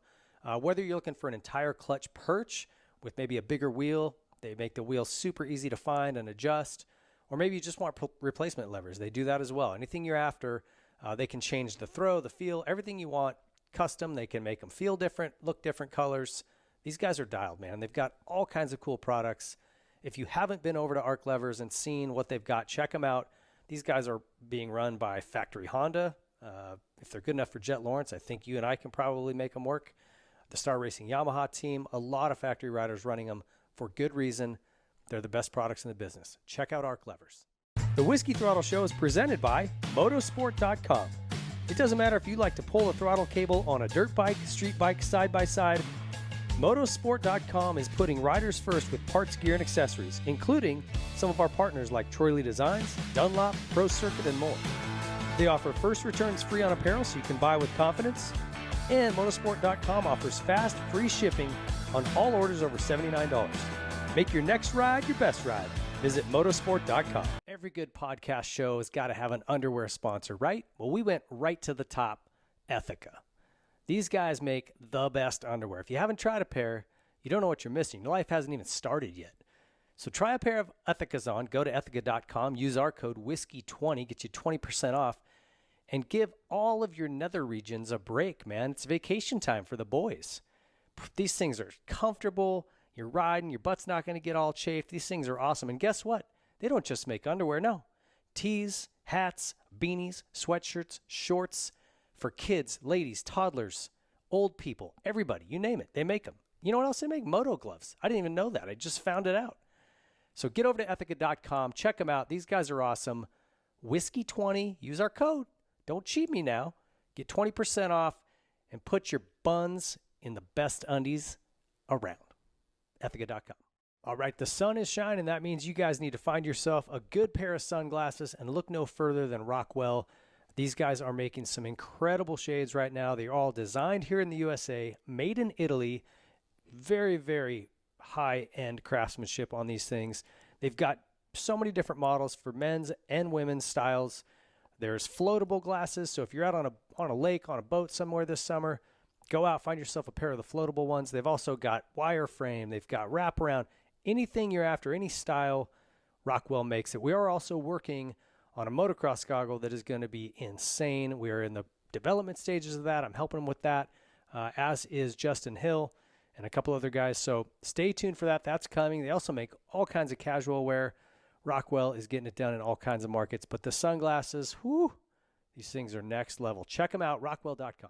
Whether you're looking for an entire clutch perch with maybe a bigger wheel, they make the wheel super easy to find and adjust. Or maybe you just want replacement levers. They do that as well. Anything you're after, they can change the throw, the feel, everything you want, custom. They can make them feel different, look different colors. These guys are dialed, man. They've got all kinds of cool products. If you haven't been over to Arc Levers and seen what they've got, check them out. These guys are being run by factory Honda. If they're good enough for Jet Lawrence, I think you and I can probably make them work. The Star Racing Yamaha team, a lot of factory riders running them for good reason. They're the best products in the business. Check out Arc Levers. The Whiskey Throttle Show is presented by Motorsport.com. It doesn't matter if you like to pull a throttle cable on a dirt bike, street bike, side-by-side. Motorsport.com is putting riders first with parts, gear, and accessories, including some of our partners like Troy Lee Designs, Dunlop, Pro Circuit, and more. They offer first returns free on apparel so you can buy with confidence. And Motorsport.com offers fast, free shipping on all orders over $79. Make your next ride your best ride. Visit Motorsport.com. Every good podcast show has got to have an underwear sponsor, right? Well, we went right to the top Ethica. These guys make the best underwear. If you haven't tried a pair, you don't know what you're missing. Your life hasn't even started yet. So try a pair of Ethicas on. Go to Ethica.com. Use our code WHISKEY20. Get you 20% off. And give all of your nether regions a break, man. It's vacation time for the boys. These things are comfortable. You're riding. Your butt's not going to get all chafed. These things are awesome. And guess what? They don't just make underwear. No. Tees, hats, beanies, sweatshirts, shorts for kids, ladies, toddlers, old people, everybody. You name it. They make them. You know what else they make? Moto gloves. I didn't even know that. I just found it out. So get over to Ethica.com. Check them out. These guys are awesome. Whiskey20. Use our code. Don't cheat me now. Get 20% off and put your buns in the best undies around. Ethica.com. All right, the sun is shining. That means you guys need to find yourself a good pair of sunglasses and look no further than Rockwell. These guys are making some incredible shades right now. They're all designed here in the USA, made in Italy. Very, very high-end craftsmanship on these things. They've got so many different models for men's and women's styles. There's floatable glasses, so if you're out on a lake, on a boat somewhere this summer, go out, find yourself a pair of the floatable ones. They've also got wireframe. They've got wraparound. Anything you're after, any style, Rockwell makes it. We are also working on a motocross goggle that is going to be insane. We are in the development stages of that. I'm helping them with that, as is Justin Hill and a couple other guys. So stay tuned for that. That's coming. They also make all kinds of casual wear. Rockwell is getting it done in all kinds of markets. But the sunglasses, whoo, these things are next level. Check them out, rockwell.com.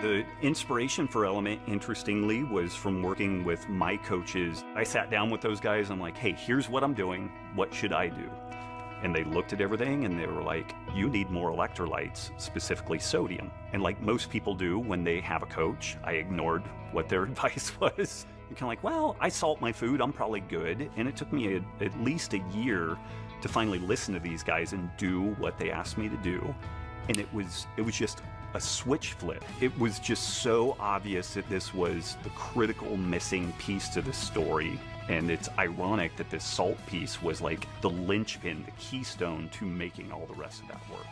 The inspiration for Element, interestingly, was from working with my coaches. I sat down with those guys. I'm like, hey, here's what I'm doing. What should I do? And they looked at everything and they were like, you need more electrolytes, specifically sodium. And like most people do when they have a coach, I ignored what their advice was. You're kind of like, well, I salt my food, I'm probably good. And it took me at least a year to finally listen to these guys and do what they asked me to do. And it was just a switch flip. It was just so obvious that this was the critical missing piece to the story. And it's ironic that this salt piece was like the linchpin, the keystone to making all the rest of that work.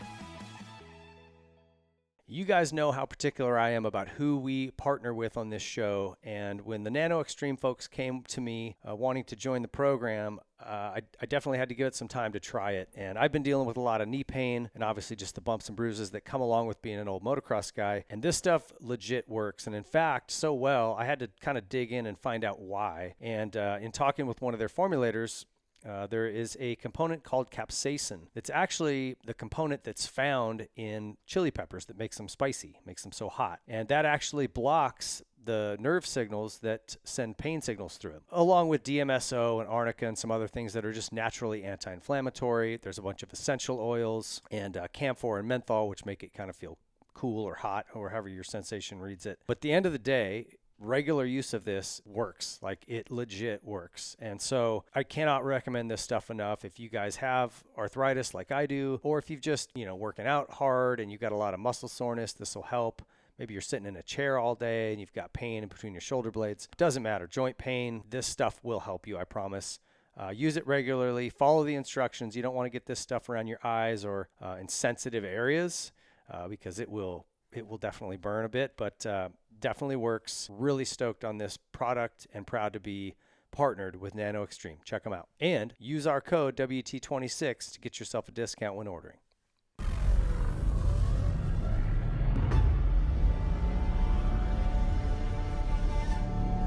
You guys know how particular I am about who we partner with on this show. And when the Nano Extreme folks came to me wanting to join the program, I definitely had to give it some time to try it. And I've been dealing with a lot of knee pain and obviously just the bumps and bruises that come along with being an old motocross guy. And this stuff legit works. And in fact, so well, I had to kind of dig in and find out why. And in talking with one of their formulators, there is a component called capsaicin. It's actually the component that's found in chili peppers that makes them spicy, makes them so hot. And that actually blocks the nerve signals that send pain signals through them, along with DMSO and arnica and some other things that are just naturally anti-inflammatory. There's a bunch of essential oils and camphor and menthol, which make it kind of feel cool or hot or however your sensation reads it. But at the end of the day, regular use of this works. Like, it legit works. And so I cannot recommend this stuff enough. If you guys have arthritis like I do, or if you've just, working out hard and you've got a lot of muscle soreness, this will help. Maybe you're sitting in a chair all day and you've got pain in between your shoulder blades. Doesn't matter. Joint pain, this stuff will help you, I promise. Use it regularly. Follow the instructions. You don't want to get this stuff around your eyes or in sensitive areas because it will definitely burn a bit, but definitely works. Really stoked on this product and proud to be partnered with Nano Extreme. Check them out. And use our code WT26 to get yourself a discount when ordering.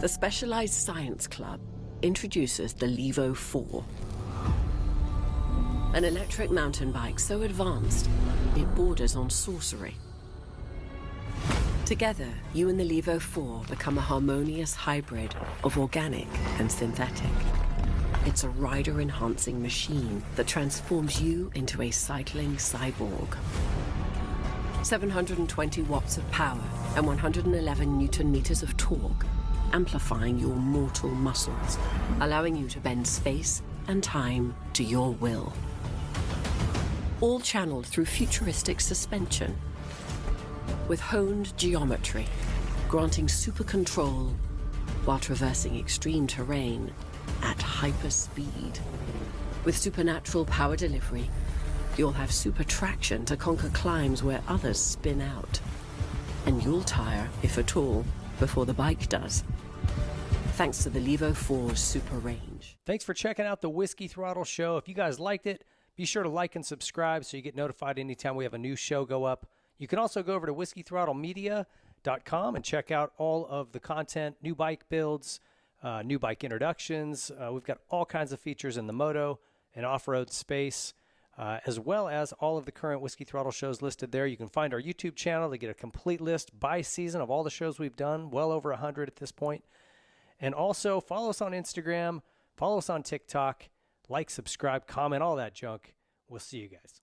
The Specialized Science Club introduces the Levo 4. An electric mountain bike so advanced, it borders on sorcery. Together, you and the Levo 4 become a harmonious hybrid of organic and synthetic. It's a rider-enhancing machine that transforms you into a cycling cyborg. 720 watts of power and 111 Newton-meters of torque, amplifying your mortal muscles, allowing you to bend space and time to your will. All channeled through futuristic suspension, with honed geometry, granting super control while traversing extreme terrain at hyper speed. With supernatural power delivery, You'll have super traction to conquer climbs where others spin out. And you'll tire, if at all, before the bike does. Thanks to the Levo 4's super range. Thanks for checking out the Whiskey Throttle Show. If you guys liked it, be sure to like and subscribe so you get notified anytime we have a new show go up. You can also go over to WhiskeyThrottleMedia.com and check out all of the content, new bike builds, new bike introductions. We've got all kinds of features in the moto and off-road space, as well as all of the current Whiskey Throttle shows listed there. You can find our YouTube channel to get a complete list by season of all the shows we've done, well over 100 at this point. And also follow us on Instagram, follow us on TikTok, like, subscribe, comment, all that junk. We'll see you guys.